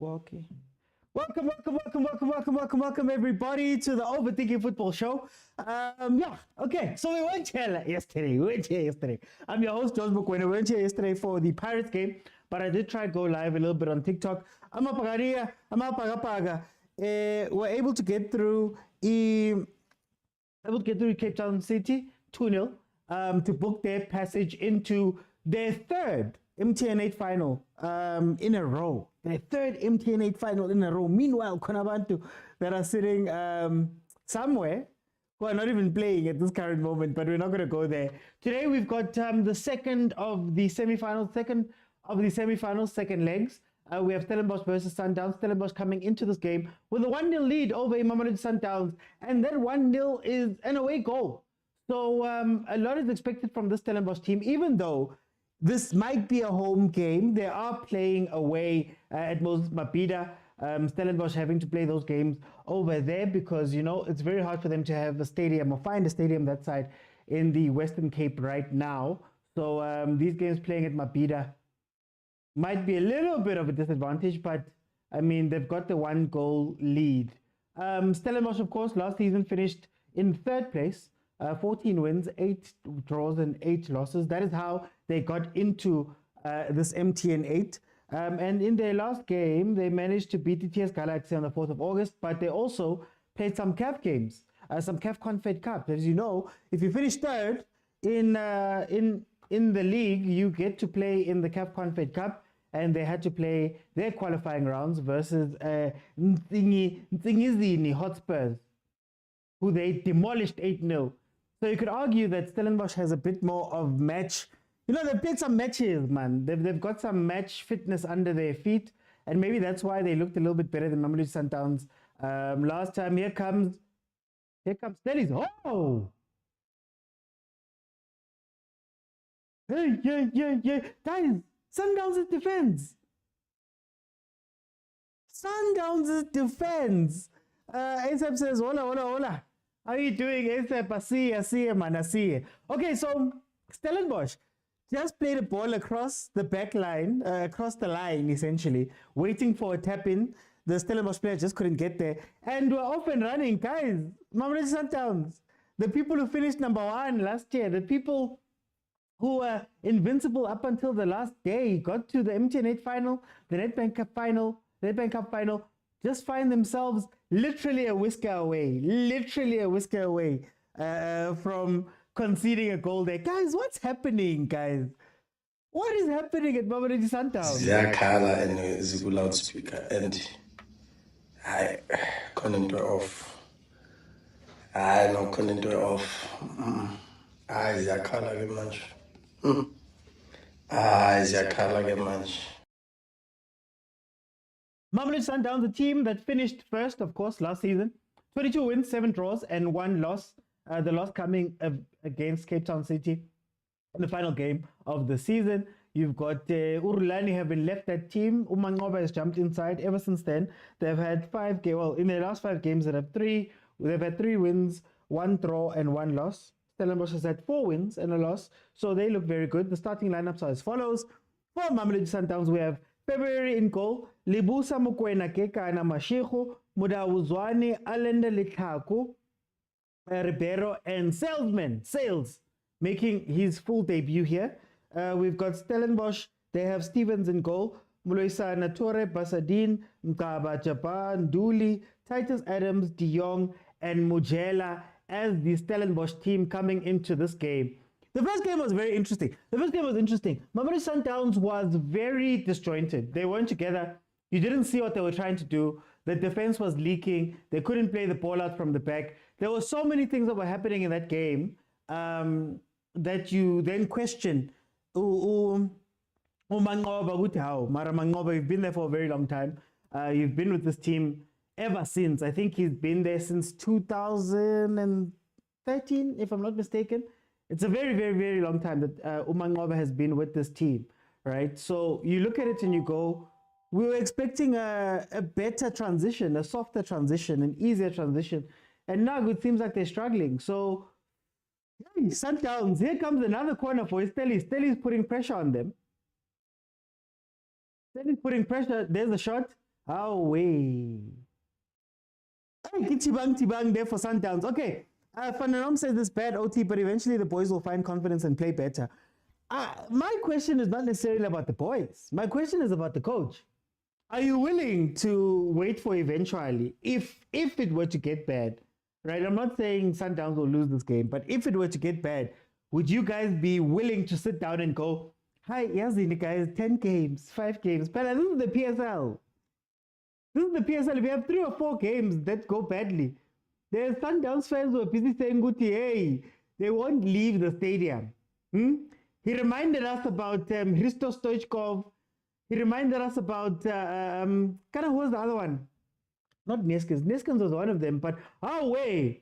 Okay. Welcome, everybody, to the Overthinking Football Show. Okay, so we went here yesterday. I'm your host, George Mokwena. We went here yesterday for the Pirates game, but I did try to go live a little bit on TikTok. We're able to get through Cape Town City 2-0 to book their passage into their third MTN 8 final in a row. Their third MTN 8 final in a row. Meanwhile, Konabantu that are sitting somewhere who are not even playing at this current moment, but we're not going to go there. Today we've got the second semi-finals, second legs. We have Stellenbosch versus Sundowns. Stellenbosch coming into this game with a 1-0 lead over Mamelodi Sundowns, and that 1-0 is an away goal. So a lot is expected from the Stellenbosch team, even though this might be a home game. They are playing away at Moses Mabhida. Stellenbosch having to play those games over there because, you know, it's very hard for them to have a stadium or find a stadium that side in the Western Cape right now. So these games playing at Mabhida might be a little bit of a disadvantage, but I mean, they've got the 1-goal lead. Stellenbosch, of course, last season finished in third place. 14 wins, 8 draws, and 8 losses. That is how they got into this MTN 8. And in their last game, they managed to beat the TS Galaxy on the 4th of August, but they also played some CAF games, some CAF Confed Cup. As you know, if you finish third in the league, you get to play in the CAF Confed Cup, and they had to play their qualifying rounds versus Ntsingizini Hotspurs, who they demolished 8-0. So you could argue that Stellenbosch has a bit more of match. You know, they've played some matches, man. They've got some match fitness under their feet, and maybe that's why they looked a little bit better than Mamelodi Sundowns last time. Here comes Stellies. Oh! Hey. Guys, Sundowns' defense. ASAP says, hola. How are you doing, ASAP? I see, man. Okay, so Stellenbosch just played a ball across the back line, across the line, essentially, waiting for a tap-in. The Stellenbosch player just couldn't get there. And we're off and running, guys. Mamelodi Sundowns, the people who finished number 1 last year, the people who were invincible up until the last day, got to the MTN 8 final, the Nedbank Cup final, just find themselves literally a whisker away from conceding a goal there. Guys, what's happening, guys? What is happening at Mamelodi Sundowns? Ziyakhala and ziku loudspeaker and I couldn't off. I no couldn't off. I ziyakhala ke manje. Ziyakhala ke manje. Mamelodi Sundowns, the team that finished first, of course, last season. 22 wins, 7 draws, and 1 loss. The loss coming against Cape Town City in the final game of the season. You've got Rulani having left that team. Umangoba has jumped inside. Ever since then, they've had 5 games. Well, in their last 5 games, they've had 3 wins, 1 draw, and 1 loss. Stellenbosch has had 4 wins and a loss, so they look very good. The starting lineups are as follows. For Mamelodi Sundowns, we have February in goal, Libusa Mokwena Kekana Mashiku, Mudawuzwane Alenda Lithaku, Ribeiro, and Sales making his full debut here. We've got Stellenbosch. They have Stevens in goal, Muloisa Natore, Basadine, Mkaba Japan, Nduli, Titus Adams, De Jong, and Mujela as the Stellenbosch team coming into this game. The first game was very interesting. Mamelodi Sundowns was very disjointed. They weren't together. You didn't see what they were trying to do. The defense was leaking. They couldn't play the ball out from the back. There were so many things that were happening in that game that you then question. Mangoba, you've been there for a very long time. You've been with this team ever since. I think he's been there since 2013, if I'm not mistaken. It's a very, very, very long time that Umangoba has been with this team, right? So you look at it and you go, we were expecting a better transition, a softer transition, an easier transition. And now it seems like they're struggling. So, hey, Sundowns, here comes another corner for Stellies. Stellies putting pressure on them. Stellies putting pressure. There's a shot. Away. Hey, Tibang there for Sundowns. Okay. Fananom says this bad OT, but eventually the boys will find confidence and play better. My question is not necessarily about the boys. My question is about the coach. Are you willing to wait for eventually, if it were to get bad, right? I'm not saying Sundowns will lose this game, but if it were to get bad, would you guys be willing to sit down and go, hi, yes, guys, 10 games, 5 games, but this is the PSL. This is the PSL. If you have 3 or 4 games that go badly, there's Sundowns fans who are busy saying, hey, they won't leave the stadium. He reminded us about Hristo Stoichkov. He reminded us about, who was the other one? Not Neskins. Neskins was one of them, but whoa.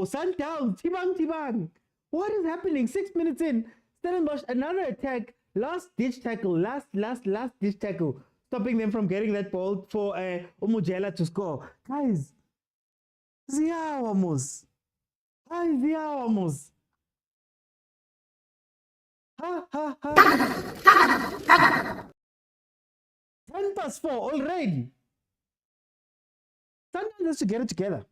Sundowns, Tibang. What is happening? 6 minutes in, Stellenbosch, another attack. Last ditch tackle, last ditch tackle, stopping them from getting that ball for Umujela to score. Guys, ziyawamos. 10 past 4 already. Sundowns has to get it together.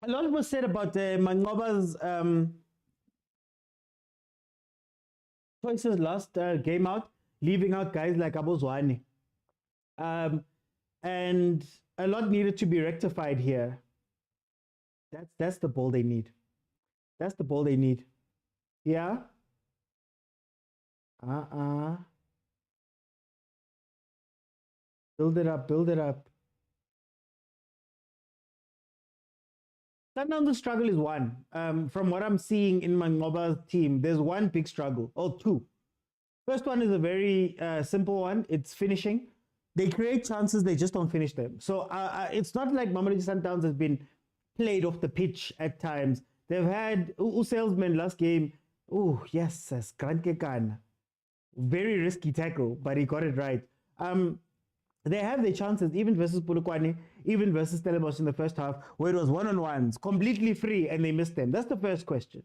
A lot was said about Mangoba's choices last game out, leaving out guys like Abozwane. And a lot needed to be rectified here. That's the ball they need. That's the ball they need. Yeah? Build it up. Sundowns' struggle is one. From what I'm seeing in Mangoba's team, there's one big struggle, or two. First one is a very simple one. It's finishing. They create chances, they just don't finish them. So it's not like Mamelodi Sundowns has been played off the pitch at times. They've had Salesman last game. Oh, yes, Skrankekan. Very risky tackle, but he got it right. They have their chances, even versus Polokwane, even versus Stellenbosch in the first half, where it was one-on-ones, completely free, and they missed them. That's the first question.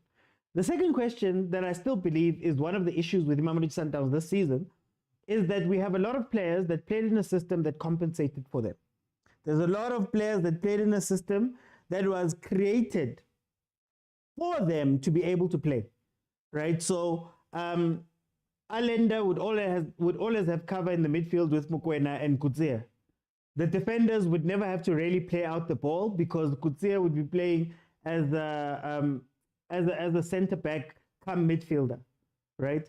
The second question that I still believe is one of the issues with Mamelodi Sundowns this season is that we have a lot of players that played in a system that compensated for them. There's a lot of players that played in a system that was created for them to be able to play, right? So Allende would always have cover in the midfield with Mokwena and Kutzea. The defenders would never have to really play out the ball because Kutzea would be playing as a center back come midfielder, right?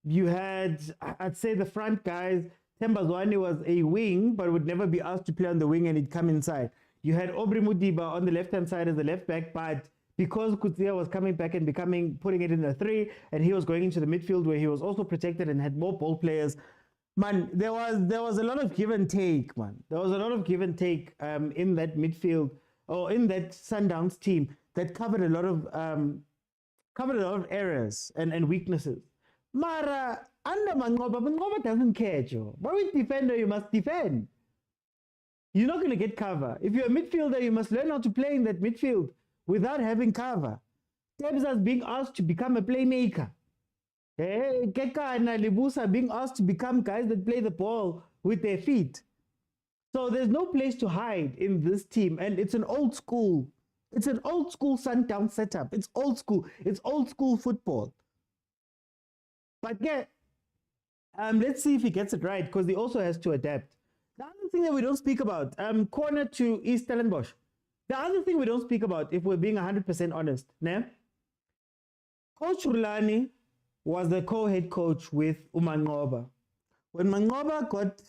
You had, I'd say, the front guys. Tembazwane was a wing, but would never be asked to play on the wing, and he'd come inside. You had Aubrey Mudiba on the left-hand side as a left back, but because Kutzea was coming back and putting it in a 3, and he was going into the midfield where he was also protected and had more ball players. Man, there was a lot of give and take, man. There was a lot of give and take in that midfield, or in that Sundowns team, that covered a lot of errors and weaknesses. Mara, under Mangoba doesn't care, Joe. But with defender, you must defend. You're not going to get cover. If you're a midfielder, you must learn how to play in that midfield without having cover. Tebza's being asked to become a playmaker. Keka and Libusa being asked to become guys that play the ball with their feet. So there's no place to hide in this team, and it's an old school Sundown setup. It's old school. It's old school football. But yeah, let's see if he gets it right, because he also has to adapt. The other thing that we don't speak about, corner to East Stellenbosch. The other thing we don't speak about, if we're being 100% honest, Coach Rulani was the co-head coach with Mangoba. When Mangoba got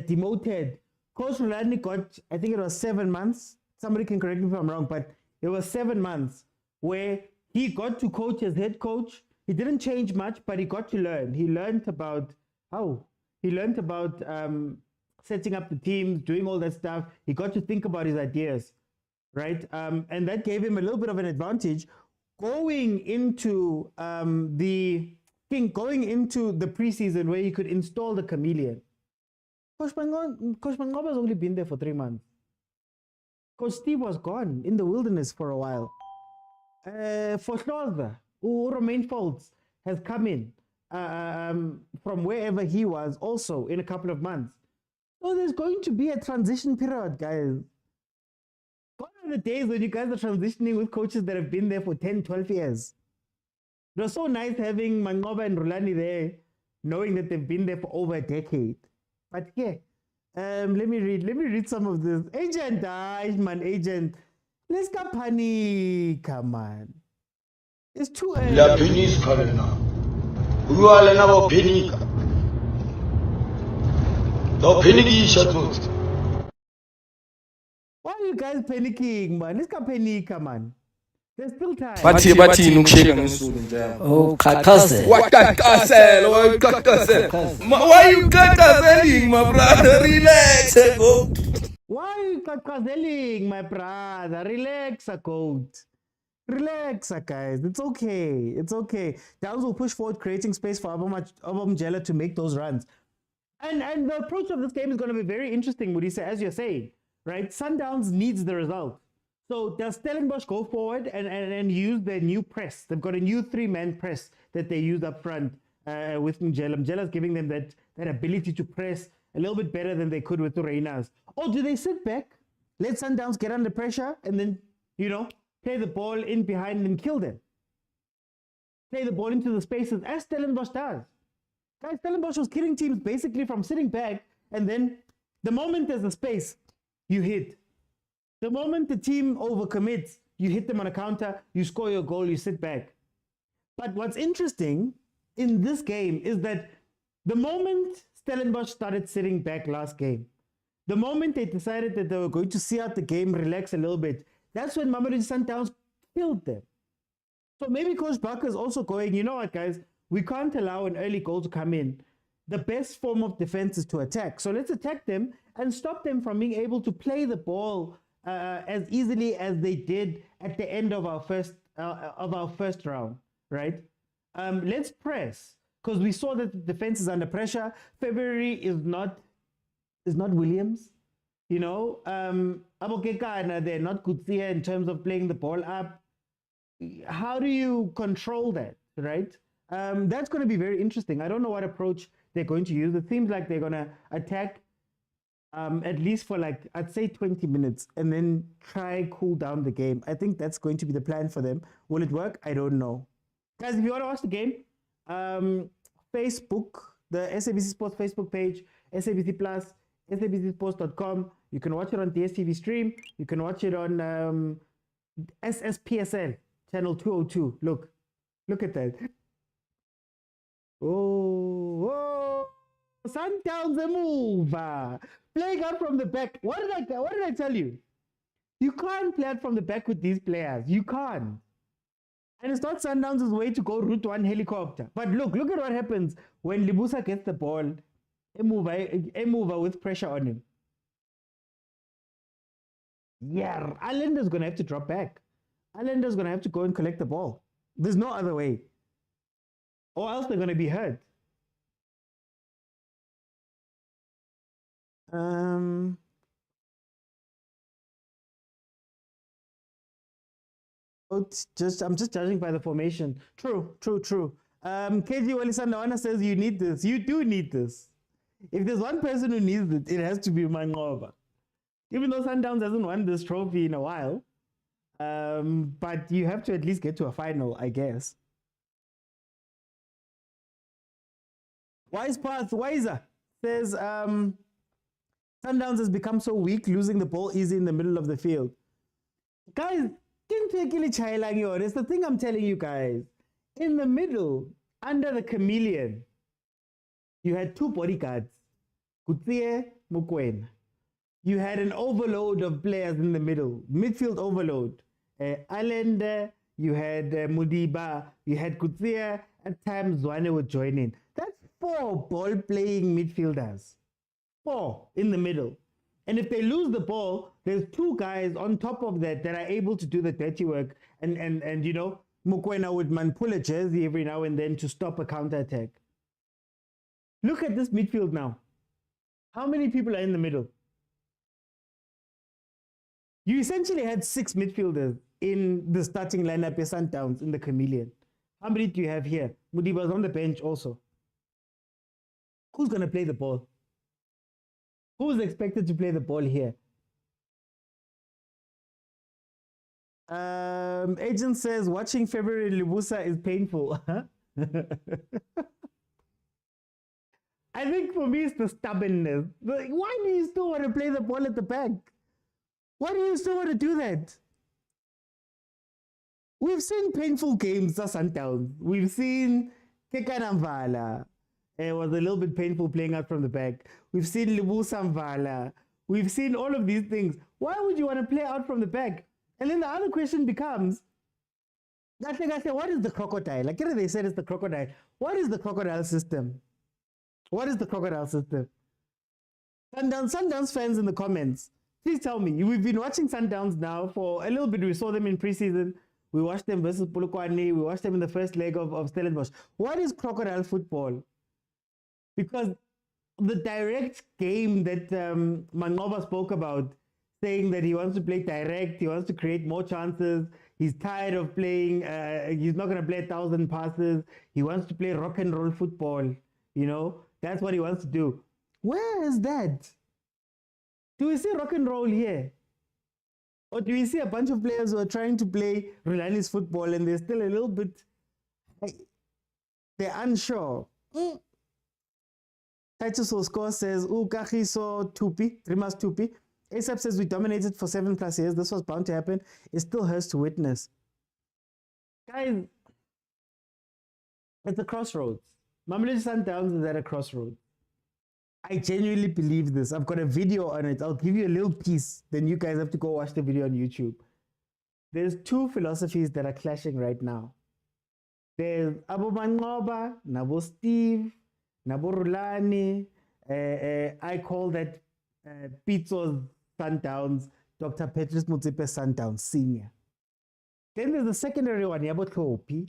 demoted, Coach Rulani got, I think it was 7 months. Somebody can correct me if I'm wrong, but it was 7 months where he got to coach as head coach. He didn't change much, but he got to learn. He learned about setting up the teams, doing all that stuff. He got to think about his ideas, right? And that gave him a little bit of an advantage going into the preseason, where he could install the chameleon. Coach Mangoba's only been there for 3 months. Coach Steve was gone in the wilderness for a while. For Khoza, Romain Foltz has come in. from wherever he was also in a couple of months. So there's going to be a transition period, guys. Gone are the days when you guys are transitioning with coaches that have been there for 10, 12 years. It was so nice having Mangoba and Rulani there, knowing that they've been there for over a decade. But yeah, let me read some of this. Agent, agent. Let's go panic, come on. It's too early. La penis kalena. Uale na bo penika. Do peniki shatut. Why are you guys panicking, man? Let's go panic, man. There's still time. Bathi nukusheka ngesulu njalo. Oh, kakase. Why you kakaseling, my brother? Relax, go. Why are you kakaseling, my brother? Relax, coach. Relax, guys. It's okay. It's okay. Downs will push forward, creating space for Abamjela to make those runs. And the approach of this game is going to be very interesting, Mudisa, as you're saying, right? Sundowns needs the result. So does Stellenbosch go forward and use their new press? They've got a new 3-man press that they use up front with Mjela. Mjela's giving them that ability to press a little bit better than they could with the Reinas. Or do they sit back, let Sundowns get under pressure, and then, play the ball in behind and kill them? Play the ball into the spaces as Stellenbosch does. Guys, Stellenbosch was killing teams basically from sitting back, and then the moment there's a space, you hit. The moment the team overcommits, you hit them on a counter, you score your goal, you sit back. But what's interesting in this game is that the moment Stellenbosch started sitting back last game, the moment they decided that they were going to see out the game, relax a little bit, that's when Mamelodi Sundowns killed them. So maybe Coach Barker is also going, you know what, guys, we can't allow an early goal to come in. The best form of defense is to attack. So let's attack them and stop them from being able to play the ball as easily as they did at the end of our first round, right? Let's press, because we saw that the defense is under pressure. February is not Williams, Abokekana, they're not good here in terms of playing the ball up. How do you control that, right? That's going to be very interesting. I don't know what approach they're going to use. It seems like they're going to attack at least for I'd say 20 minutes and then try cool down the game. I think that's going to be the plan for them. Will it work? I don't know. Guys, if you want to watch the game, Facebook, the SABC Sports Facebook page, SABC Plus, sabcsports.com. You can watch it on dstv stream. You can watch it on SSPSL channel 202. Look at that. Oh, Sundowns a move. Playing out from the back. What did I tell you? You can't play out from the back with these players. You can't. And it's not Sundowns' way to go route one helicopter. But look at what happens when Libusa gets the ball. A mover with pressure on him. Yeah, Islander's going to have to drop back. Islander's going to have to go and collect the ball. There's no other way. Or else they're going to be hurt. I'm just judging by the formation. True. KG Walisandawana says you need this. You do need this. If there's one person who needs it, it has to be Mangoba. Even though Sundowns hasn't won this trophy in a while, but you have to at least get to a final, I guess. Wise Path Wiser says Sundowns has become so weak, losing the ball easy in the middle of the field. Guys, it's the thing I'm telling you guys. In the middle, under the chameleon, you had two bodyguards, Kutsie, Mokwena. You had an overload of players in the middle, midfield overload. Allende, you had Mudiba, you had Kutsie, at times Tshwane would join in. That's 4 ball-playing midfielders. 4 in the middle. And if they lose the ball, there's 2 guys on top of that are able to do the dirty work. And Mokwena would pull a jersey every now and then to stop a counter-attack. Look at this midfield now. How many people are in the middle? You essentially had 6 midfielders in the starting lineup at Sundowns in the chameleon. How many do you have here? Mudiba's on the bench also. Who's going to play the ball? Who's expected to play the ball here? Agent says watching February Libusa is painful. I think for me it's the stubbornness. Why do you still want to play the ball at the back? Why do you still want to do that? We've seen painful games at Sundowns. We've seen Kekanamvala. It was a little bit painful playing out from the back. We've seen Libusa Mvala. We've seen all of these things. Why would you want to play out from the back? And then the other question becomes, I say, what is the crocodile? Like they said it's the crocodile. What is the crocodile system? What is the crocodile system? Sundowns fans in the comments, please tell me. We've been watching Sundowns now for a little bit. We saw them in preseason. We watched them versus Polokwane. We watched them in the first leg of Stellenbosch. What is crocodile football? Because the direct game that Mangoba spoke about, saying that he wants to play direct, he wants to create more chances, he's tired of playing, he's not going to play 1,000 passes, he wants to play rock and roll football, you know, that's what he wants to do. Where is that? Do we see rock and roll here? Or do we see a bunch of players who are trying to play rulani's football and they're still a little bit, they're unsure? Titus Score says, Kagiso Tupi, Trimas Tupi. ASAP says we dominated for 7+ years. This was bound to happen. It still hurts to witness. Guys, it's a crossroads. Mamelodi Sundowns is at a crossroads. I genuinely believe this. I've got a video on it. I'll give you a little piece. Then you guys have to go watch the video on YouTube. There's two philosophies that are clashing right now. There's Abu Mangoba, Nabo Steve, Nabo Rulani. I call that Pitso Sundowns, Dr. Patrice Motsepe Sundowns Senior. Then there's the secondary one, Yabo Tlopi,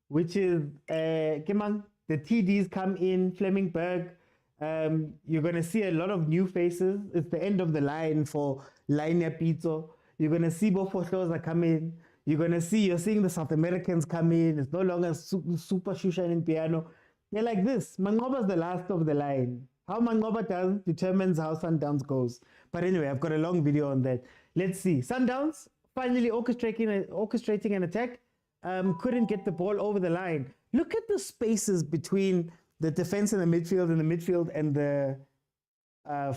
which is the TDs come in, Flemingberg. You're going to see a lot of new faces. It's the end of the line for Linea Pitso. You're going to see Bofohloza come in. You're seeing the South Americans come in. It's no longer super Shushan in piano. They're like this. Mangoba's the last of the line. How Mangoba does determines how Sundowns goes. But anyway, I've got a long video on that. Let's see. Sundowns finally orchestrating an attack. Couldn't get the ball over the line. Look at the spaces between the defense and the midfield and the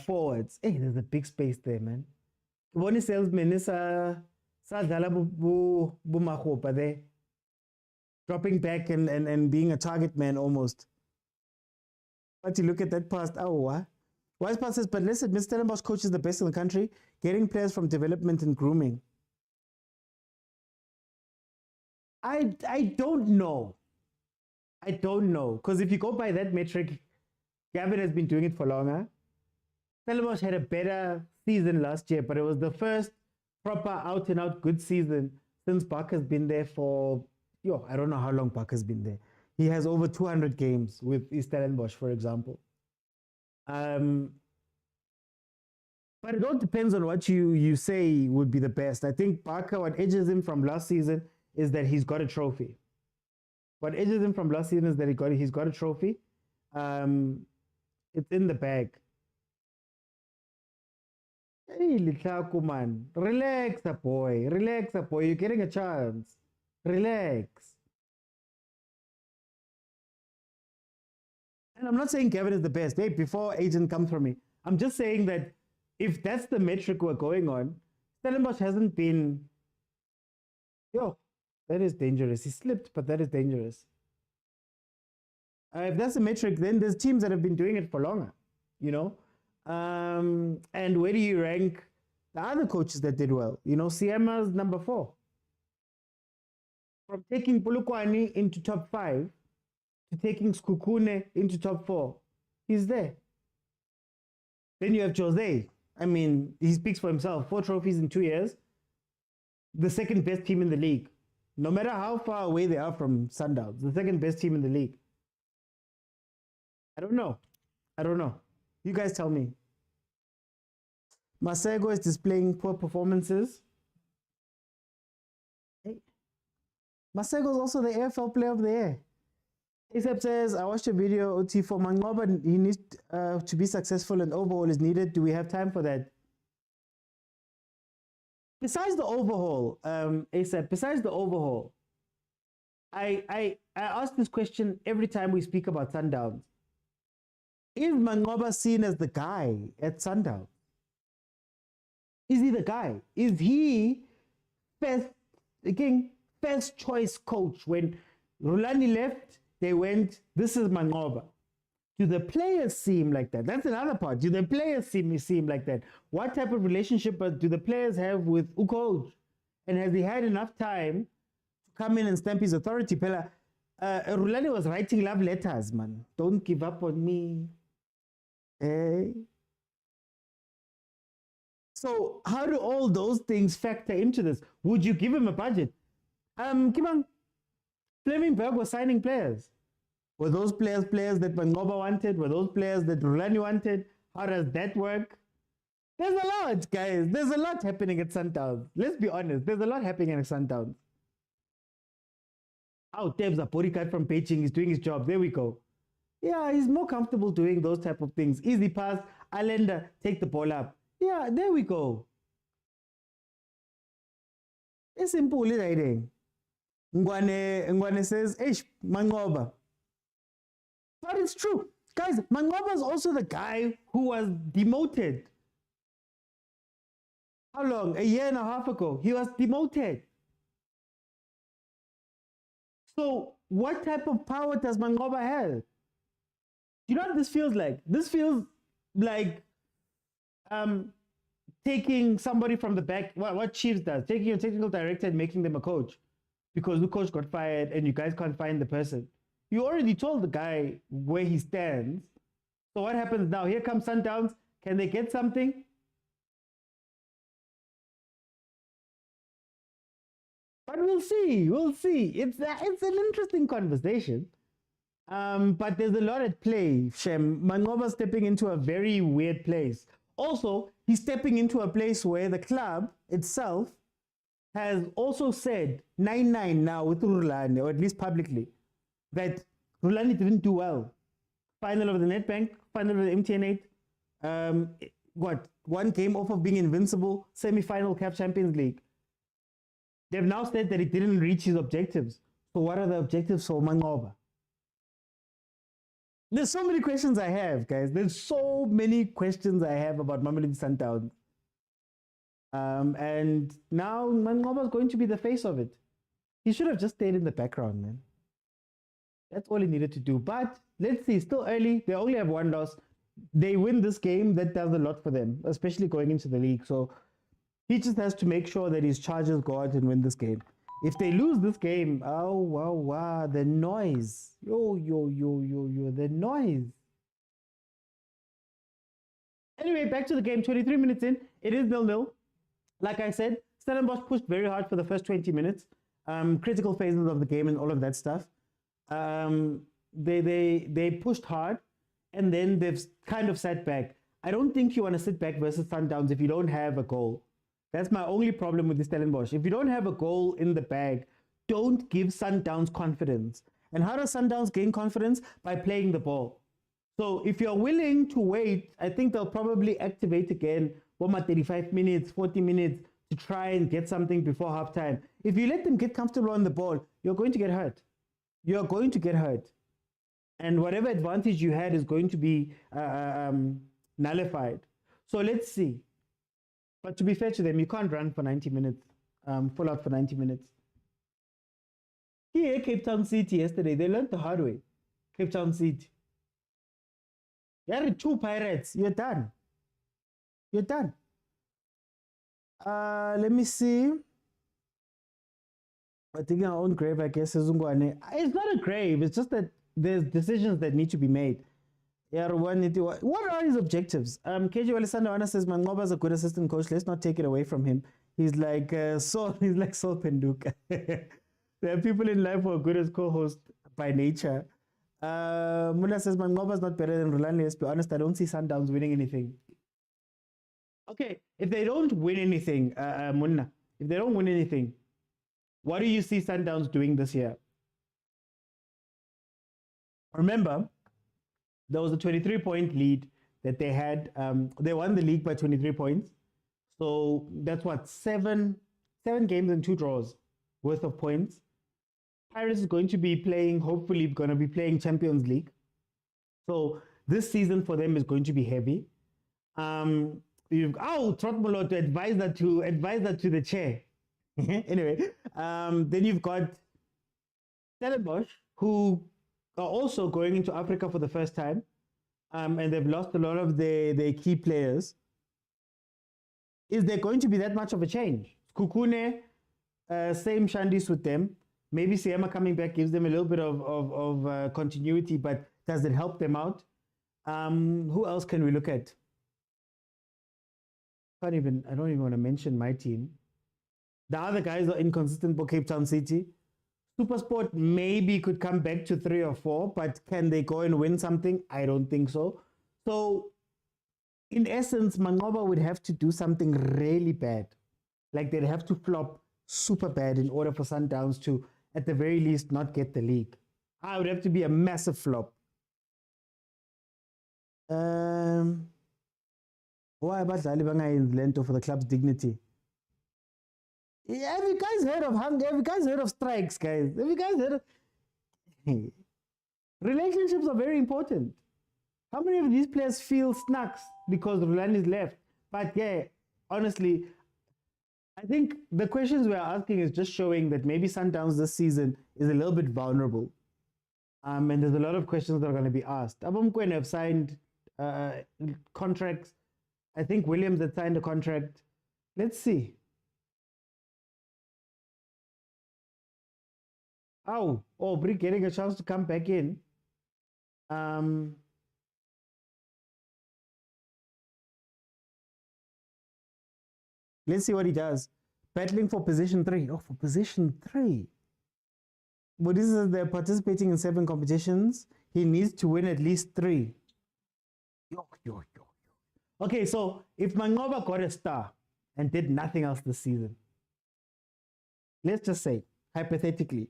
forwards. Hey, there's a big space there, man. Bonnie salesman is there. Dropping back and being a target man almost. But you look at that past hour. Wise Pass says, but let's admit Stellenbosch coach is the best in the country, getting players from development and grooming. I don't know. I don't know. Because if you go by that metric, Gavin has been doing it for longer. Stellenbosch had a better season last year, but it was the first proper out-and-out good season since Buck has been there for, I don't know how long Buck has been there. He has over 200 games with Stellenbosch, for example. But it all depends on what you say would be the best. I think Barker, what edges him from last season is that he's got a trophy. What edges him from last season is that he's got a trophy. It's in the bag. Hey, Litlaku man, relax, boy. Relax, boy. You're getting a chance. Relax. And I'm not saying Gavin is the best. Hey, before agent comes from me, I'm just saying that if that's the metric we're going on, Stellenbosch hasn't been. That is dangerous. He slipped, but that is dangerous. If that's the metric, then there's teams that have been doing it for longer, And where do you rank the other coaches that did well? Siema's number 4. From taking Polokwane into top 5 to taking Skukune into top 4, he's there. Then you have Jose. I mean, he speaks for himself. 4 trophies in 2 years. The second best team in the league. No matter how far away they are from Sundowns, the second best team in the league. I don't know. You guys tell me. Masego is displaying poor performances. Hey. Masego's also the AFL Player of the Year. Except says, I watched a video, OT, for Mangoba, he needs to be successful and overhaul is needed. Do we have time for that? Besides the overhaul, ASAP, besides the overhaul, I ask this question every time we speak about Sundowns. Is Mangoba seen as the guy at Sundowns? Is he the guy? Is he first choice coach? When Rulani left, they went, this is Mangoba. Do the players seem like that? That's another part. Do the players seem like that? What type of relationship do the players have with coach? And has he had enough time to come in and stamp his authority? Pela, Rulani was writing love letters, man. Don't give up on me. Hey. So how do all those things factor into this? Would you give him a budget? Kimang, Flemingberg was signing players. Were those players that Mangoba wanted? Were those players that Rulani wanted? How does that work? There's a lot, guys. There's a lot happening at Sundowns. Let's be honest. There's a lot happening at Sundowns. Oh, Tebs Aporikat from Beijing is doing his job. There we go. Yeah, he's more comfortable doing those type of things. Easy pass. Islander, take the ball up. Yeah, there we go. It's simple, right? Ngwane says, Eish, Mangoba. But it's true. Guys, Mangoba is also the guy who was demoted. How long? A year and a half ago. He was demoted. So what type of power does Mangoba have? You know what this feels like? This feels like taking somebody from the back, what Chiefs does, taking a technical director and making them a coach. Because the coach got fired and you guys can't find the person. You already told the guy where he stands. So what happens now? Here comes Sundowns. Can they get something? But we'll see. We'll see. It's an interesting conversation. But there's a lot at play, Shem. Mangoba stepping into a very weird place. Also, he's stepping into a place where the club itself has also said 9-9 now with Rulani, or at least publicly, that Rulani didn't do well. Final of the Nedbank, final of the MTN8, one game off of being invincible, semi-final CAF Champions League. They've now said that he didn't reach his objectives. So what are the objectives for Mangoba? There's so many questions I have, guys. There's so many questions I have about Mamelodi Sundowns. And now Mangoba is going to be the face of it. He should have just stayed in the background, man. That's all he needed to do. But let's see, still early. They only have one loss. They win this game, that does a lot for them, especially going into the league. So he just has to make sure that his Chargers go out and win this game. If they lose this game, oh, wow, the noise. The noise. Anyway, back to the game. 23 minutes in, it is 0-0. Like I said, Stellenbosch pushed very hard for the first 20 minutes. Critical phases of the game and all of that stuff. They pushed hard, and then they've kind of sat back. I don't think you want to sit back versus Sundowns if you don't have a goal. That's my only problem with the Stellenbosch. If you don't have a goal in the bag, don't give Sundowns confidence. And how does Sundowns gain confidence? By playing the ball. So if you're willing to wait, I think they'll probably activate again 35 minutes, 40 minutes to try and get something before halftime. If you let them get comfortable on the ball, you're going to get hurt. You're going to get hurt. And whatever advantage you had is going to be nullified. So let's see. But to be fair to them, you can't run for 90 minutes, full out for 90 minutes. Here, Cape Town City yesterday, they learned the hard way. Cape Town City. There are 2 Pirates. You're done. You're done. Let me see. I think our own grave, I guess, is Ungwane. It's not a grave. It's just that there's decisions that need to be made. What are his objectives? KJ Alessandro says Mangoba is a good assistant coach. Let's not take it away from him. He's like Saul Penduka. There are people in life who are good as co-host by nature. Mula says Mangoba is not better than Rulani. Let's be honest, I don't see Sundowns winning anything. Okay, if they don't win anything, Munna, if they don't win anything, What do you see Sundowns doing this year? Remember, there was a 23-point lead that they had. They won the league by 23 points. So that's what, seven games and 2 draws worth of points. Paris is going to be playing, hopefully going to be playing Champions League. So this season for them is going to be heavy. Trotmolo to advise that to the chair. Anyway, then you've got Stellenbosch, who are also going into Africa for the first time, and they've lost a lot of their key players. Is there going to be that much of a change? Kukune, same Shandis with them. Maybe Siema coming back gives them a little bit of continuity, but does it help them out? Who else can we look at? I don't even want to mention my team. The other guys are inconsistent for Cape Town City. Supersport maybe could come back to 3 or 4, but can they go and win something? I don't think so. So, in essence, Mangoba would have to do something really bad. Like they'd have to flop super bad in order for Sundowns to, at the very least, not get the league. I would have to be a massive flop. Why about Lento for the club's dignity? Have you guys heard of hunger? Have you guys heard of strikes, guys? Have you guys heard of... Relationships are very important. How many of these players feel snacks because Rulani is left? But yeah, honestly, I think the questions we're asking is just showing that maybe Sundowns this season is a little bit vulnerable. And there's a lot of questions that are going to be asked. Mokwena have signed contracts. I think Williams had signed a contract. Let's see. Aubrey getting a chance to come back in. Let's see what he does. Battling for position 3. Oh, for position 3. But this is they're participating in 7 competitions. He needs to win at least 3. Okay, so if Mangoba got a star and did nothing else this season, let's just say, hypothetically,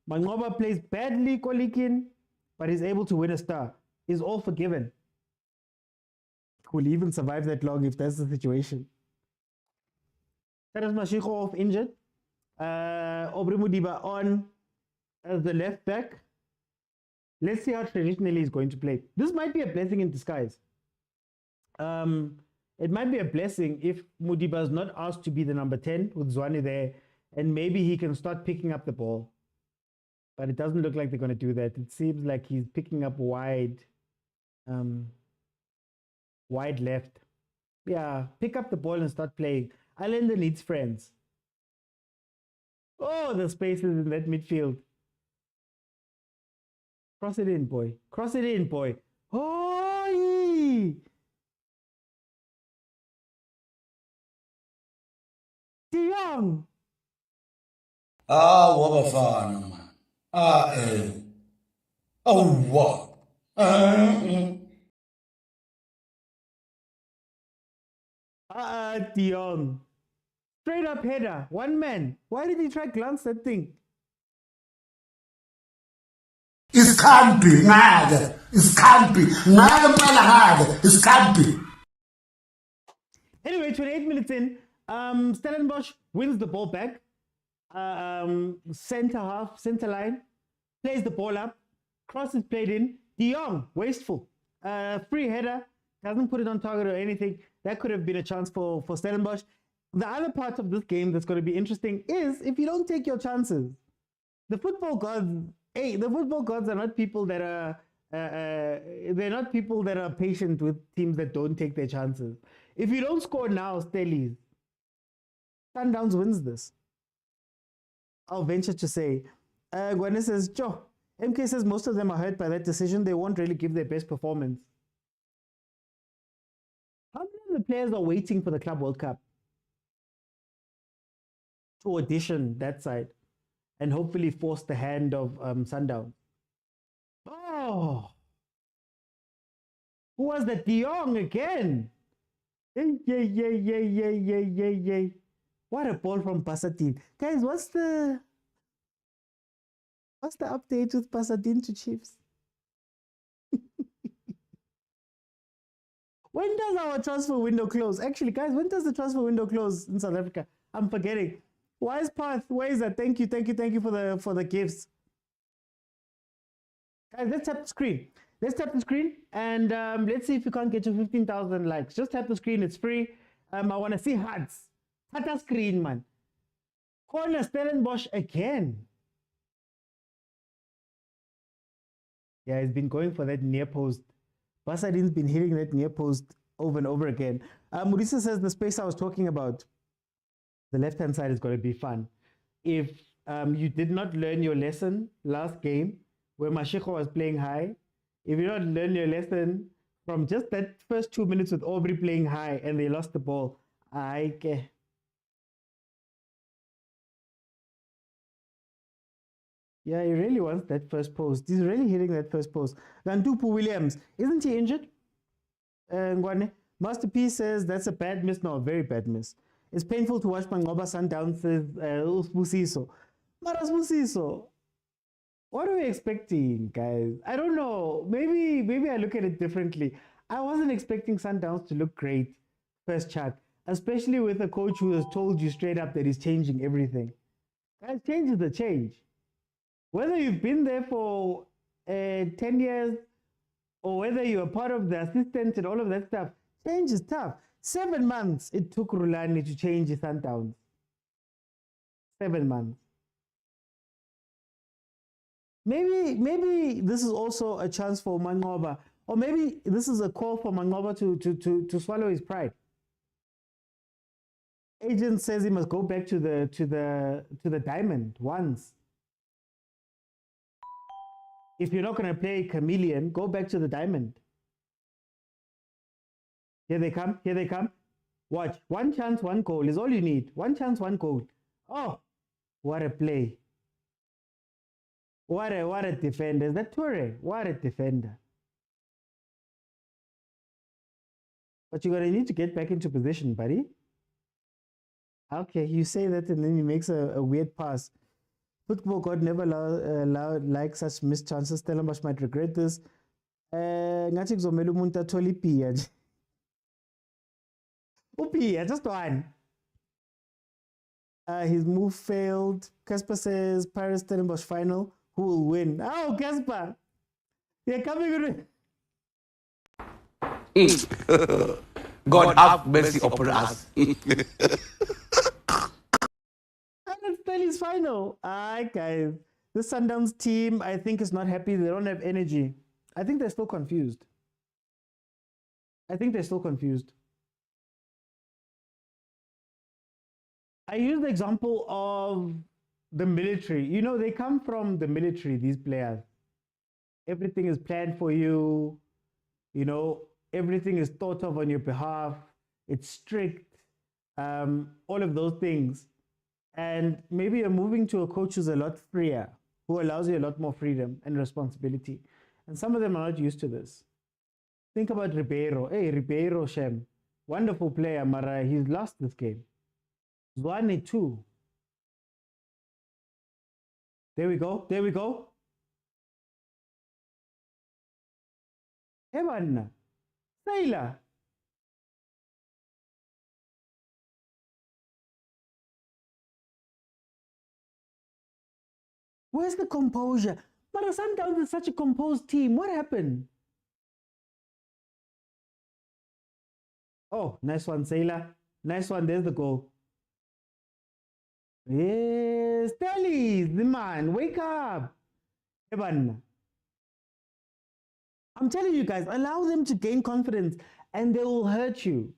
Mangoba plays badly, Kolikin, but is able to win a star. Is all forgiven. Will he even survive that long if that's the situation? That is Mashiko off injured. Aubrey Mudiba on as the left back. Let's see how traditionally he's going to play. This might be a blessing in disguise. It might be a blessing if Mudiba is not asked to be the number 10 with Tshwane there, and maybe he can start picking up the ball. But it doesn't look like they're going to do that. It seems like he's picking up wide left. Yeah, pick up the ball and start playing. Allende needs friends. Oh, the spaces in that midfield. Cross it in, boy. Cross it in, boy. Oh! De Jong. Wa bafana man. Oh, what? De Jong. Straight up header. One man. Why did he try glance that thing? Iskhambi ngake. Iskhambi. Ngake phela ngake. Iskhambi. Anyway, 28 minutes in, Stellenbosch wins the ball back. Center line, plays the ball up, cross is played in. De Jong, wasteful. Free header, doesn't put it on target or anything. That could have been a chance for Stellenbosch. The other part of this game that's going to be interesting is if you don't take your chances. The football gods are not people that are they're not people that are patient with teams that don't take their chances. If you don't score now, Stellies, Sundowns wins this. I'll venture to say. Gwen says, Joe, MK says most of them are hurt by that decision. They won't really give their best performance. How many of the players are waiting for the Club World Cup to audition that side and hopefully force the hand of Sundowns? Oh, who was that? De Jong again. Yay. What a ball from Basatin. Guys, what's the What's the update with Pasadena to Chiefs? When does our transfer window close? Actually, guys, when does the transfer window close in South Africa? I'm forgetting. Wise Path, where is that? Thank you for the gifts. Guys, let's tap the screen. Let's tap the screen and let's see if we can't get to 15,000 likes. Just tap the screen, it's free. I want to see hearts. Tap the screen, man. Corner Stellenbosch again. Yeah, he's been going for that near post. Pasadena's been hitting that near post over and over again. Murisa says the space I was talking about, the left-hand side is going to be fun. If you did not learn your lesson last game, where Mashiko was playing high, if you don't learn your lesson from just that first 2 minutes with Aubrey playing high and they lost the ball, yeah, he really wants that first post. He's really hitting that first post. Gantupu Williams, isn't he injured? Masterpiece says that's a bad miss. No, a very bad miss. It's painful to watch Mangoba Sundowns, says Usbusiso. Maras Busiso. What are we expecting, guys? I don't know. Maybe I look at it differently. I wasn't expecting Sundowns to look great first chat, especially with a coach who has told you straight up that he's changing everything. Guys, change is the change. Whether you've been there for 10 years or whether you're part of the assistant and all of that stuff, change is tough. 7 months it took Rulani to change his Sundowns. 7 months. Maybe this is also a chance for Mangoba, or maybe this is a call for Mangoba to swallow his pride. Agent says he must go back to the diamond once. If you're not going to play chameleon, go back to the diamond. Here they come. Here they come. Watch. One chance, one goal is all you need. One chance, one goal. Oh, what a play. What a defender. Is that Toure? What a defender. But you're going to need to get back into position, buddy. Okay, you say that and then he makes a weird pass. Football God never allowed like such missed chances. Stellenbosch might regret this. Ngathi kuzomela umuntu athole ipiya nje. Upiya, just one. His move failed. Casper says Paris Stellenbosch final. Who will win? Oh, Casper. They're coming with God have mercy upon us. Stelli's final. Alright, guys. The Sundowns team, I think, is not happy. They don't have energy. I think they're still confused. I use the example of the military. You know, they come from the military, these players. Everything is planned for you. You know, everything is thought of on your behalf. It's strict. All of those things. And maybe you're moving to a coach who's a lot freer, who allows you a lot more freedom and responsibility. And some of them are not used to this. Think about Ribeiro. Hey, Ribeiro, Shem. Wonderful player, Mara. He's lost this game. Zwane too. There we go. There we go. Heaven. Sailor. Where's the composure? But the Sundowns is such a composed team. What happened? Oh, nice one, Sailor. Nice one. There's the goal. Yes, Stellies, the man. Wake up. Evan. I'm telling you guys, allow them to gain confidence and they will hurt you.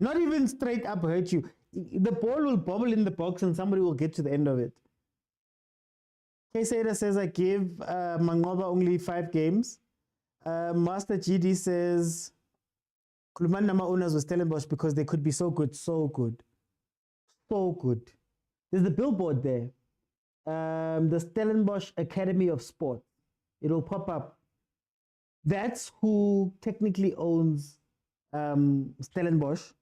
Not even straight up hurt you. The ball will bobble in the box and somebody will get to the end of it. K-Sada says, I give Mangoba only 5 games. Master GD says, Kuluman Nama owners with Stellenbosch because they could be so good, so good. So good. There's the billboard there. The Stellenbosch Academy of Sport. It'll pop up. That's who technically owns Stellenbosch.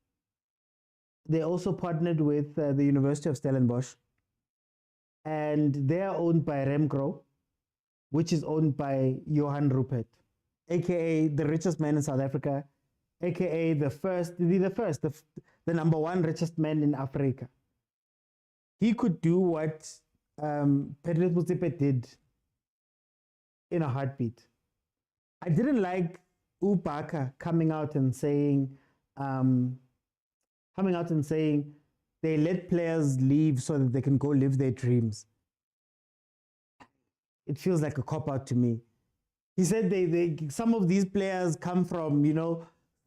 They also partnered with the University of Stellenbosch. and they are owned by Remgro, which is owned by Johan Rupert, aka the richest man in South Africa, aka the number one richest man in Africa. He could do what Patrice Motsepe did in a heartbeat. I didn't like Ubaka coming out and saying they let players leave so that they can go live their dreams. It feels like a cop-out to me. He said some of these players come from,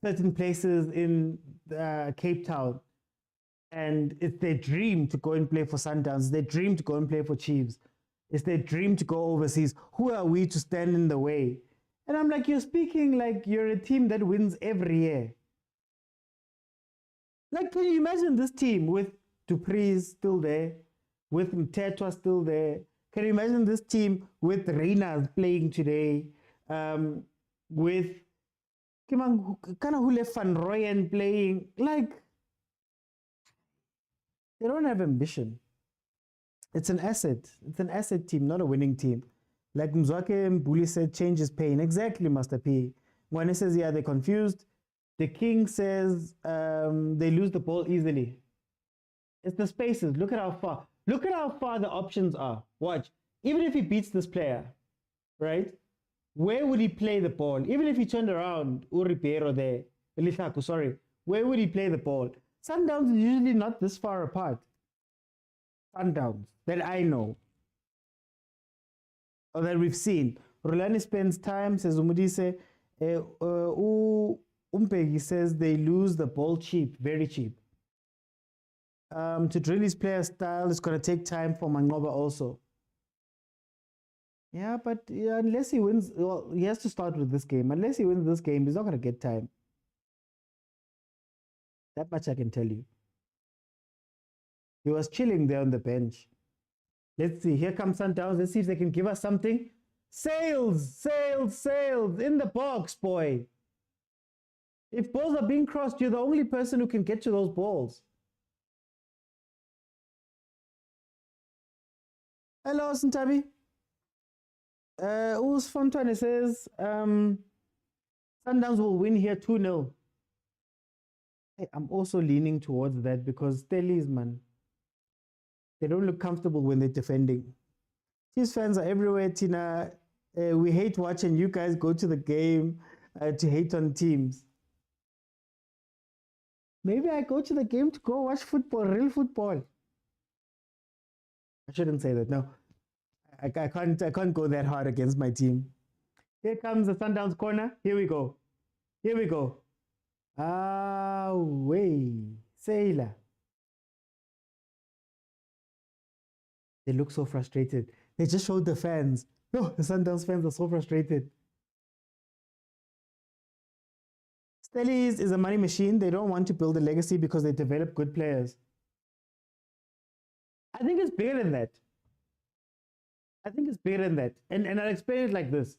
certain places in Cape Town, and it's their dream to go and play for Sundowns. It's their dream to go and play for Chiefs. It's their dream to go overseas. Who are we to stand in the way? And I'm like, you're speaking like you're a team that wins every year. Like, can you imagine this team with Dupree's still there, with Mtetwa still there? Can you imagine this team with Reina playing today, with Kanahule van Rooyen playing? Like, they don't have ambition. It's an asset. It's an asset team, not a winning team. Like Mzwake Mbuli said, change is pain. Exactly, Master P. When he says, yeah, they're confused. The King says they lose the ball easily. It's the spaces. Look at how far. Look at how far the options are. Watch. Even if he beats this player, right? Where would he play the ball? Even if he turned around, Uri Piero there, Elishaku, sorry. Where would he play the ball? Sundowns is usually not this far apart. Sundowns, that I know. Or that we've seen. Rulani spends time, says Umudise. Umpegi says they lose the ball cheap, very cheap. To drill his player style, it's going to take time for Mangoba also. Yeah, but unless he wins, well, he has to start with this game. Unless he wins this game, he's not going to get time. That much I can tell you. He was chilling there on the bench. Let's see. Here comes Sundowns. Let's see if they can give us something. Sails, sails, sails in the box, boy. If balls are being crossed, you're the only person who can get to those balls. Hello, Sintabi. Us Fontane says Sundowns will win here 2-0. Hey, I'm also leaning towards that because Stellies, man, they don't look comfortable when they're defending. Chiefs fans are everywhere, Tina. We hate watching you guys go to the game to hate on teams. Maybe I go to the game to go watch football, real football. I shouldn't say that. No, I can't go that hard against my team. Here comes the Sundowns corner. Here we go. Here we go. Way Sailor. They look so frustrated. They just showed the fans. No, the Sundowns fans are so frustrated. Stellies is a money machine. They don't want to build a legacy because they develop good players. I think it's bigger than that. I think it's bigger than that. And I'll explain it like this.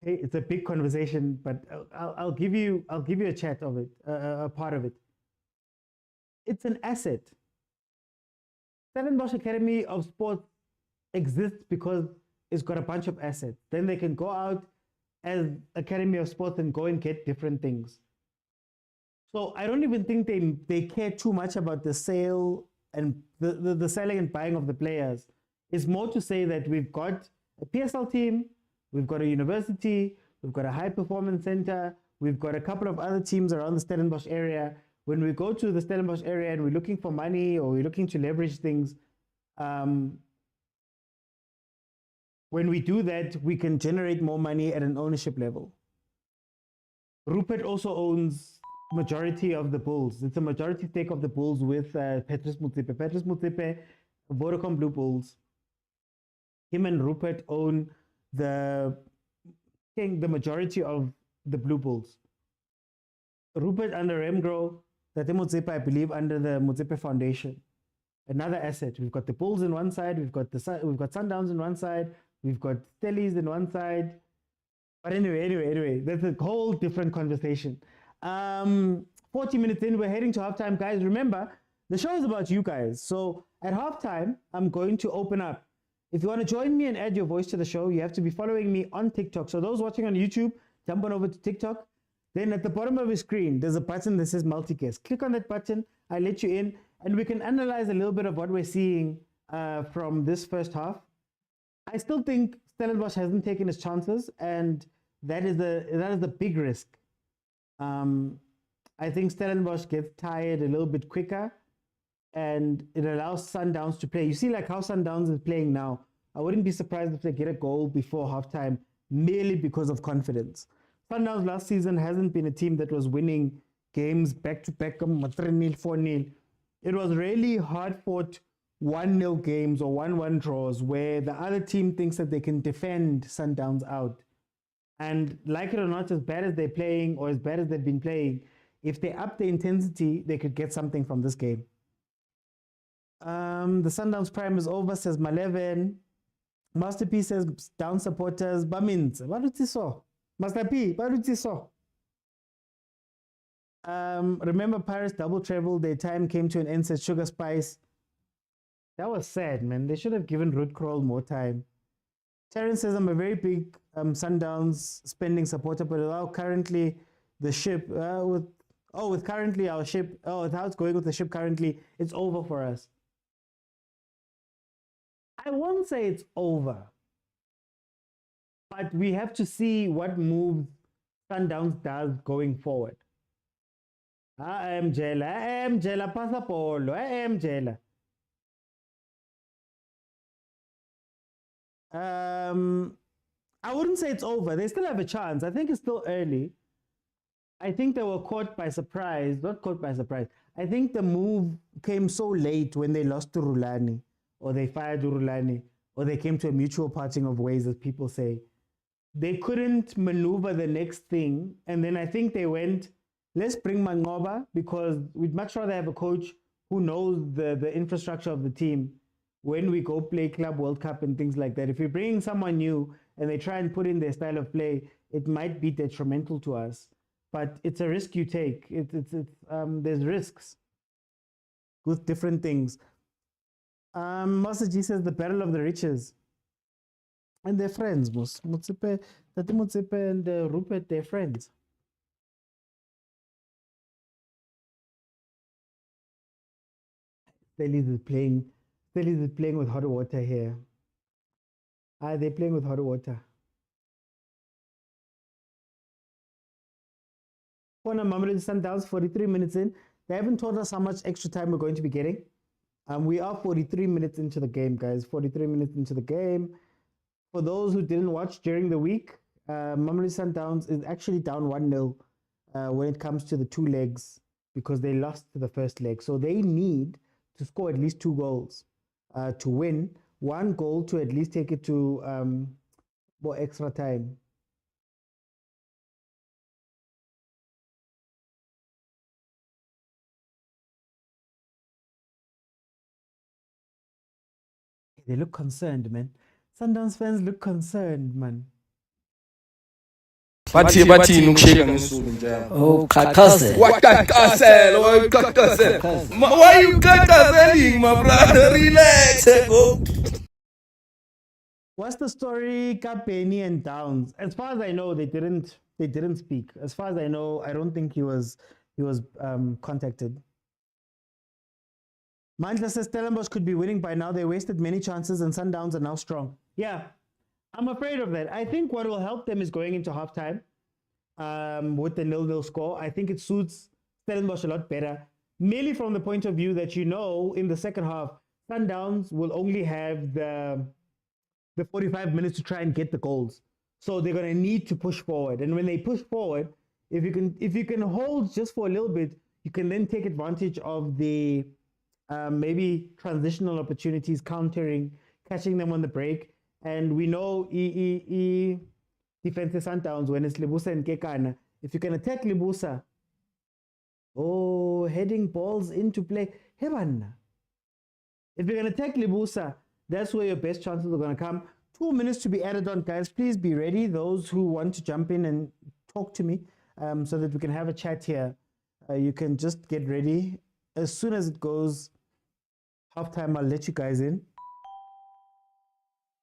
Hey, it's a big conversation, but I'll give you a chat of it, a part of it. It's an asset. Stellenbosch Academy of Sports exists because it's got a bunch of assets. Then they can go out as Academy of Sports and go and get different things. So I don't even think they care too much about the sale and the selling and buying of the players. It's more to say that we've got a PSL team, we've got a university, we've got a high performance center, we've got a couple of other teams around the Stellenbosch area. When we go to the Stellenbosch area and we're looking for money or we're looking to leverage things, when we do that, we can generate more money at an ownership level. Rupert also owns majority of the Bulls. It's a majority stake of the Bulls with Patrice Motsepe. Patrice Motsepe, Vodacom Blue Bulls. Him and Rupert own the majority of the Blue Bulls. Rupert under Remgro, Tate Motsepe, I believe, under the Motsepe Foundation. Another asset. We've got the Bulls on one side, we've got Sundowns on one side, we've got Stellies on one side. But anyway, that's a whole different conversation. 40 minutes in, we're heading to halftime, guys. Remember, The show is about you guys. So at halftime, I'm going to open up. If you want to join me and add your voice to the show, you have to be following me on TikTok. So those watching on YouTube, jump on over to TikTok. Then at the bottom of your screen, there's a button that says multicast. Click on that button. I let you in, and we can analyze a little bit of what we're seeing from this first half. I still think Stellenbosch hasn't taken his chances, and that is the big risk. I think Stellenbosch gets tired a little bit quicker, and it allows Sundowns to play. You see, like how Sundowns is playing now. I wouldn't be surprised if they get a goal before halftime, merely because of confidence. Sundowns last season hasn't been a team that was winning games back-to-back, 3-0, 4-0. It was really hard-fought 1-0 games or 1-1 draws where the other team thinks that they can defend Sundowns out. And like it or not, as bad as they're playing or as bad as they've been playing, if they up the intensity, they could get something from this game. The Sundowns prime is over, says Maleven. Master P says down supporters. Bamins, what did you saw? Master P, what did you saw? Remember Paris double treble, their time came to an end, says Sugar Spice. That was sad, man. They should have given Ruud Krol more time. Terrence says, I'm a very big Sundowns spending supporter, but currently the ship, with currently our ship, with how it's going with the ship currently, it's over for us. I won't say it's over, but we have to see what moves Sundowns does going forward. I am Jela Pasapolo, I am Jela. I wouldn't say it's over. They still have a chance. I think it's still early. I think they were caught by surprise. Not caught by surprise. I think the move came so late when they lost to Rulani, or they fired Rulani, or they came to a mutual parting of ways, as people say. They couldn't maneuver the next thing, and then I think they went, let's bring Mangoba, because we'd much rather have a coach who knows the infrastructure of the team when we go play Club World Cup and things like that. If you're bringing someone new and they try and put in their style of play, it might be detrimental to us. But it's a risk you take. There's risks with different things. Master G says the battle of the riches. And they're friends, Motsepe, Tati Motsepe and Rupert, they're friends. Stellies is playing with hot water here. They're playing with hot water. For Mamelodi Sundowns, 43 minutes in. They haven't told us how much extra time we're going to be getting. We are 43 minutes into the game, guys. 43 minutes into the game. For those who didn't watch during the week, Mamelodi Sundowns is actually down 1-0 when it comes to the two legs, because they lost to the first leg. So they need to score at least 2 goals to win. 1 goal to at least take it to more extra time. They look concerned, man. Sundowns fans look concerned, man. Bathi ukusheka ngesulu njalo. Oh, kakase. Why you kakaseling, my brother? Relax. Go. What's the story, Kapeni and Downs? As far as I know, they didn't speak. As far as I know, I don't think he was contacted. Mandla says Stellenbosch could be winning by now. They wasted many chances and Sundowns are now strong. Yeah, I'm afraid of that. I think what will help them is going into halftime with the 0-0 score. I think it suits Stellenbosch a lot better, merely from the point of view that, in the second half, Sundowns will only have the 45 minutes to try and get the goals. So they're going to need to push forward. And when they push forward, if you can hold just for a little bit, you can then take advantage of the maybe transitional opportunities, countering, catching them on the break. And we know defensive Sundowns, when it's Lebusa and Kekana, if you can attack Lebusa, heading balls into play. Hebanna. If you're going to attack Lebusa, that's where your best chances are going to come. 2 minutes to be added on, guys. Please be ready, those who want to jump in and talk to me, so that we can have a chat here. You can just get ready. as soon as it goes halftime, I'll let you guys in.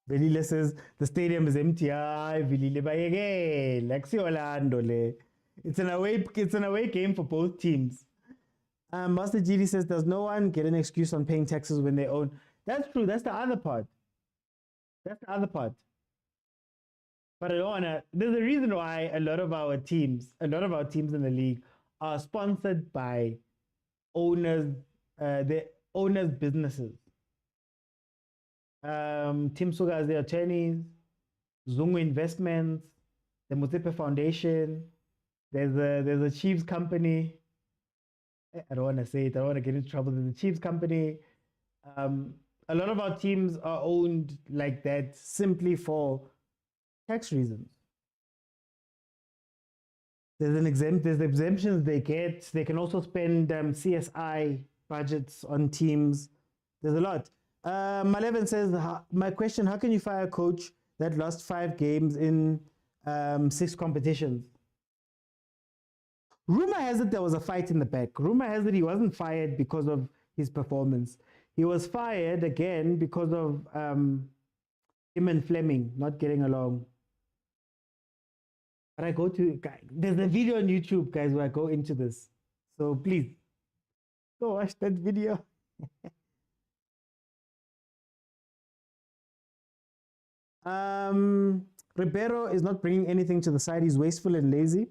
Velile says the stadium is empty. Velile bayeke. Lexi Orlando le. It's an away game for both teams. Master GD says, does no one get an excuse on paying taxes when they own? That's true. That's the other part. But I don't wanna. There's a reason why a lot of our teams in the league are sponsored by owners, the owners' businesses. Tim Suga as the attorneys, Zungu Investments, the Motsepe Foundation. There's a Chiefs company. I don't want to say it. I don't want to get into trouble. There's a Chiefs company. A lot of our teams are owned like that simply for tax reasons. There's exemptions they get. They can also spend CSI budgets on teams. There's a lot. Malevan says, my question, how can you fire a coach that lost 5 games in 6 competitions? Rumor has it there was a fight in the back. Rumor has it he wasn't fired because of his performance. He was fired again because of him and Fleming not getting along. But there's a video on YouTube, guys, where I go into this. So please, go watch that video. Ribeiro is not bringing anything to the side. He's wasteful and lazy.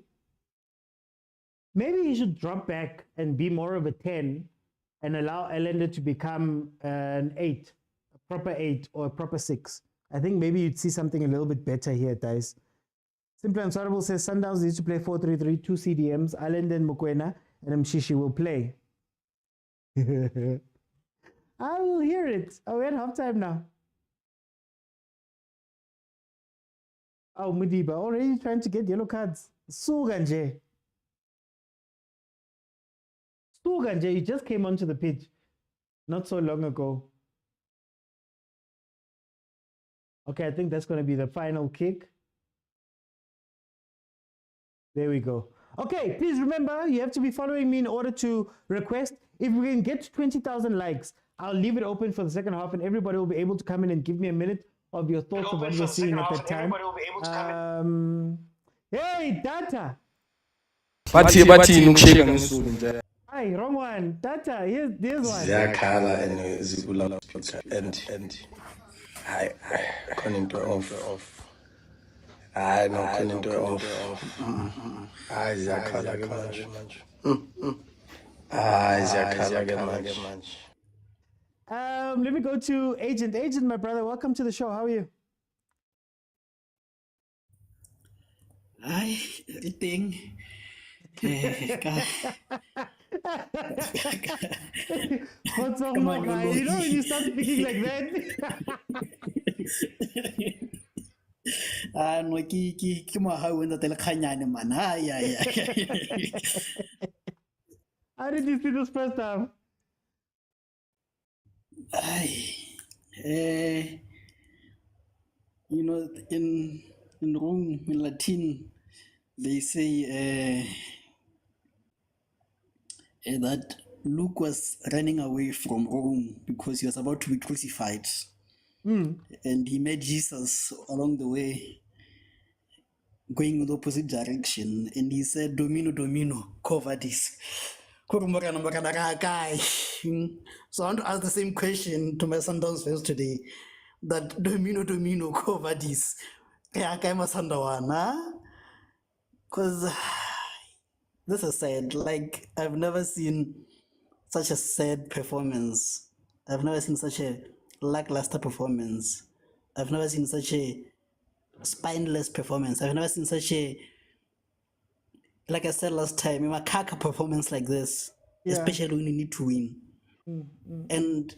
Maybe he should drop back and be more of a 10 and allow Elender to become an 8, a proper 8 or a proper 6. I think maybe you'd see something a little bit better here, guys. Simply Answerable says Sundowns needs to play 4-3-3, 2 CDMs, Allende and Mokwena, and Mshishi will play. I will hear it. Oh, we're at halftime now. Oh, Mudiba, already trying to get yellow cards. Suganje. Suganje, you just came onto the pitch not so long ago. Okay, I think that's going to be the final kick. There we go. Okay, please remember, you have to be following me in order to request. If we can get to 20,000 likes, I'll leave it open for the second half and everybody will be able to come in and give me a minute of your thoughts of what we're seeing at that time. Hey, Data! Hi, wrong one. Data, here's one. Ziyakhala and zigula and I can't into off. I no can't into off. I ziyakhala manje. Ziyakhala manje. Let me go to Agent. Agent, my brother, welcome to the show. How are you? Hi, everything. What's up, my guy? You know when you start speaking like that? No, ki mo ha wena tele khanyane man. How did you see this first time? You know, in Rome, in Latin, they say that Luke was running away from Rome because he was about to be crucified. And he met Jesus along the way, going in the opposite direction. And he said, Domino, Domino, cover this. So I want to ask the same question to my Sundowns fans today. That Domino, cover this. Because this is sad. Like, I've never seen such a sad performance. I've never seen such a lackluster performance. I've never seen such a spineless performance. I've never seen such a, like I said last time, a caca performance like this, especially when you need to win. And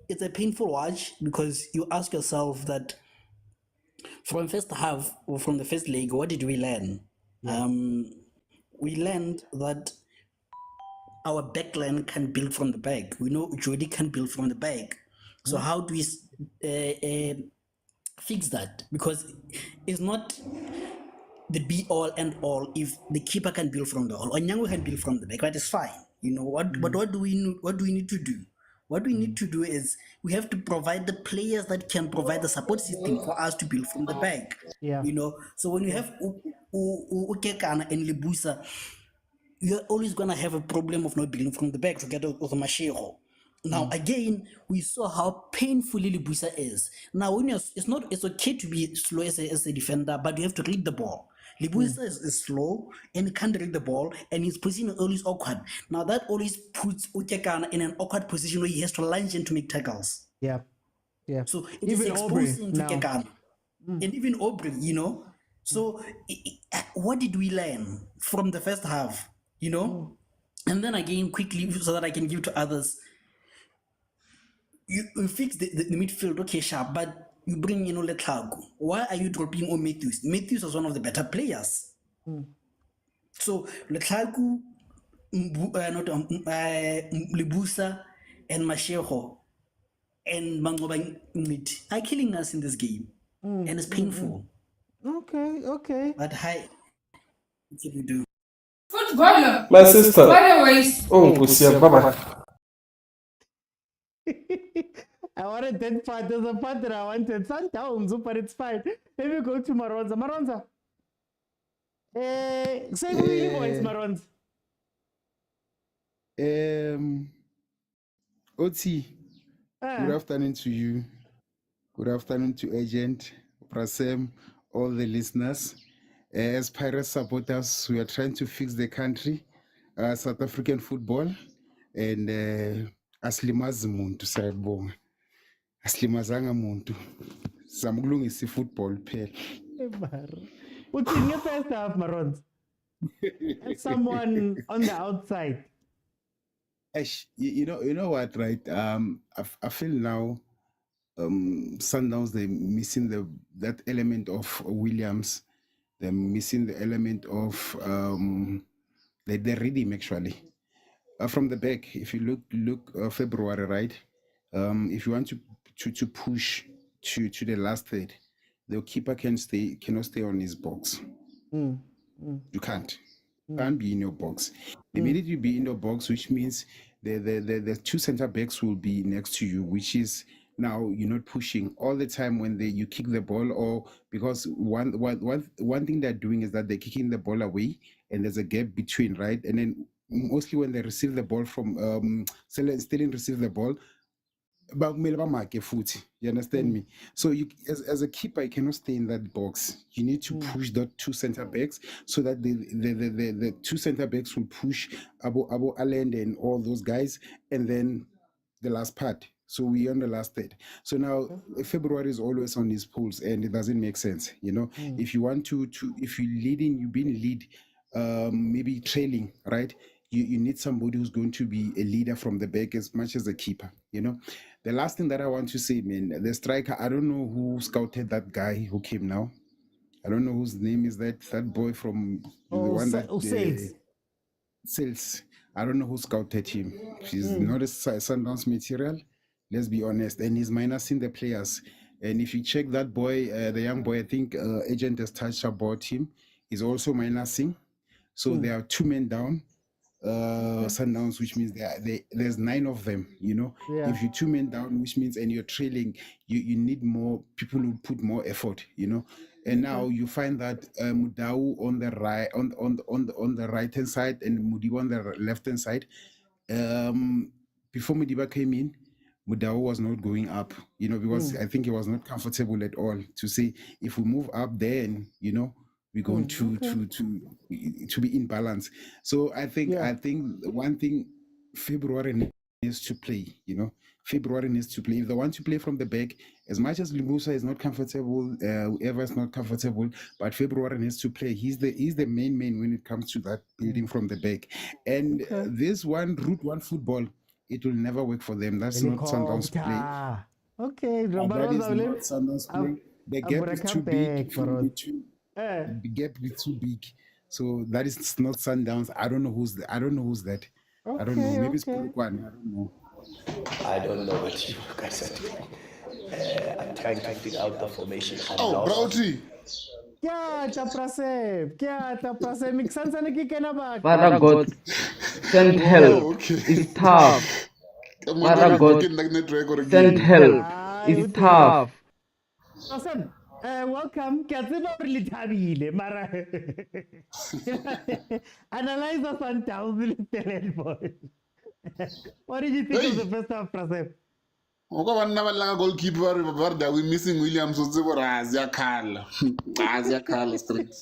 it's a painful watch because you ask yourself that from first half or from the first leg, what did we learn? We learned that our backline can build from the back. We know Jody can build from the back. So how do we fix that? Because it's not the be all and all if the keeper can build from the all. Onyango can build from the back, but it's fine. But what do we need to do? What we need to do is we have to provide the players that can provide the support system for us to build from the back. Yeah. So when you have Ukekana and Libusa, you're always gonna have a problem of not building from the back together with Mashego. Now again, we saw how painfully Libusa is. Now when it's okay to be slow as a defender, but you have to read the ball. Libusa is slow and he can't read the ball, and his position is always awkward. Now that always puts Ukekana in an awkward position where he has to lunge in to make tackles. Yeah. So it is exposing Ukekana. And even Aubrey, So what did we learn from the first half? And then again, quickly, so that I can give to others. You fix the midfield, okay, sharp, but you bring Letlago. Why are you dropping on Matthews? Matthews was one of the better players. So Letlago, Libusa, and Mashego and Mangoba are killing us in this game, and it's painful. Okay. But hi, what can we do? Footballer. My sister. By the way. Oh, bye-bye. I wanted that part. There's a part that I wanted. Sundowns, but it's fine. Let me go to Maronza. Say who you voice, Maronza. Oti, good afternoon to you. Good afternoon to Agent, Prasem, all the listeners. As Pirates supporters, we are trying to fix the country, South African football, and aslimazi muntu sayabonga. Aslimazanga muntu. Samkulungisa football phela. What's in your first half, Maron? As someone on the outside. You know what, right? I feel now Sundowns, they're missing that element of Williams. They're missing the element of the rhythm actually. From the back, if you look February, right? If you want to push to the last third, the keeper cannot stay on his box. You can't be in your box. The minute you be in your box, which means the two center backs will be next to you, which is now you're not pushing all the time when you kick the ball, or because one thing they're doing is that they're kicking the ball away and there's a gap between, right? And then mostly when they receive the ball from Stellenbosch receive the ball, you understand me? So you as a keeper, you cannot stay in that box. You need to push the two center backs so that the two center backs will push Abo Allende and all those guys, and then the last part. So we're on the last third. So now February is always on his pulse, and it doesn't make sense. If you want to if you're leading, you've been lead, maybe trailing, right? You need somebody who's going to be a leader from the back as much as a keeper. The last thing that I want to say, man, the striker, I don't know who scouted that guy who came now. I don't know whose name is that boy from the one that Sales. I don't know who scouted him. He's not a Sundowns material, let's be honest. And he's minusing the players. And if you check that boy, the young boy, I think Agent has touched about him, he's also minusing. So there are two men down. Sundowns, which means there's 9 of them. If you're 2 men down, which means and you're trailing, you need more people who put more effort. And now you find that Mudau on the right on the right hand side and Mudiba on the left hand side. Before Mudiba came in, Mudau was not going up. Because I think he was not comfortable at all to say if we move up, then we're going to be in balance. So I think one thing February needs to play. February needs to play. If they want to play from the back, as much as Libusa is not comfortable, whoever is not comfortable, but February needs to play. He's the main when it comes to that building from the back. And this route one football, it will never work for them. That's not Sundowns play. Okay, that is not Sundowns play. The gap is too big. The gap is too big, so that is not Sundowns. I don't know who's that. I don't know. Maybe it's Polokwane. I don't know. I don't know what you guys are doing. I'm trying to figure out the formation. Brody. Kya ta prase, mixanza ne ki kena ba. Father God. Send help. okay. It's tough. Mara God. Send help. It's tough. Awesome. Welcome. Ke a tseba hore le thabile, mara analyze us on Sundowns le Stellenbosch. What did you think of the first half, Prasep? Ngoba banna ba langa goalkeeper ba re we missing Williams o tsebo ra ziyakhala. Ziyakhala straight.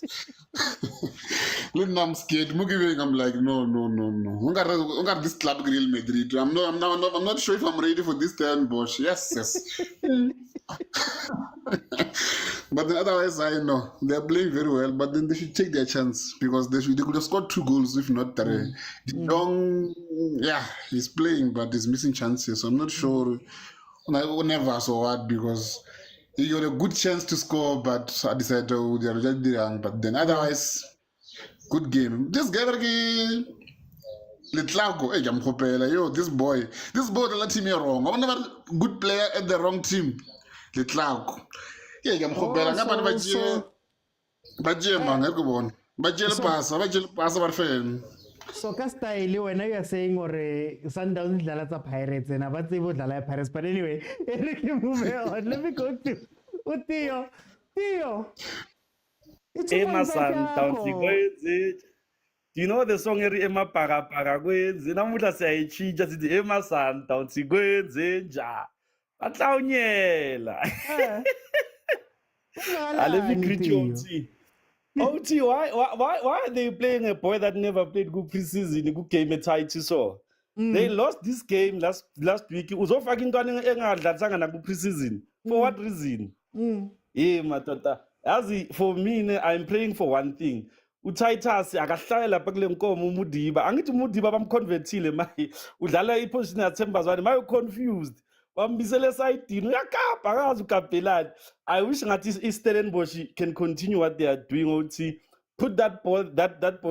When I'm scared, I'm like, no. Ungar this club Real Madrid. I'm not sure if I'm ready for this Stellenbosch. Yes. But then otherwise, I know they're playing very well. But then they should take their chance because they could have scored 2 goals if not 3. Young, he's playing, but he's missing chances. So I'm not sure. Never so what because he got a good chance to score, but I decided they're just young. But then otherwise, good game. This guy, this boy, the team here wrong. I'm never good player at the wrong team. Litlago. So ka style when you are saying or Sundowns dlala tsa Pirates and ba tsebo dlala Pirates, but anyway, let me move on. Let me go to Theo. It's Emma Sundowns. Do you know the song Emma Para kwenze namuhla siyayichinja sithi Emma Sundowns kwenze nja bahlawunyela. Let me greet you, OT. OT, why are they playing a boy that never played good preseason, good game at so? They lost this game last week. Uzofaka intwana engadlalisanga na ku preseason. For what reason? Matata. For me, I'm praying for one thing. uTitus akahlala lapha kule nkomo uMudiba angithi uMudiba bamconvertile maye udlala iposition yaThembazwane maye confused bambisele side uyakapa akazi ukapelani. I wish ngathi iStellenbosch can continue what they are doing. OT put that boy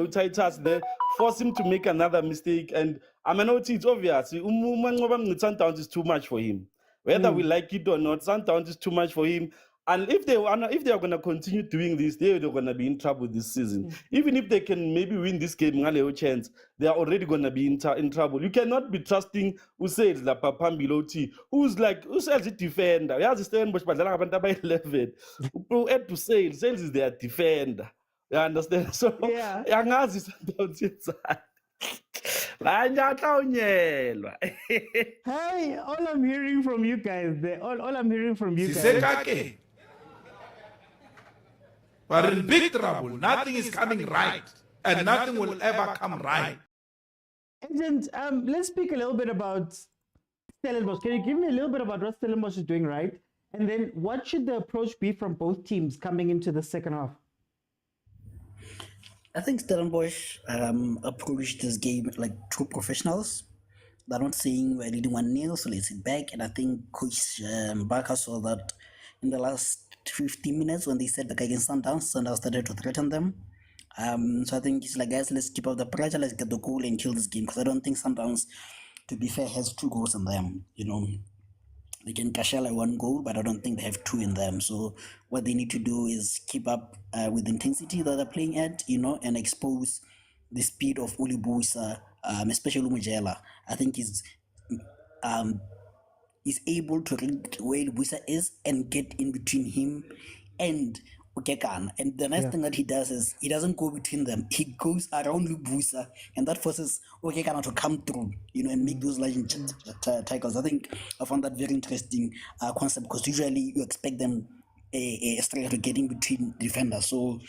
Titus there, force him to make another mistake. And I mean, OT, it's obvious Sundowns is too much for him, whether we like it or not. Sundowns is too much for him. And if they are going to continue doing this, they're going to be in trouble this season. Even if they can maybe win this game, chance, they are already going to be in trouble. You cannot be trusting Usaid la Papambiloti, who's a defender. He has a Stellenbosch, but 11. Who add to Sales is their defender. You understand? So, yeah. Hey, all I'm hearing from you guys, all I'm hearing from you guys. But in big trouble, nothing is coming right, and nothing will ever come right. Agent, let's speak a little bit about Stellenbosch. Can you give me a little bit about what Stellenbosch is doing right? And then what should the approach be from both teams coming into the second half? I think Stellenbosch approached this game like true professionals. They're not saying we're leading 1-0, so let's sit back. And I think Coach Barker saw that in the last 15 minutes when they said the guy against Sundowns started to threaten them. So I think it's like, guys, let's keep up the pressure, let's get the goal and kill this game, because I don't think Sundowns, to be fair, has 2 goals in them. You know, they can cash out 1 goal, but I don't think they have 2 in them. So what they need to do is keep up with the intensity that they're playing at, you know, and expose the speed of Uli Busa, especially Umujela. I think he's able to read where Busa is and get in between him and Ukekan. And the nice thing that he does is he doesn't go between them. He goes around Busa, and that forces Ukekan to come through, you know, and make those large tackles. I think I found that very interesting concept, because usually you expect them a striker to get in between defenders. So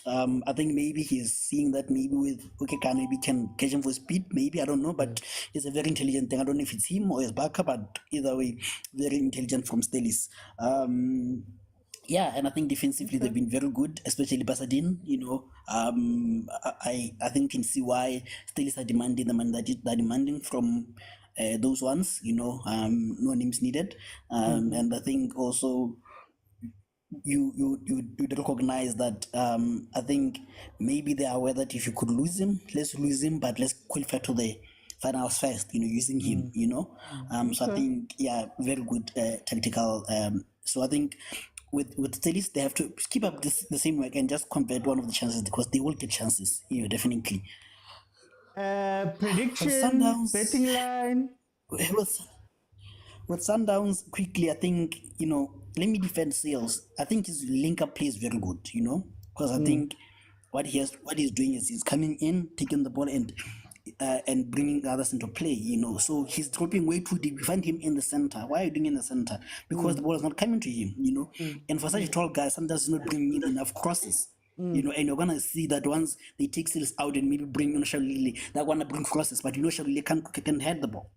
I think maybe he's seeing that maybe with Ukekan, maybe can catch him for speed, maybe, I don't know, but he's a very intelligent thing. I don't know if it's him or his backup, but either way, very intelligent from Stellis. Yeah, and I think defensively they've been very good, especially Pasadena. You know, I think can see why Stellis are demanding the man that they're demanding from those ones. You know, no names needed, and I think also you recognize that I think maybe they are aware that if you could lose him, let's lose him, but let's qualify to the finals first, you know, using him, you know. So I think, yeah, very good tactical. So I think with Stellis, they have to keep up the same work and just convert one of the chances, because they will get chances, you know, definitely. Prediction, Sundowns- betting line. With Sundowns, quickly, I think, let me defend Sales. I think his link-up play is very good, because I think what he's doing is he's coming in, taking the ball and bringing others into play, So he's dropping way too deep. We find him in the center. Why are you doing in the center? Because the ball is not coming to him, And for such a tall guy, sometimes he's not bringing in enough crosses. And you're gonna see that once they take Sales out and maybe bring in Shalili, they're gonna bring crosses, but Shalili can head the ball.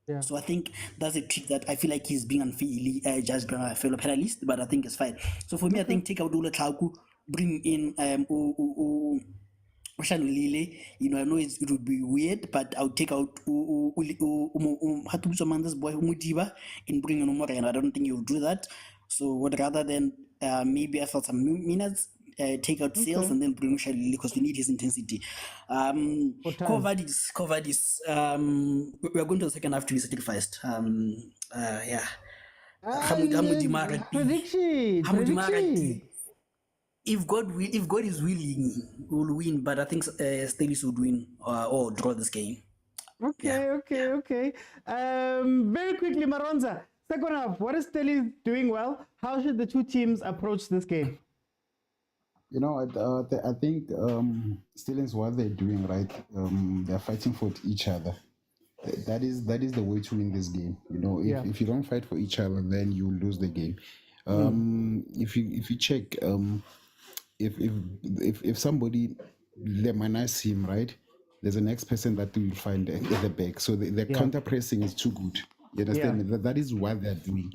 Yeah. So I think that's a trick that I feel like he's being unfairly judged by a fellow panelist, but I think it's fine. So for me, I think take out Ula Tlauku, bring in Shalili. I know it would be weird, but I'll take out this boy Umudiba and bring in Umore, and I don't think he'll do that. So rather than maybe I felt some minutes. Take out Sales and then bring Shalili because we need his intensity. Covered is. We are going to the second half to be sacrificed. Yeah. Prediction. If God is willing, we'll win. But I think Stelis would win or draw this game. Okay. Very quickly, Maronza. Second half. What is Stelis doing well? How should the two teams approach this game? I think Stellenbosch, what they're doing right, they're fighting for each other. That is the way to win this game. If you don't fight for each other, then you lose the game. If you check, if somebody lemonize him, right, there's the next person that will find at the back. So the counter pressing is too good. You understand me? That is what they're doing.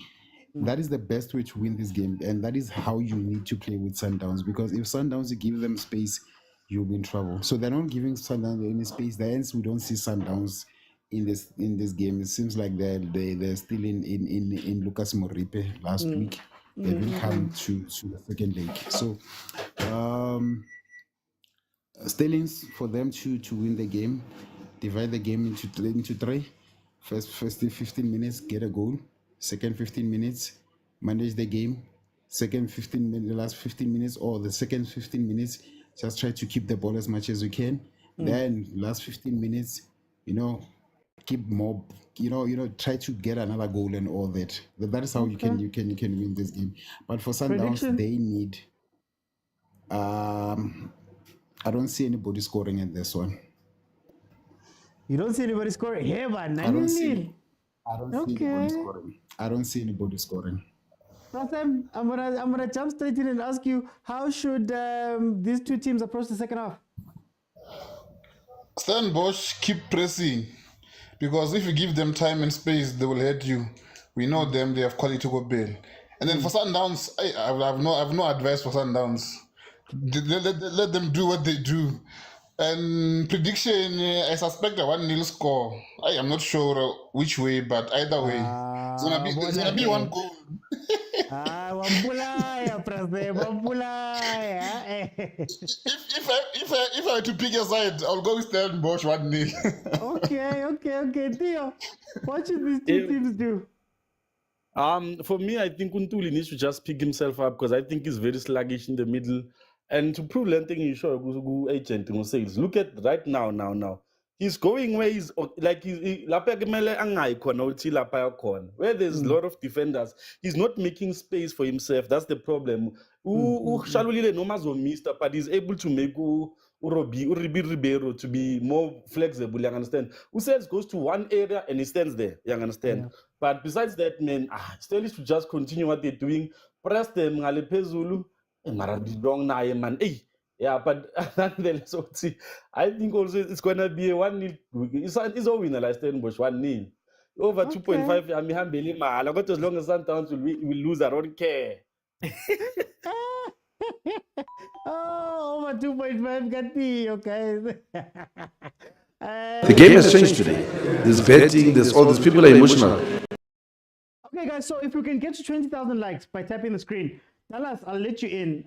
That is the best way to win this game, and that is how you need to play with Sundowns, because if Sundowns, you give them space, you'll be in trouble. So they're not giving Sundowns any space. Hence, we don't see Sundowns in this game. It seems like they're still in Lucas Moripe last week. They will come to the second leg. So Stellenbosch, for them to win the game, divide the game into three. First 15 minutes, get a goal. Second 15 minutes, manage the game. Second 15 minutes, the last 15 minutes, or the second 15 minutes, just try to keep the ball as much as you can. Then last 15 minutes, keep more, try to get another goal and all that. That is how you can win this game. But for Sundowns, they need. I don't see anybody scoring in this one. You don't see anybody scoring? Hey, man, I don't see anybody scoring. I don't see anybody scoring. Pratham, I'm gonna jump straight in and ask you, how should these two teams approach the second half? Stellenbosch keep pressing, because if you give them time and space, they will hurt you. We know them; they have quality to bail. And then for Sundowns, I have no advice for Sundowns. Let them do what they do. And prediction, I suspect a 1-0 score. I am not sure which way, but either way, it's gonna be one goal. If I were to pick a side, I'll go with Stellenbosch 1-0. Okay, Theo. What should these two teams do? For me, I think Untuli needs to just pick himself up, because I think he's very sluggish in the middle. And to prove that thing, you show Gugu agent in sales. Look at right now. He's going where he's like where there's a lot of defenders. He's not making space for himself. That's the problem. But he's able to make Uribi Ribeiro to be more flexible. You understand? Usels goes to one area and he stands there. You understand? Yeah. But besides that, man, still is to just continue what they're doing. Press them, Zulu. Yeah, but nonetheless, I think also it's going to be a 1-0. It's a winner like Stellenbosch 1-0. Over 2.5. I mean, I got as long as Sundowns will lose, I don't care. Over 2.5 Gatti, okay. The game has changed today. There's betting, there's all these people are emotional. Okay, guys, so if we can get to 20,000 likes by tapping the screen, tell us, I'll let you in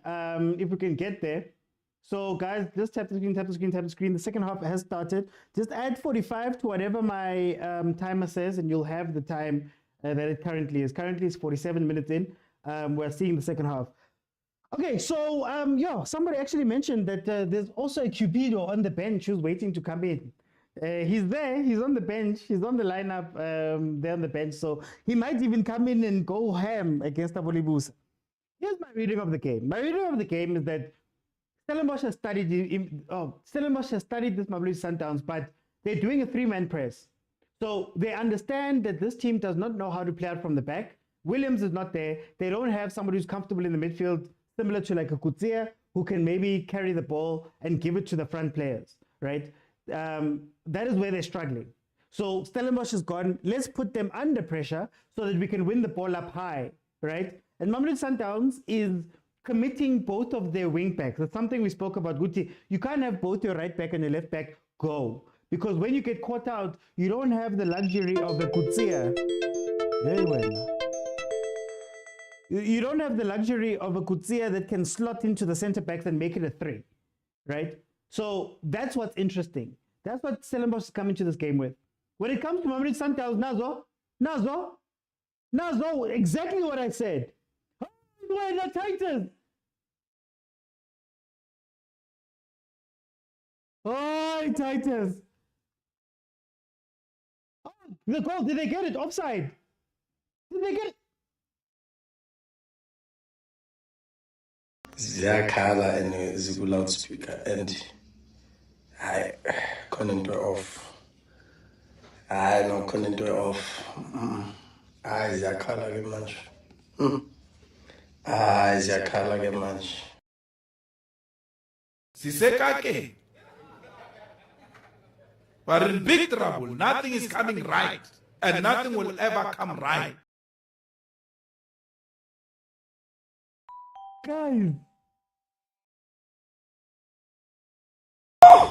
if we can get there. So, guys, just tap the screen. The second half has started. Just add 45 to whatever my timer says, and you'll have the time that it currently is. Currently, it's 47 minutes in. We're seeing the second half. Okay, so, somebody actually mentioned that there's also a Cupido on the bench who's waiting to come in. He's there. He's on the bench. He's on the lineup. There on the bench. So he might even come in and go ham against Abolibusa. Here's my reading of the game. My reading of the game is that Stellenbosch has studied this Mamelodi Sundowns, but they're doing a three-man press. So they understand that this team does not know how to play out from the back. Williams is not there. They don't have somebody who's comfortable in the midfield, similar to like a Kutsia, who can maybe carry the ball and give it to the front players, right? That is where they're struggling. So Stellenbosch has gone, let's put them under pressure so that we can win the ball up high, right? And Mamelodi Sundowns is committing both of their wing backs. That's something we spoke about, Guti. You can't have both your right back and your left back go. Because when you get caught out, you don't have the luxury of a Kutsia. Very well. You don't have the luxury of a Kutsia that can slot into the center backs and make it a 3, right? So that's what's interesting. That's what Stellenbosch is coming to this game with. When it comes to Mamelodi Sundowns, Nazo, exactly what I said. Why not Titans? Oh, Titans. Oh, the goal, did they get it? Offside. Did they get it? Ziyakhala and ziku loudspeaker and I couldn't off. I no couldn't off. I ziyakhala ke manje. Ziyakhala ke manje. Sisekake. We're in big trouble. Nothing is coming right. And nothing will ever come right. Guys.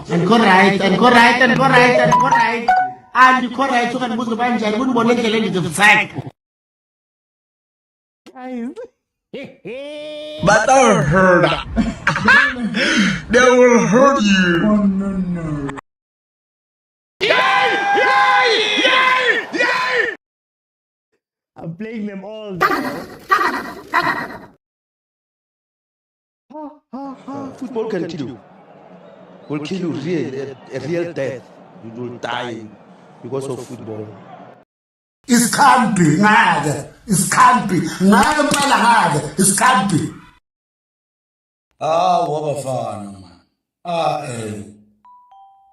And go right. And you can move the bench and wouldn't want to let the side. Guys. But don't hurt. They will hurt you. Oh, no. I'm playing them all. Football can kill you. Will kill you a real death. You will die because of football. It's country, nada. It's country. Nada para nada. It's country. What bafana, man.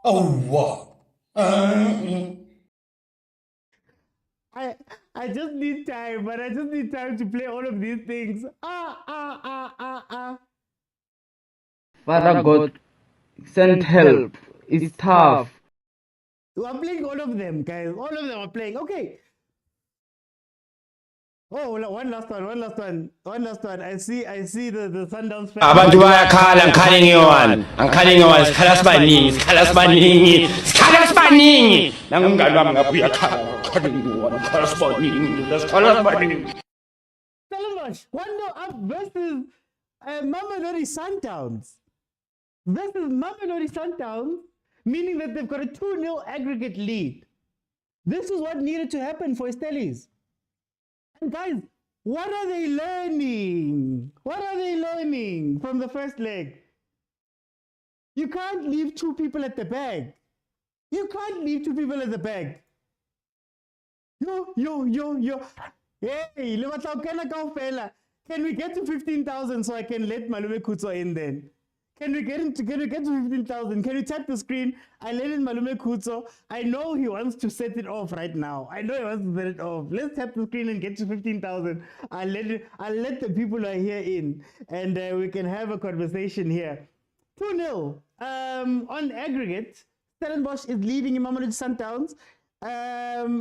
Oh, what? I just need time, but I just need time to play all of these things. Father God, send help. It's tough. I'm playing all of them, guys. All of them are playing. Okay. Oh, one last one. I see the Sundowns fans. Abantu bayakhala ngikhala sikhala sibaningi nangumngani wami ngapha uyakhala sikhala Stellenbosch, 1-0 up versus Mamelodi Sundowns. Meaning that they've got a 2-0 aggregate lead. This is what needed to happen for Stellies. And guys, what are they learning? From the first leg? You can't leave 2 people at the back. Yo. Hey, can we get to 15,000 so I can let Malume Kutso in then? Can we get to 15,000? Can you tap the screen? I let in Malume Kutso. I know he wants to set it off right now. Let's tap the screen and get to 15,000. I'll let the people who are here in, and we can have a conversation here. 2-0. On aggregate, Stellenbosch is leading in Mamelodi Sundowns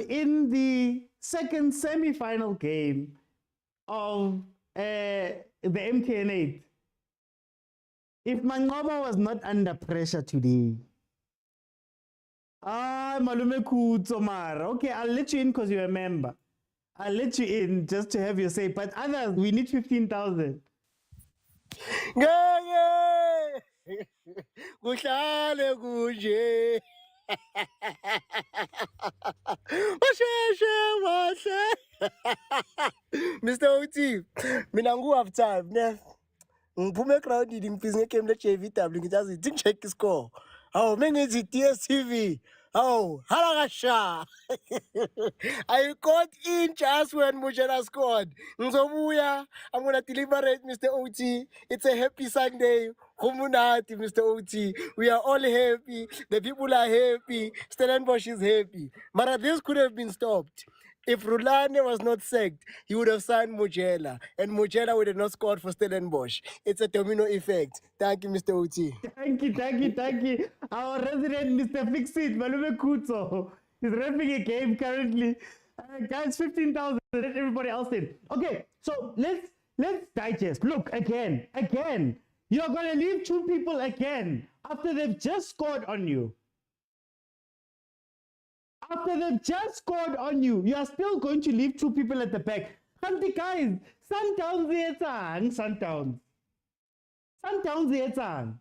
in the second semi-final game of the MTN 8. If Mangoba was not under pressure today, Malume Kutso Mara. Okay, I'll let you in because you're a member. I'll let you in just to have your say. But others, we need 15,000. Kuhlale kunje. Mr. OT, mina ngu have time, ne? Ngiphume crowded ngifisa ngegame le JVW ngizazi check score. Hawu mengithi dstv Oh, Halagasha. I got in just when Mujela scored. Nzobuya, I'm going to deliberate, Mr. OT. It's a happy Sunday. Humunati, Mr. OT. We are all happy. The people are happy. Stellenbosch is happy. But this could have been stopped. If Rulani was not sacked, he would have signed Mujela, and Mujela would have not scored for Stellenbosch. It's a domino effect. Thank you, Mr. OT. Thank you. Our resident Mr. Fixit, Malume Kutso, is repping a game currently. Guys, 15,000. Let everybody else in. Okay, so let's digest. Look, again. You're gonna leave two people again after they've just scored on you. After they've just scored on you, you are still going to leave two people at the back. Kanti guys, Sundowns yetsang, Sundowns yetsang.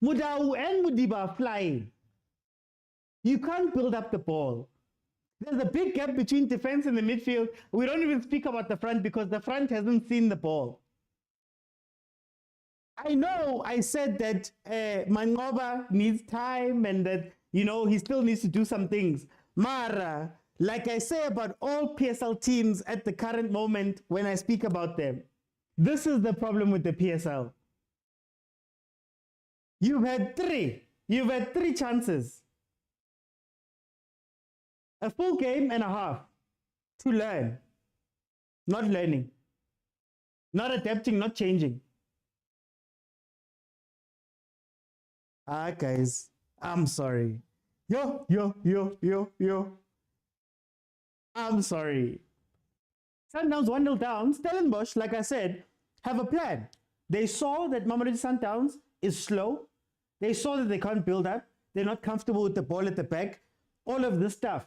Mudau and Mudiba flying. You can't build up the ball. There's a big gap between defense and the midfield. We don't even speak about the front because the front hasn't seen the ball. I know I said that Mangoba needs time and that, you know, he still needs to do some things. Mara, like I say about all PSL teams at the current moment when I speak about them, this is the problem with the PSL. You've had three chances. A full game and a half to learn. Not learning. Not adapting, not changing. Guys, I'm sorry. Yo. I'm sorry. Sundowns 1-0 down. Stellenbosch, like I said, have a plan. They saw that Mamelodi Sundowns is slow. They saw that they can't build up. They're not comfortable with the ball at the back. All of this stuff.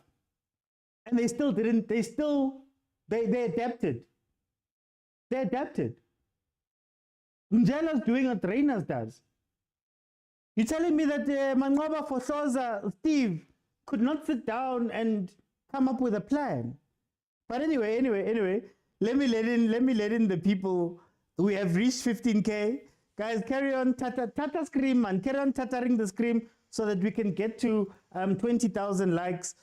And they still didn't, they adapted. They adapted. Mjela's doing what Trainers does. You're telling me that Mangoba for Khoza, Steve, could not sit down and come up with a plan. But anyway, let me let in the people. We have reached 15K. Guys, carry on, tata scream, man. Carry on tattering the scream so that we can get to 20,000 likes.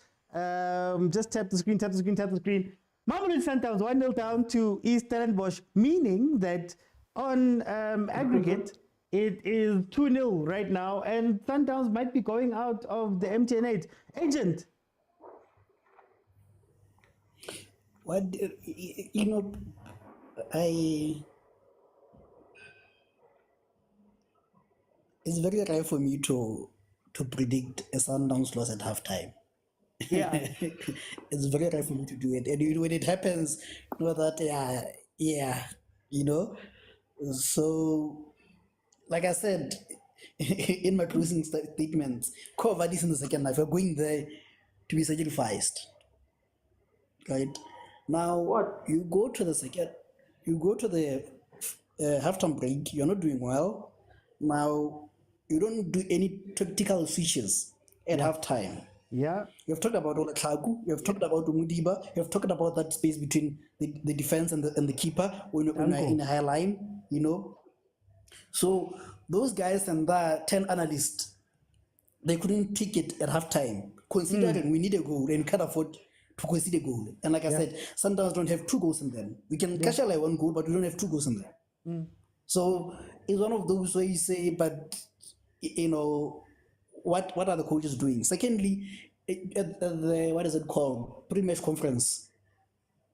Just tap the screen. Mamelodi Sundowns 1-0 down to East Stellenbosch, meaning that on aggregate, it is 2-0 right now, and Sundowns might be going out of the MTN8. Agent. What, you know, it's very rare for me to predict a Sundowns loss at halftime. Yeah. It's very rare for me to do it. And when it happens, you know that, you know, so... Like I said in my closing statements, cover this in the second half. We're going there to be sacrificed. Right? Now, what you go to the halftime break, you're not doing well. Now, you don't do any tactical switches at halftime. Yeah. You've talked about Olaklaku, you've talked about Umudiba, you've talked about that space between the defense and the keeper when you're in a high line, you know. So those guys and the 10 analysts, they couldn't pick it at halftime, considering we need a goal and can't afford to concede a goal. And like I said, Sundowns don't have 2 goals in them. We can cash out like 1 goal, but we don't have 2 goals in them. So it's one of those where you say, but you know, what are the coaches doing? Secondly, at the what is it called? Pre-match conference,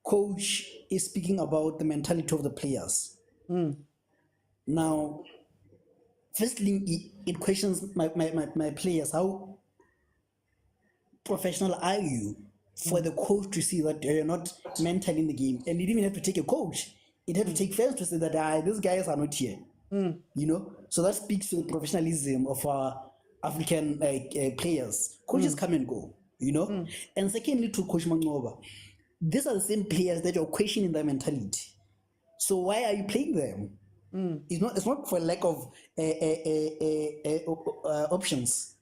coach is speaking about the mentality of the players. Now, firstly, it questions my players. How professional are you for the coach to see that you're not mentally in the game? And you didn't even have to take a coach. It had to take fans to say that these guys are not here. You know, so that speaks to the professionalism of our African players. Coaches come and go, you know. And secondly, to Coach Mangoba, these are the same players that you're questioning their mentality. So why are you playing them? It's not for lack of options.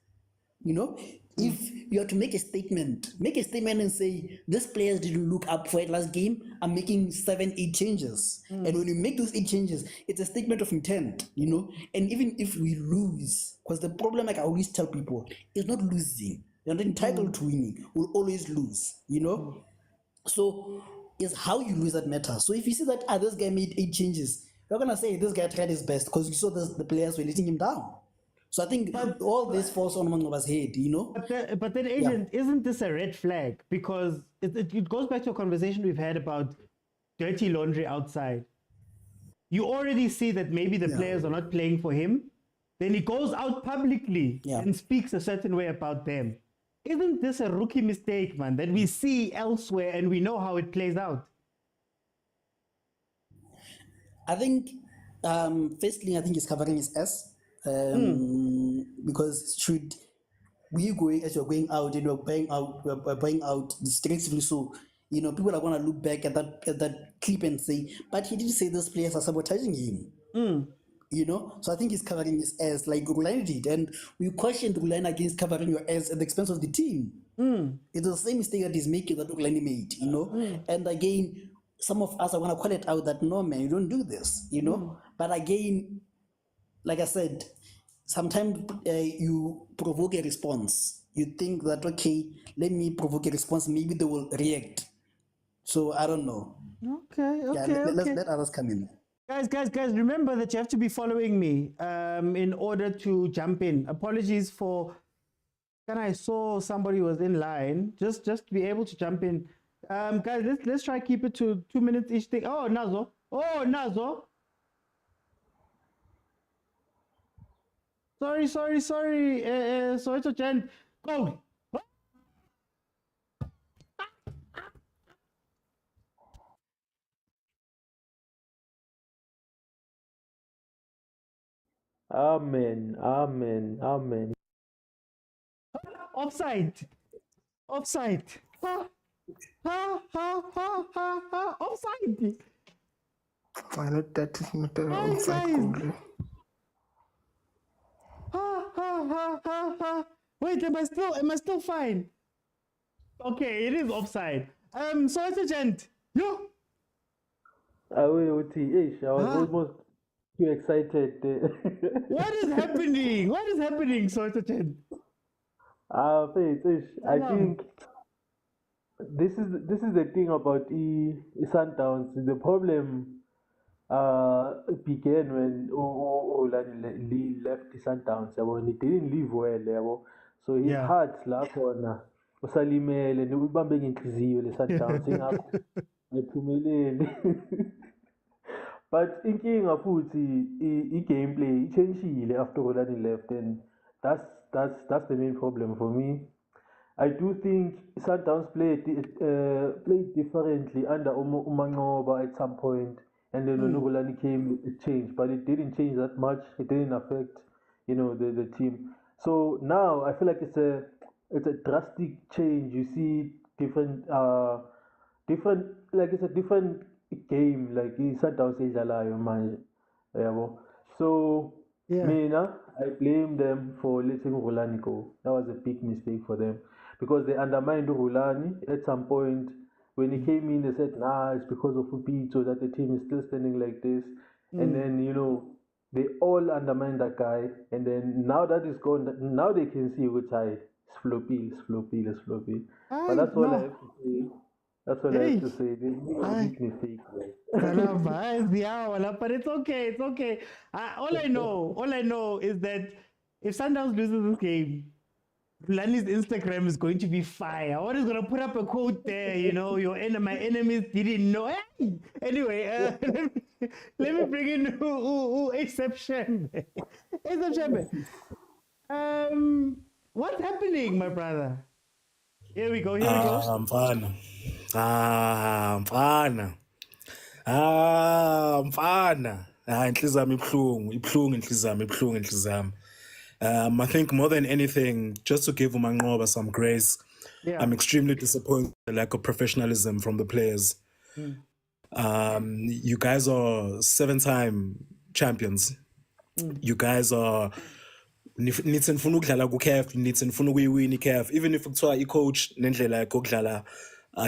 You know, if you have to make a statement and say these players didn't look up for it last game. I'm making 7-8 changes, and when you make those 8 changes, it's a statement of intent. You know, and even if we lose, because the problem, like I always tell people, is not losing. You're not entitled to winning. Will always lose, you know? So it's how you lose that matters. So if you see that this guy made 8 changes, you're gonna say this guy tried his best because you saw the players were letting him down. So I think all this falls on Mangoba's head, you know? But then, agent, isn't this a red flag? Because it goes back to a conversation we've had about dirty laundry outside. You already see that maybe the players are not playing for him. Then he goes out publicly and speaks a certain way about them. Isn't this a rookie mistake, man, that we see elsewhere and we know how it plays out? I think, firstly, I think he's covering his ass. Because should we going as you're going out and we're buying out disgracefully, so you know people are gonna look back at that clip and say, but he didn't say those players are sabotaging him. You know, so I think he's covering his ass like Rulani did, and we questioned Rulani against covering your ass at the expense of the team. It's the same mistake that he's making that Rulani made, you know. And again, some of us are gonna call it out that no man, you don't do this, you know. But again, like I said, sometimes you provoke a response. You think that, okay, let me provoke a response, maybe they will react. So I don't know. Okay. Let others come in. Guys, remember that you have to be following me in order to jump in. Apologies for when I saw somebody was in line. Just to be able to jump in. Guys, let's try keep it to 2 minutes each thing. Oh, Nazo. Sorry. Soweto Jen. Go. Amen. Offside. Offside. Offside. Final 30 meter offside goal. Wait, am I still fine? Okay, it is offside. Soweto Gent. Yo. I was almost too excited. What is happening? Soweto Gent? I think this is the thing about Sundowns. The problem began when Olani left the Sundowns. He didn't live well, so his heart lakhona usalimele ubambe ngenhliziyo le Sundowns ingakho ngiphumelele. But inkinga futhi i-gameplay ichangile after Olani left, and that's the main problem for me. I do think Sundowns played differently under Umangoba at some point, and then when Rulani came, it changed, but it didn't change that much. It didn't affect, the team. So now I feel like it's a drastic change. You see different, like it's a different game. Like Sundowns is alive, So Mina, I blame them for letting Rulani go. That was a big mistake for them, because they undermined Rulani at some point. When he came in, they said, it's because of Pitso that the team is still standing like this. And then, they all undermined that guy. And then now that is gone, now they can see which it's floppy. But that's all I have to say. That's what I have to say. There's no big mistake. But it's okay. All I know is that if Sundowns loses this game, Rulani's Instagram is going to be fire. What is going to put up a quote there? My enemies didn't know. Hey! Anyway, let me bring in Exception. What's happening, my brother? Here we go. Mfana. Inhliziyo ibuhlungu. I think more than anything, just to give Umangoba some grace, I'm extremely disappointed with the lack of professionalism from the players. You guys are 7-time champions. You guys are nithi nifuna ukudlala ku-CAF, nithi nifuna ukuyiwina i-CAF. Even if kuthiwa i-coach nendlela yokudlala,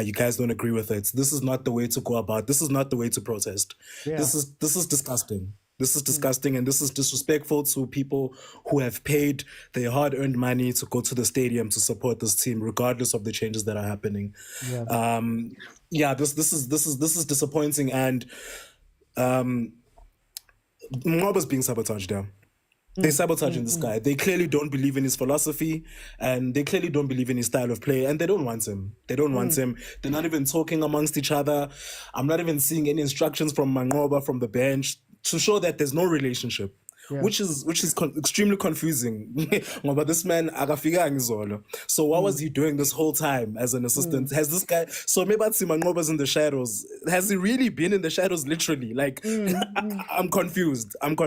you guys don't agree with it. This is not the way to go about. This is not the way to protest. This is disgusting. This is disgusting, and this is disrespectful to people who have paid their hard-earned money to go to the stadium to support this team, regardless of the changes that are happening. This is disappointing, and Mwaba's being sabotaged now. They're sabotaging this guy. They clearly don't believe in his philosophy, and they clearly don't believe in his style of play, and they don't want him. They don't want him. They're not even talking amongst each other. I'm not even seeing any instructions from Mangoba from the bench to show that there's no relationship. Which is extremely confusing. But this man, so what was he doing this whole time as an assistant? Has this guy, so maybe Mangoba's in the shadows. Has he really been in the shadows literally? Like, I'm confused. There's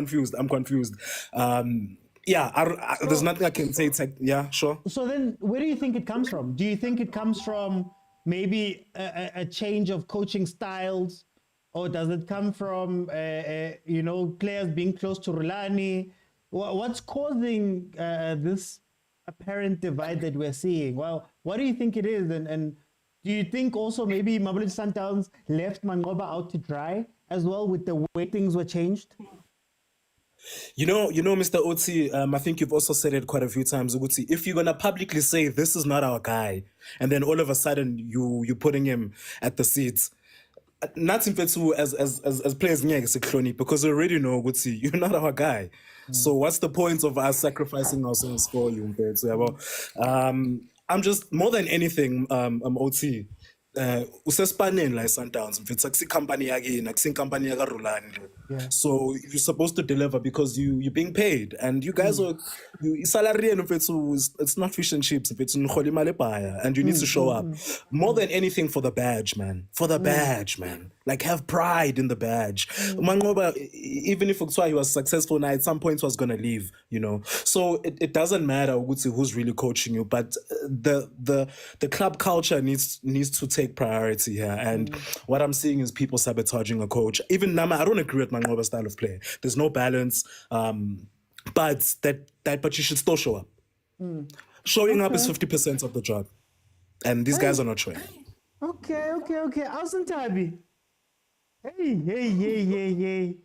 nothing I can say. Yeah, sure. So then where do you think it comes from? Do you think it comes from maybe a change of coaching styles? Or does it come from, players being close to Rulani? What's causing this apparent divide that we're seeing? Well, what do you think it is? And do you think also maybe Mamelodi Sundowns left Mangoba out to dry as well with the way things were changed? You know, Mr. Oti, I think you've also said it quite a few times, Uguti. If you're going to publicly say, this is not our guy, and then all of a sudden you're putting him at the seats, not as players because we already know Guti, you're not our guy. So what's the point of us sacrificing ourselves for you? I'm just more than anything, OT. Usespaneni like Sundowns. It's like company again, like company rulani. So you're supposed to deliver because you're being paid, and you guys are salary and it's not fish and chips. If it's and you need to show up more than anything for the badge, man. For the badge, man. Like have pride in the badge. Mangoba, even if he was successful now, at some point was gonna leave, So it doesn't matter who's really coaching you, but the club culture needs to take priority here. And what I'm seeing is people sabotaging a coach. Even Nama, I don't agree with Mangoba's style of play. There's no balance. But you should still show up. Showing up is 50% of the job. And these guys are not showing. Okay. Awesome, Tabi. Hey.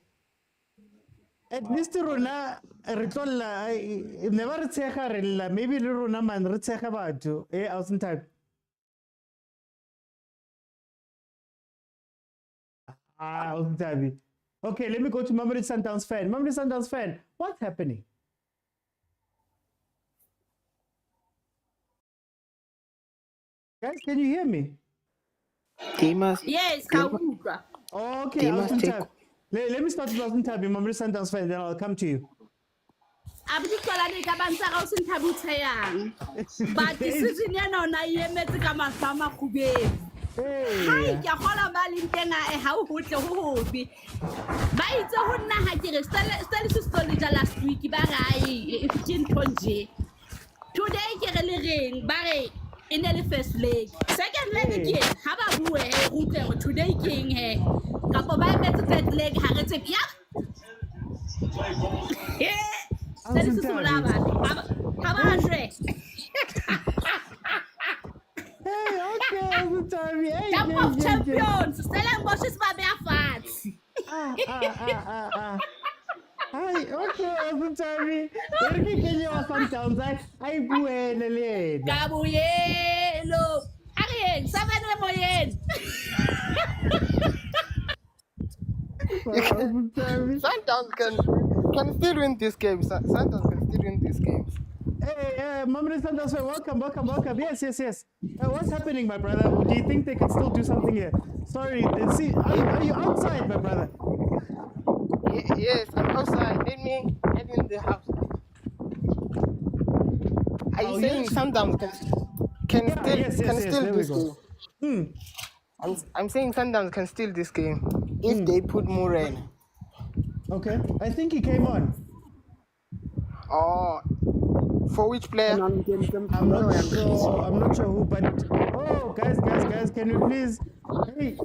At least Rona Ritola never tsecha maybe Rona man retsecha batho. Awesome Tabi. Awesome Tabi. Okay, let me go to Mamelodi Sundowns fan. Mamelodi Sundowns fan, what's happening? Guys, can you hear me? Yes, Kawuka. Okay, let me start with Awesome Tabi, Mamelodi Sundowns fan, then I'll come to you. But this is in na yemetse ka masama khubeng. Hai ke gola ba le ntena ha o hotle ho hobe. Ba itse ho nna ha ke re Stellenbosch last week ba ga if tin tonje. Today ke re le reng ba re in the first leg. Second leg again. How about who today king he? Kapo ba metse third leg ha re tse ya. Stellenbosch Sulaba. How about Okay, Awesome Tabi. Caf Champions. Stellenbosch is my fat. Hi, okay, Awesome Tabi. Where can you Sundowns? I buena le. Kabuyelo. Ariel, savane moyen. Sundowns can still win this game. Sundowns can still win this game. Hey, Mamelodi Sundowns, welcome. Yes. What's happening, my brother? Do you think they can still do something here? Sorry, see, are you outside, my brother? Yes, I'm outside. Let me head in the house. Are you saying Sundowns can still this game? I'm saying Sundowns can steal this game if they put Moren. Okay, I think he came on. Oh, for which player? I'm not sure who, but guys, can you please? Hey,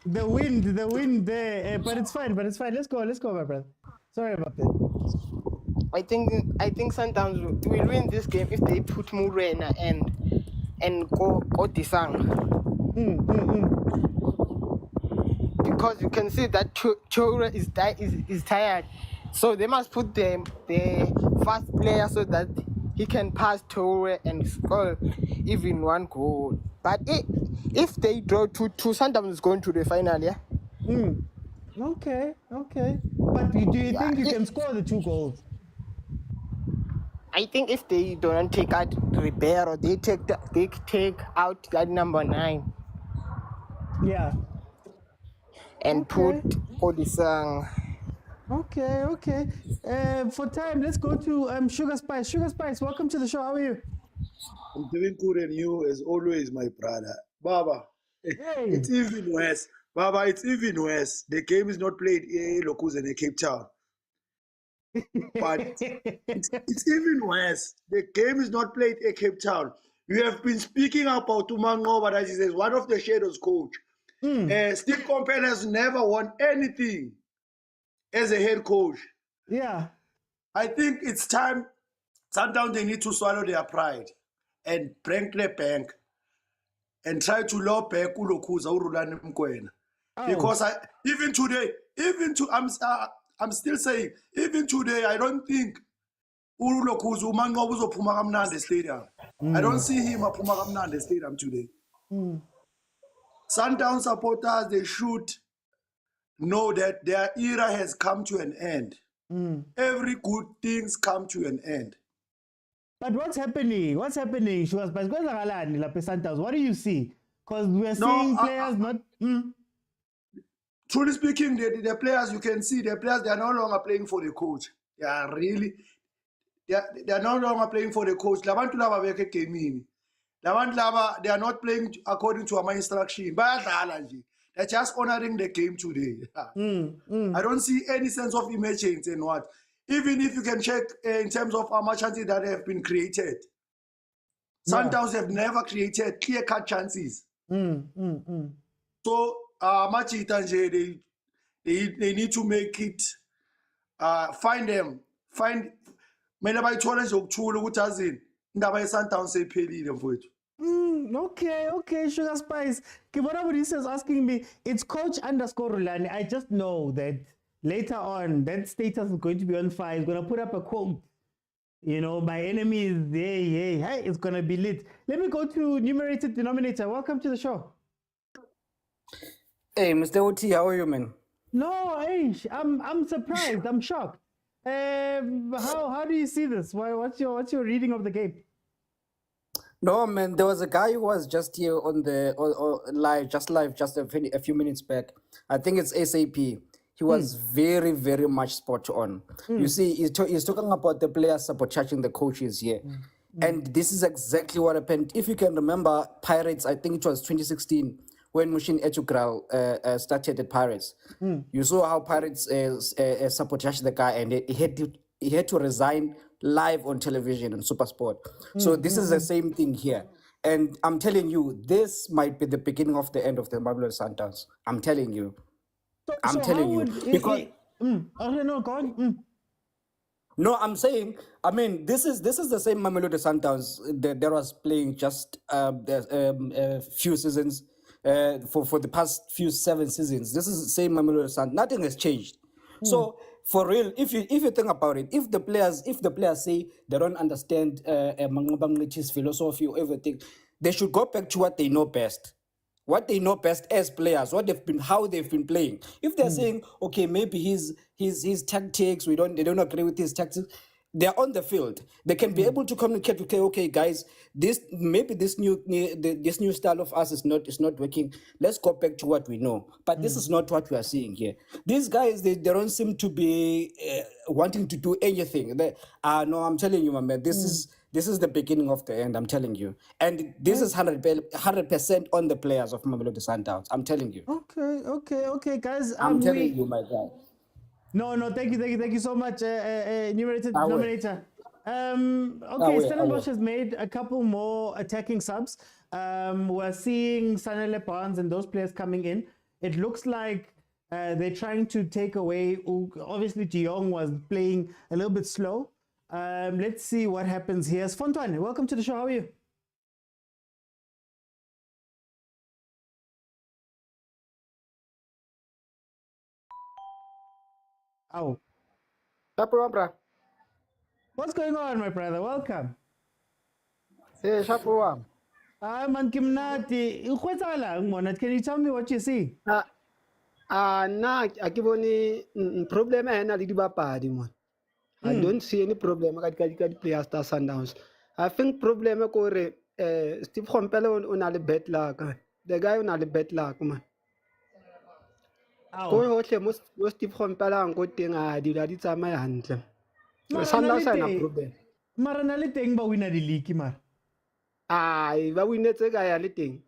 the wind there, but it's fine. Let's go, my brother. Sorry about that. I think Sundowns will win this game if they put Moren and go Disang. because you can see that Toure is tired. So they must put the fast player so that he can pass Toure and score even one goal. But if they draw 2-2, Sundowns is going to the final, yeah? Okay. But do you think you can score the 2 goals? I think if they don't take out Ribeiro, they take out that number 9. Yeah. And put Odisang. Okay. For time, let's go to Sugar Spice. Sugar Spice, welcome to the show. How are you? I'm doing good, and you, as always, my brother. Baba, it's even worse. Baba, it's even worse. The game is not played in Locus and Cape Town. But it's even worse. The game is not played in Cape Town. You have been speaking about Tumango, but as he says, one of the Shadows coach. Steve Compel has never won anything as a head coach. Yeah. I think it's time. Sometimes they need to swallow their pride and break the bank and try to law back Ulokhuza urulani mokwena. Because I'm still saying, even today, I don't think Ulokhuza umanqoba uzophuma kamnandi stadium. I don't see him aphuma kamnandi stadium today. Sundown supporters, they should know that their era has come to an end. Every good things come to an end. But what's happening? Sugar Spice? What do you see? Because we're seeing players not... Truly speaking, the players, you can see, the players, they are no longer playing for the coach. They are no longer playing for the coach. They are not playing according to our instruction. They're just honoring the game today. I don't see any sense of emergence in what. Even if you can check in terms of how much chances that have been created. Sundowns have never created clear-cut chances. So, they need to make it, find them. Many challenge ukuthula ukuthi azini indaba yeSundowns seyiphelile mfowethu. Okay, Sugar Spice. Kibona is asking me, it's coach_Rulani. I just know that later on, that status is going to be on fire. It's going to put up a quote. You know, my enemy is there. Hey, it's going to be lit. Let me go to numerator, denominator. Welcome to the show. Hey, Mr. OT, how are you, man? No, I'm surprised. I'm shocked. How do you see this? What's your reading of the game? No, man, there was a guy who was just here on the live just a few minutes back. I think it's SAP. He was very, very much spot on. You see, he's talking about the players sabotaging the coaches here. And this is exactly what happened. If you can remember, Pirates, I think it was 2016, when Mushin Etukral started at Pirates. You saw how Pirates sabotaged the guy, and he had to resign live on television on Supersport. So this is the same thing here. And I'm telling you, this might be the beginning of the end of the Mamelodi Sundowns. I'm telling you. I'm telling you. Because no, I'm saying, I mean, this is the same Mamelodi Sundowns that was playing just a few seasons, for the past 7 seasons. This is the same Mamelodi Sundowns. Nothing has changed. So for real, if you think about it, if the players say they don't understand Mangobanglich's philosophy or everything, they should go back to what they know best. What they know best as players, how they've been playing. If they're saying, okay, maybe his tactics, they don't agree with his tactics, they're on the field. They can be able to communicate with, okay, guys, this new style of us is not working. Let's go back to what we know. But this is not what we are seeing here. These guys, they don't seem to be wanting to do anything. No, I'm telling you, my man, this is the beginning of the end, I'm telling you. And this is 100% on the players of Mamelodi Sundowns. I'm telling you. Okay, guys. I'm telling you, my guy. No, thank you so much, numerator, denominator. Stellenbosch has made a couple more attacking subs. We're seeing Sanele Barnes and those players coming in. It looks like they're trying to take away, obviously De Jong was playing a little bit slow. Let's see what happens here. Fontwane, welcome to the show. How are you? Oh. Shapo, What's going on, my brother? Welcome. Hey, Shapo. Man Kimnati. Can you tell me what you see? Na akiboni problem ena le dibapadi man. I don't see any problem ka players ta Sundowns. I think problem ko re Steve Khompela o na le bad luck. The guy o na le bad luck man. Ko hohle mo Steve Khompela ngo teng a di la di tsamaya hantle. Sundowns ena problem. Mara na le teng ba wina di league mar. Ai ba winetse ka ya le teng.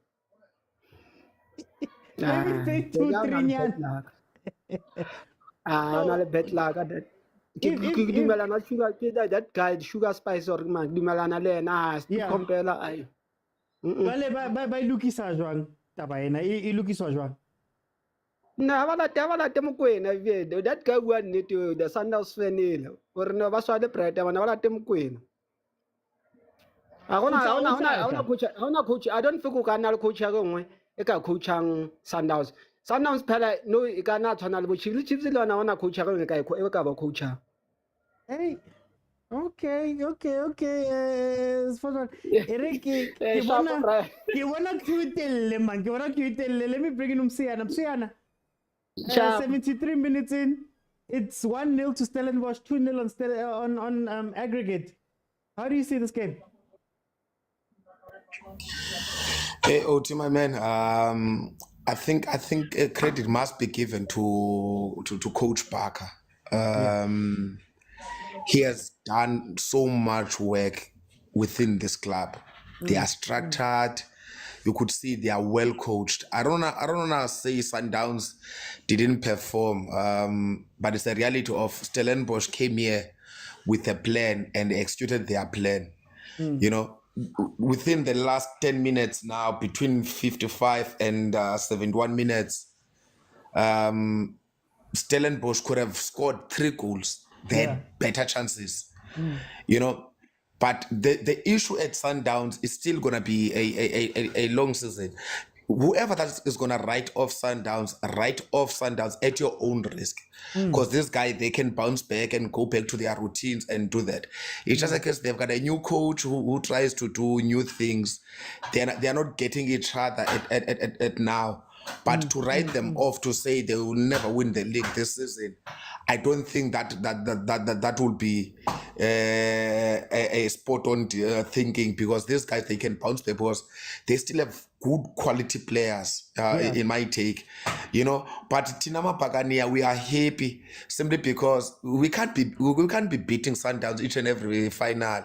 Everything 2-3 nyan. On a le bet like that. That guy, Sugar Spice or man, Dumalana le Steve Khompela ai. Vale, ba Luki sa jwang taba ena e Luki sa jwang. Na wala te mokwena video. That guy won it to the Sundowns fan or no ba swa le pride wala te mokwena. Ona coach. I don't think ka na coach ya gongwe e ka coachang Sundowns. Sundowns phela no e ka na tshwana le bo Chiefs le ona coach ya gongwe ka e ka ba coacha. Hey. Okay. Ereki, ke bona kuitelle man, ke bona kuitelle. Let me bring in Msiana. 73 minutes in. It's 1-0 to Stellenbosch, 2-0 on aggregate. How do you see this game? Hey, Oti, my man. I think credit must be given to Coach Barker. He has done so much work within this club. They are structured. You could see they are well coached. I don't wanna say Sundowns didn't perform, but it's a reality of Stellenbosch came here with a plan and executed their plan. You know, within the last 10 minutes now, between 55 and 71 minutes, Stellenbosch could have scored 3 goals. They had better chances, you know. But the issue at Sundowns is still going to be a long season. Whoever that is going to write off Sundowns at your own risk. Because this guy, they can bounce back and go back to their routines and do that. It's just because they've got a new coach who tries to do new things. They're not getting each other at now. But to write them off to say they will never win the league this season, I don't think that will be a spot on thinking, because these guys, they can bounce back because they still have good quality players in my take, you know. But Tinama Pagania, we are happy simply because we can't be beating Sundowns each and every final.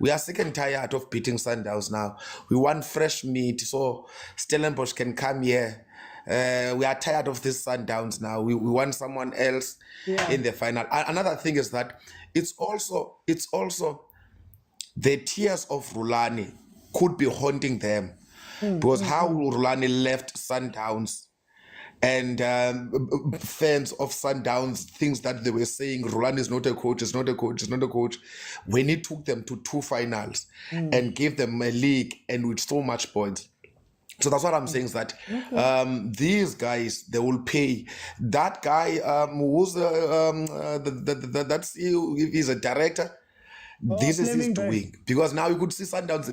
We are sick and tired of beating Sundowns now. We want fresh meat, so Stellenbosch can come here. We are tired of this Sundowns now. We want someone else in the final. Another thing is that it's also the tears of Rulani could be haunting them, because how Rulani left Sundowns, and fans of Sundowns, things that they were saying, Rulani is not a coach, is not a coach, when he took them to 2 finals and gave them a league and with so much points. So that's what I'm saying, is that these guys, they will pay. That guy who's he's a director. This is his doing, because now you could see Sundowns.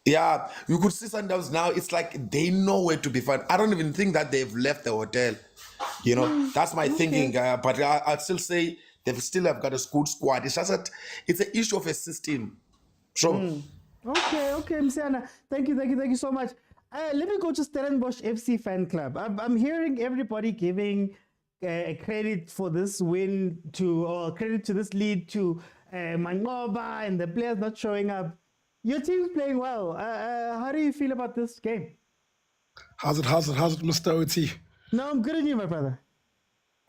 Yeah, you could see Sundowns now. It's like they know where to be found. I don't even think that they've left the hotel. You know, that's my thinking. But I'd still say they still have got a good squad. It's just that it's an issue of a system. Sure. Okay, Msiana. Thank you so much. Let me go to Stellenbosch FC fan club. I'm hearing everybody giving credit for this win or credit to this lead to Mangoba and the players not showing up. Your team's playing well. How do you feel about this game? How's it, Mr. OT? No, I'm good, and you, my brother?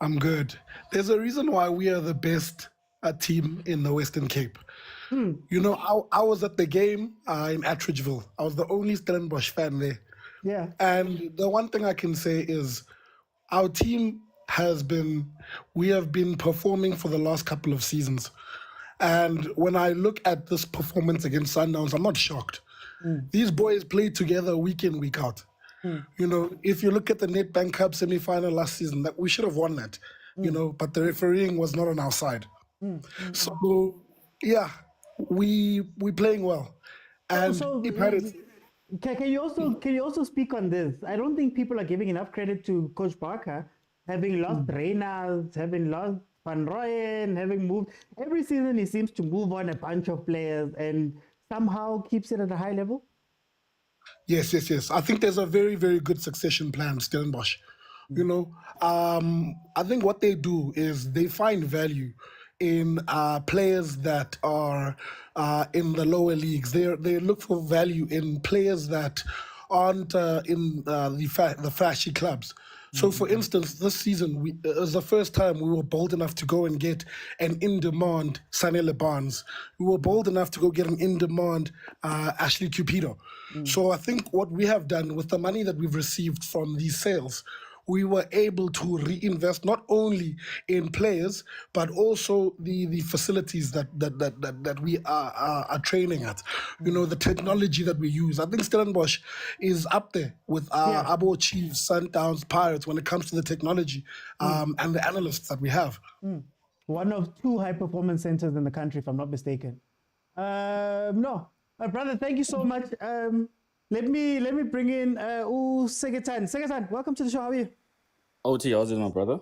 I'm good. There's a reason why we are the best team in the Western Cape. You know, I was at the game in Attridgeville. I was the only Stellenbosch fan there. Yeah. And the one thing I can say is our team we have been performing for the last couple of seasons. And when I look at this performance against Sundowns, I'm not shocked. These boys play together week in, week out. You know, if you look at the Nedbank Cup semi-final last season, that we should have won that. you know, but the refereeing was not on our side. So, yeah, we playing well. And Can you also speak on this? I don't think people are giving enough credit to Coach Barker, having lost Reynolds, having lost Van Rooyen, having moved every season. He seems to move on a bunch of players and somehow keeps it at a high level. Yes. I think there's a very, very good succession plan, Stellenbosch. You know, I think what they do is they find value in players that are in the lower leagues. They look for value in players that aren't in the flashy clubs. So, for instance, this season, it was the first time we were bold enough to go and get an in-demand Sanele Barnes. We were bold enough to go get an in-demand Ashley Cupido. So I think what we have done with the money that we've received from these sales, we were able to reinvest not only in players but also the facilities that we are training at. You know, the technology that we use. I think Stellenbosch is up there with Abo Chiefs, Sundowns, Pirates when it comes to the technology and the analysts that we have. One of 2 high-performance centers in the country, if I'm not mistaken. No, my brother, thank you so much. Let me bring in Segetan. Segetan, welcome to the show. How are you? OT, how's it, my brother?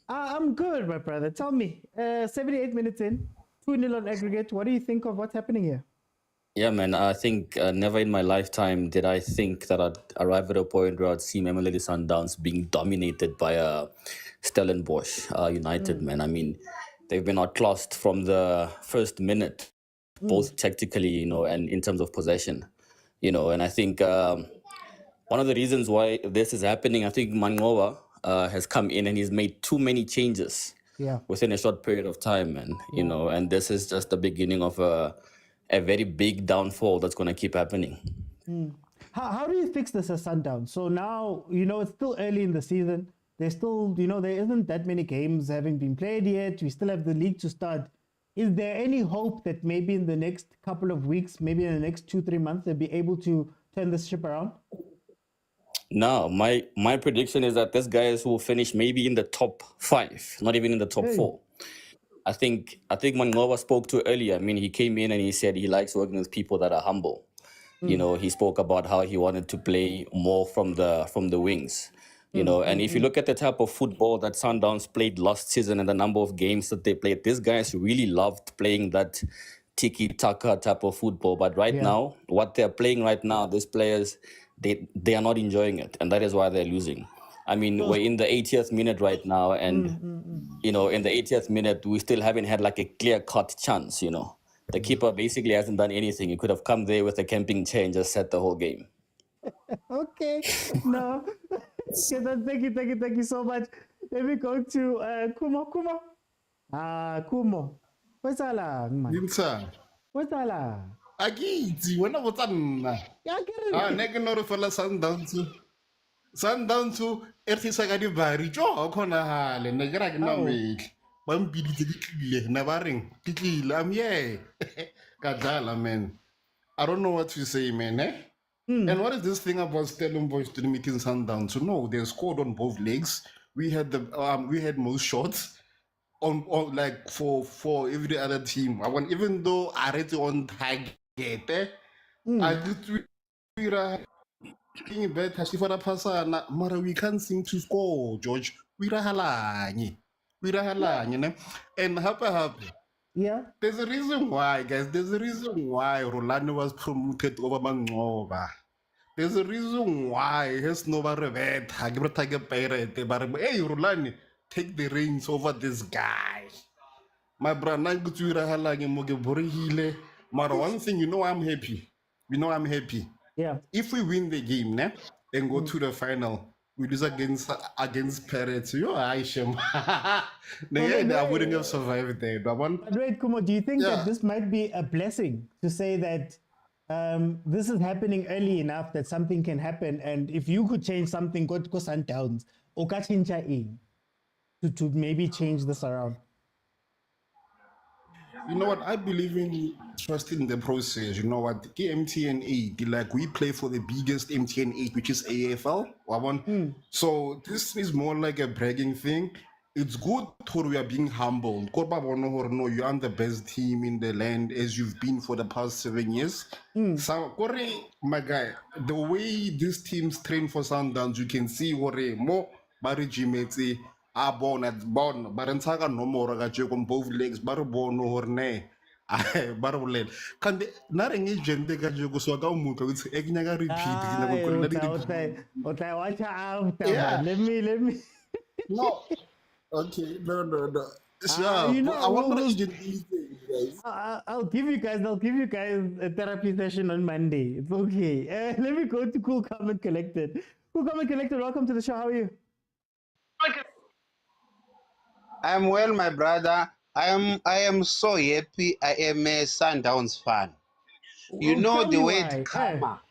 I'm good, my brother. Tell me, 78 minutes in, 2-0 on aggregate. What do you think of what's happening here? Yeah, man, I think never in my lifetime did I think that I'd arrive at a point where I'd see Mamelodi Sundowns being dominated by Stellenbosch United, man. I mean, they've been outclassed from the first minute, both tactically, you know, and in terms of possession. You know, and I think one of the reasons why this is happening, I think Mangowa has come in and he's made too many changes within a short period of time, man. You know, and this is just the beginning of a very big downfall that's going to keep happening. How do you fix this as Sundowns? So now, you know, it's still early in the season. There's still, you know, there isn't that many games having been played yet. We still have the league to start. Is there any hope that maybe in the next couple of weeks, maybe in the next 2-3 months, they'll be able to turn this ship around? No, my prediction is that this guys will finish maybe in the top 5, not even in the top 4. I think Mangowa spoke to earlier. I mean, he came in and he said he likes working with people that are humble. You know, he spoke about how he wanted to play more from the wings. You know, and if you look at the type of football that Sundowns played last season and the number of games that they played, these guys really loved playing that tiki-taka type of football. But right now, what they're playing right now, these players, they are not enjoying it. And that is why they're losing. I mean, we're in the 80th minute right now. And, you know, in the 80th minute, we still haven't had like a clear-cut chance, you know. The keeper basically hasn't done anything. He could have come there with a camping chair and just set the whole game. Okay, no. Thank you so much. Let me go to Kumo. Kumo. What's ala? What's ala? Akiti, wena botsa nna. Ya kere. Ne ke no re fela Sundowns e tlisa ka dibari tjo khona hale ne ke ra ke na metli. Ba mpiditse ke tlile na ba reng ke tlile I'm here. Ka dlala man. I don't know what to say man, eh? And what is this thing about Stellenbosch meeting Sundowns? No, they scored on both legs. We had most shots on like for every other team. Even though I read on target, I did better Mara, we can't seem to score, George. We rahalanye, ne? And happy. Yeah. There's a reason why, guys. There's a reason why Rulani was promoted over Mangoba. There's a reason why he's nova revet. Hey, Rulani, take the reins over this guy. My brother, one thing, you know I'm happy. Yeah. If we win the game, ne, and go to the final, we lose against Pirates. You're Aishem. I wouldn't have survived there. But wait, Kumo, do you think that this might be a blessing to say that this is happening early enough that something can happen, and if you could change something, go to Sundowns or to maybe change this around? You know what? I believe in trusting the process. You know what? MTN 8, like we play for the biggest MTN 8, which is AFL. So this is more like a bragging thing. it's good that we are being humble. No, you are the best team in the land as you've been for the past 7 years. So, my guy, the way these teams train for Sundowns, you can see more Barijimetse are born at born, but in Saga no more on both legs, Barabon or ne. Barolet. Can the Naring agent take a joke so I don't it's Egnaga repeat. Watch out. Yeah. Let me. No. Okay, no. I wonder will, if these things, guys. I'll give you guys a therapy session on Monday. It's okay. Let me go to Cool Calm and Collected. Cool Calm and Collected, welcome to the show. How are you? I'm well, my brother. I am so happy. I am a Sundowns fan. You know the word karma.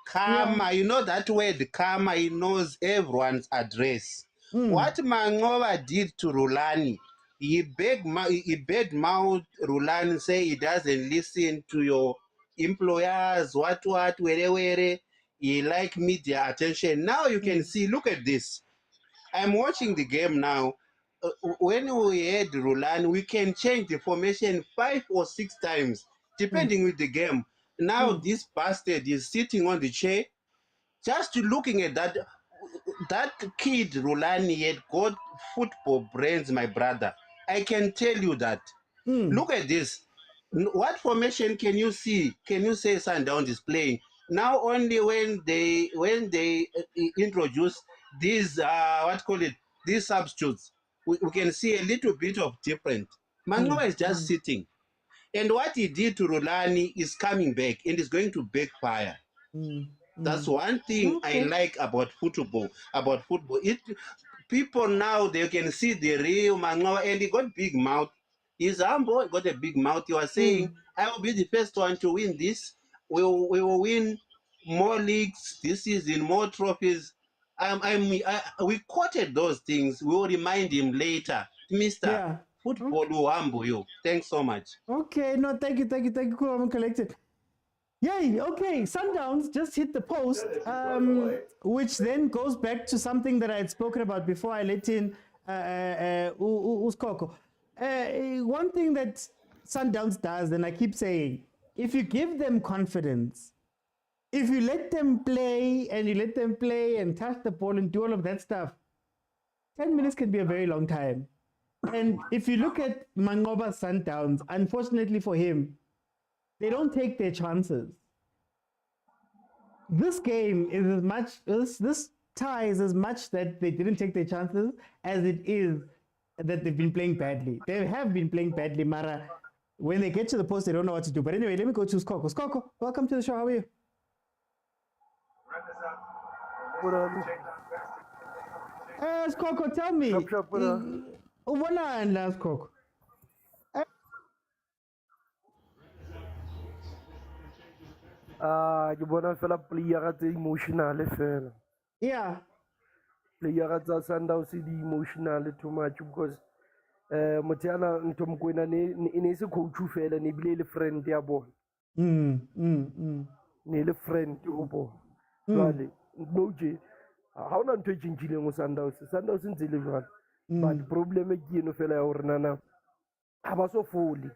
Karma, you know that word karma, he knows everyone's address. What Mangoba did to Rulani, he bad mouth Rulani, say he doesn't listen to your employers, where, he like media attention. Now you can see, look at this. I'm watching the game now. When we had Rulani, we can change the formation 5 or 6 times, depending with the game. Now this bastard is sitting on the chair, just looking at that kid Rulani had got football brains, my brother. I can tell you that. Look at this. What formation can you see? Can you say Sundowns is playing? Now only when they introduce these these substitutes, we can see a little bit of different. Mangoba is just sitting. And what he did to Rulani is coming back and is going to backfire. That's one thing I like about football. People now, they can see the real Mangoba, and he got big mouth. He's humble, he got a big mouth. You are saying, I will be the first one to win this. We will win more leagues this season, more trophies. We quoted those things. We will remind him later. Mr. Football will humble you. Thanks so much. Okay, no, thank you, cool, I'm collected. Yay, okay, Sundowns just hit the post, which then goes back to something that I had spoken about before I let in Uskoko. One thing that Sundowns does, and I keep saying, if you give them confidence, if you let them play and touch the ball and do all of that stuff, 10 minutes can be a very long time. And if you look at Mangoba Sundowns, unfortunately for him, they don't take their chances. This game is as much, this tie is as much that they didn't take their chances as it is that they've been playing badly. They have been playing badly, Mara. When they get to the post, they don't know what to do. But anyway, let me go to Skoko. Skoko, welcome to the show. How are you? Skoko, tell me. Skoko. Ke bona fela player tse emotional fela. Yeah. Player tsa Sundowns di emotional too much because Motaung mokwena ne se coach fela ne bile le friend ya bona. Ne le friend o bona. Jwale no je ha ona ntwe tshintshile mo Sundowns ntse le jwale. But problem ke eno fela ya hore nana ha ba so fole.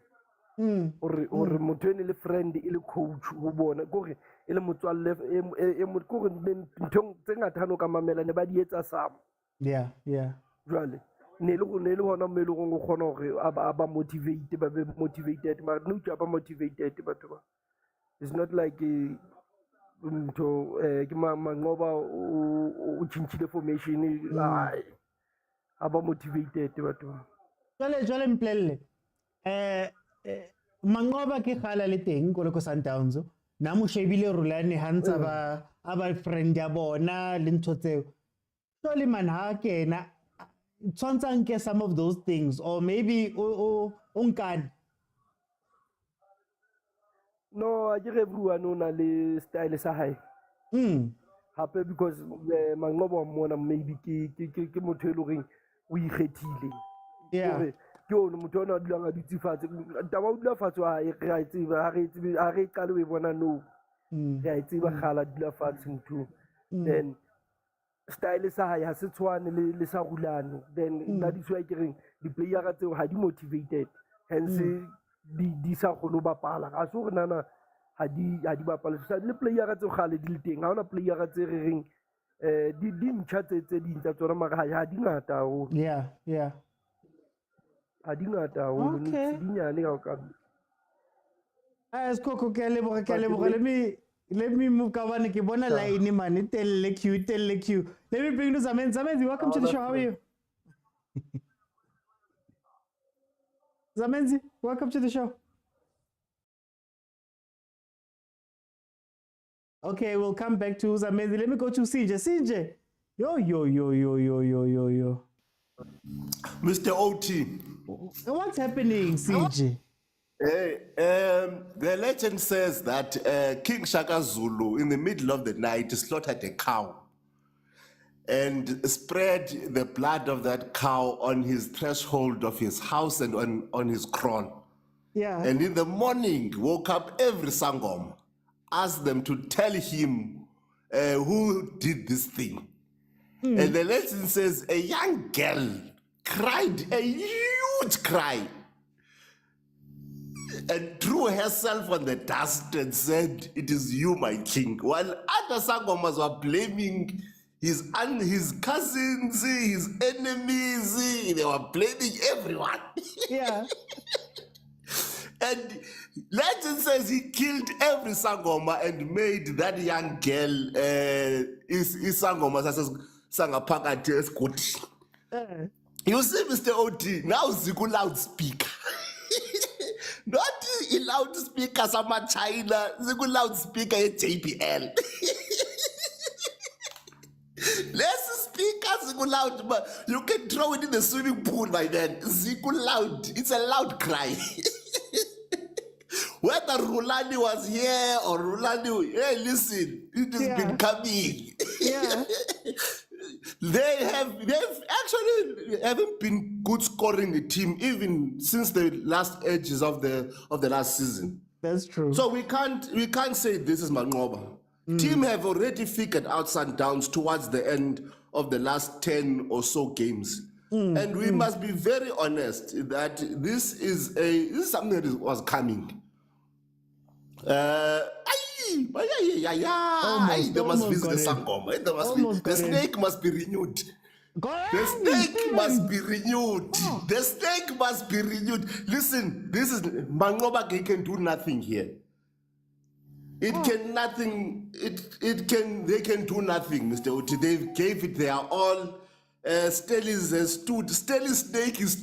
Or motho ene le friend e le coach ho bona gore e le motswalle e mo gore ntong tse ngata no ka mamela ne ba di etsa sama. Yeah. Jwale ne le hona mo le go gona gore aba motivate ba be motivated but no ba motivated batho ba. It's not like ke Mangoba o tshintshile formation aba motivated batho ba. Jwale mplelle Mangoba ke khala le teng ko le ko Sundowns na mo shebile Rulani hantsa ba friend ya bona le ntho tseo so le man ha kena tshwantsa nke some of those things or maybe unkani. No, I get everyone on a style sa hae. Happy because Mangoba mona maybe ke motho e loreng o ikgethile. Yeah. Yo motho ona dula ga ditsi fatshe taba o dula fatshe ha e ra itseba ha re qale we bona no ra itseba khala dula fatshe motho then style sa hae ha se tshwane le sa rulani, then that is why ke reng di-player tseo ha di motivated, hence di sa kgone ho bapala. Ga se hore nana ha di bapala, le player tseo kgale di le teng, ha hona player tse re reng di ntjha tse ding tsa tsona, mara ha di ngata haholo. Yeah. Ha di ngata haholo, di nyane ka o ka. Coco, let me move Kawane. Ke bona line man, tell queue. Let me bring to Zamenzi. Zamenzi, welcome to the show. How are you? Zamenzi, welcome to the show. Okay, we'll come back to Zamenzi. Let me go to Sinje. Yo. Mr. OT. What's happening, CJ? The legend says that King Shaka Zulu, in the middle of the night, slaughtered a cow and spread the blood of that cow on his threshold of his house and on his crown. Yeah. And in the morning, woke up every Sangom, asked them to tell him who did this thing. And the legend says a young girl cried a huge cry and threw herself on the dust and said, "It is you, my king." While other Sangomas were blaming his cousins, his enemies, they were blaming everyone. Yeah. And legend says he killed every Sangoma and made that young girl his Sangoma Sangapakati Escoti. You see, Mr. OT, now Ziku loudspeaker. Not a loudspeaker, some China, Ziku loudspeaker at JPL. Less speaker, Ziku loud, but you can throw it in the swimming pool by then. Ziku loud, it's a loud cry. Whether Rulani was here or Rulani, hey, listen, it has been coming. Yeah. They've actually haven't been good scoring a team even since the last edges of the last season. That's true. So we can't say this is Mangoba. Team have already figured out Sundowns towards the end of the last 10 or so games. And we must be very honest that this is something that was coming. They must visit the Sangoma. The snake must be renewed. The snake must be renewed. The snake must be renewed. Listen, this is Mangoba can do nothing here. They can do nothing, Mr. Oti. They gave it their all. Stelly's has stood. Stelly's snake is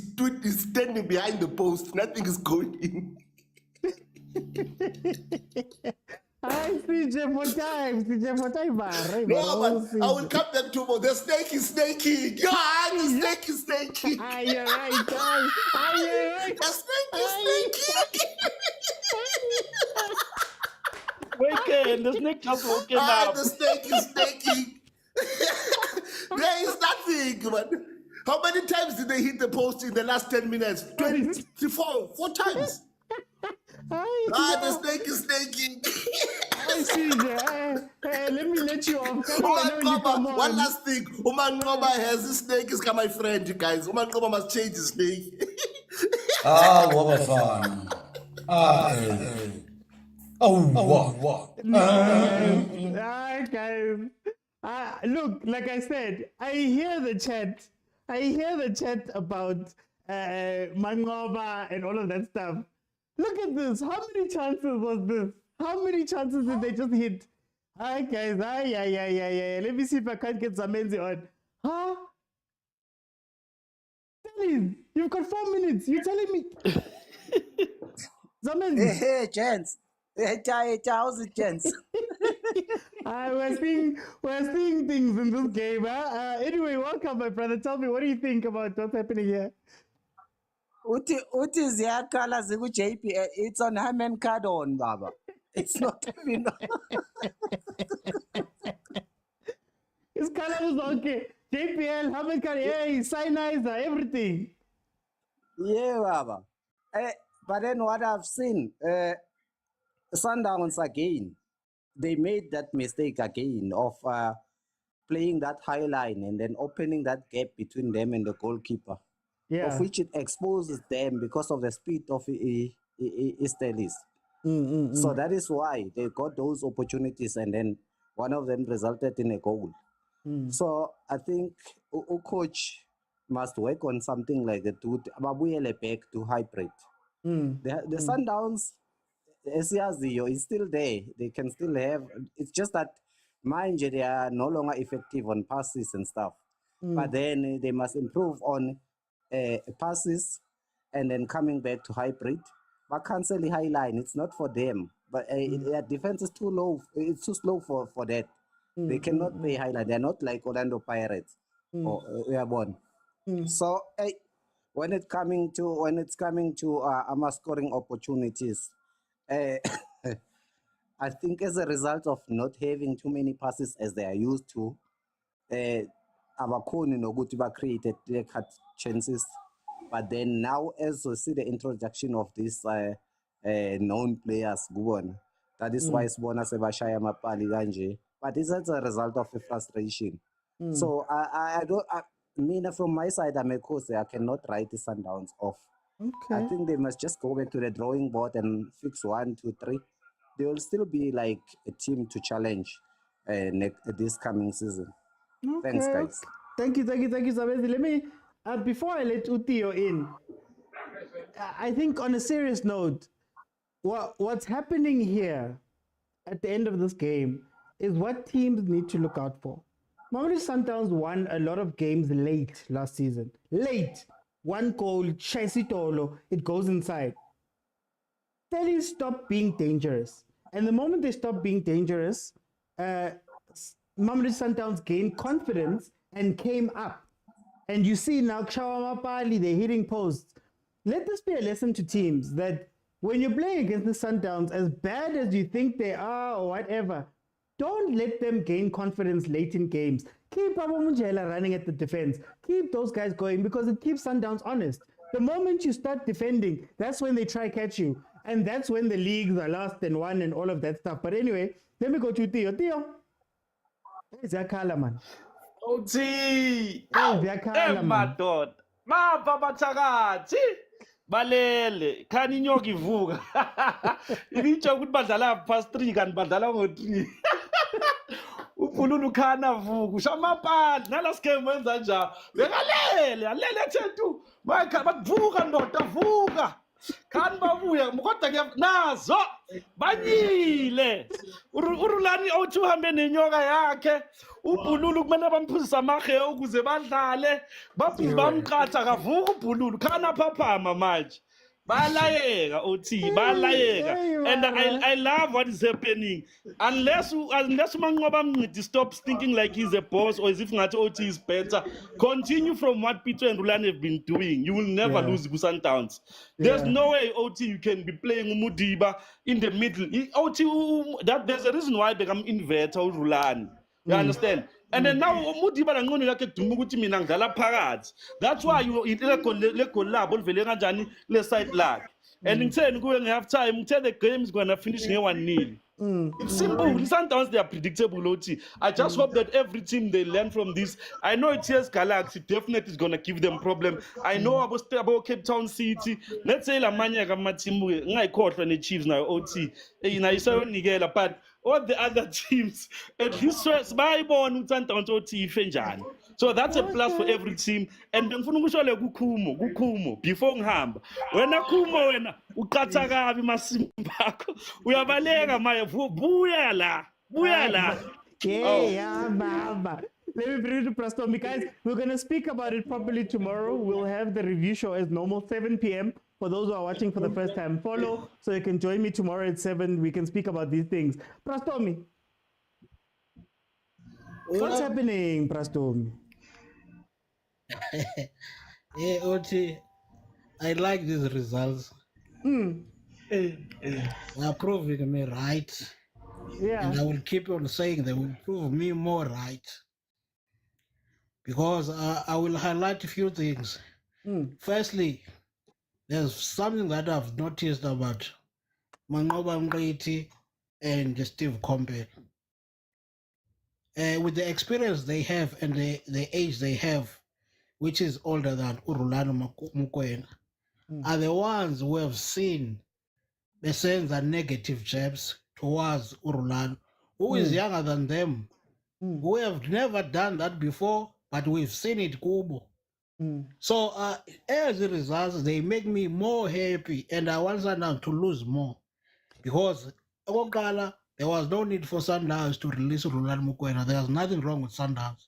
standing behind the post. Nothing is going in. I CJ for time, No, but I will come back to more. The snake is snaking. Yeah, the snake is snaking. You're right, guys. You're right. The snake is snaking. Waken, the snake just woken up. The snake is snaking. There is nothing, man. How many times did they hit the post in the last 10 minutes? 24, 4 times. The snake is snaking. I see that. Hey, let me let you off. One last thing. Oman Ngoba has his snake is my friend, you guys. Oman Ngoba must change his snake. What fun. What? Guys. Look, like I said, I hear the chat about Mangoba and all of that stuff. Look at this. How many chances was this? How many chances did they just hit? Hi, guys. Yeah. Let me see if I can't get Zamenzi on. Huh? Please, you've got 4 minutes. You're telling me. Zamenzi. Hey, gents. Hey, how's it, gents? We're seeing things in this game. Anyway, welcome, my brother. Tell me, what do you think about what's happening here? Uti ziyakhala ziku JPL. It's on Haman card on, Baba. It's not even. It's colors okay. JPL, Haman card, hey, Sinizer, everything. Yeah, Baba. But then what I've seen, Sundowns again, they made that mistake again of playing that high line and then opening that gap between them and the goalkeeper, of which it exposes them because of the speed of Stellis. So that is why they got those opportunities, and then one of them resulted in a goal. So I think coach must work on something like that to back to hybrid. The Sundowns, Esiazio, is still there. They can still have. It's just that mind you, they are no longer effective on passes and stuff. But then they must improve on passes and then coming back to hybrid. But cancel the high line. It's not for them. But their defense is too low. It's too slow for that. They cannot play high line. They're not like Orlando Pirates or Airborne. So when it's coming to scoring opportunities, I think as a result of not having too many passes as they are used to, abakhoni nokuthi ba-created clear-cut chances. But then now, as we see the introduction of these known players, that is why sibona sebashaya amapali kanje. But it's as a result of a frustration. So I mean, from my side, I'm a coach. I cannot write the Sundowns off. I think they must just go back to the drawing board and fix 1, 2, 3. They will still be like a team to challenge this coming season. Thanks, guys. Thank you, Sabezi. Let me, before I let Utio in, I think on a serious note, what's happening here at the end of this game is what teams need to look out for. Mamelodi Sundowns won a lot of games late last season. Late. One goal, Chaisitolo, it goes inside. Stellis stop being dangerous. And the moment they stop being dangerous, Mamelodi Sundowns gained confidence and came up. And you see now, Kshawamapali, they're hitting posts. Let this be a lesson to teams that when you're playing against the Sundowns, as bad as you think they are or whatever, don't let them gain confidence late in games. Keep Abomujela running at the defense. Keep those guys going because it keeps Sundowns honest. The moment you start defending, that's when they try catch you. And that's when the leagues are lost and won and all of that stuff. But anyway, let me go to Theo. Theo, where's Yakala, man? Uthi madoda bapha bathakathi balele khani inyoka ivuka ibitsho ukuthi badlala past 3 kanti badlala ngo3 uphululu khana vuka ushamapali nalasi game wenza njalo bekalele alele thethu bavuka ndoda vuka khani babuya kodwa ke nazo banyile urulani othi uhambe nenyoka yakhe ubhululu kumele bamphuzisa amahe ukuze badlale bamqatha kavuka ubhululu khana phaphama manje balayeka othi balayeka. And I love what is happening unless umanqoba mncidi stops thinking like he's a boss or as if ngathi othi is better. Continue from what Pitso and Rulani have been doing. You will never lose Sundowns. There's no way OT you can be playing Umudiba in the middle. OT that there's a reason why they become inverter or Rulani. You understand? And then now Umudiba ngoni lakhe duma ukuthi mina ngidlala phakathi. That's why you le collab olvele kanjani le side lakhe. And ngitheni kuwe nge-half time ngithe the game is going to finish nge-1-0. It's simple. Sundowns, they are predictable, OT. I just hope that every team they learn from this. I know it's TS Galaxy definitely is going to give them problem. I know about Cape Town City. Let's say la manya kama timu ngai khohlwa ne Chiefs na OT. Na isayonigela but all the other teams at least bayibona uSundowns OT ifenjani. So that's a plus for every team. And ngifuna ukusho le kukhumo before ngihamba. Wena khumo wena uqatha kabi masimbakho. Uyabaleka maya buya la. Yeah, mama. Let me bring it to Prastomi. Guys, we're going to speak about it properly tomorrow. We'll have the review show as normal, 7 p.m. For those who are watching for the first time, follow so you can join me tomorrow at 7. We can speak about these things. Prastomi. What's happening, Prastomi? Hey, OT, I like these results. They are proving me right. Yeah. And I will keep on saying they will prove me more right. Because I will highlight a few things. Firstly, there's something that I've noticed about Manqoba Mqiti and Steve Compton. with the experience they have and the age they have, which is older than Rulani Mokwena, are the ones who have seen the sense and negative jabs towards Rulani, who is younger than them, who have never done that before, but we've seen it Kubo. So as a result, they make me more happy, and I want Sundowns to lose more, because Okala, there was no need for Sundowns to release Rulani Mokwena. There's nothing wrong with Sundowns,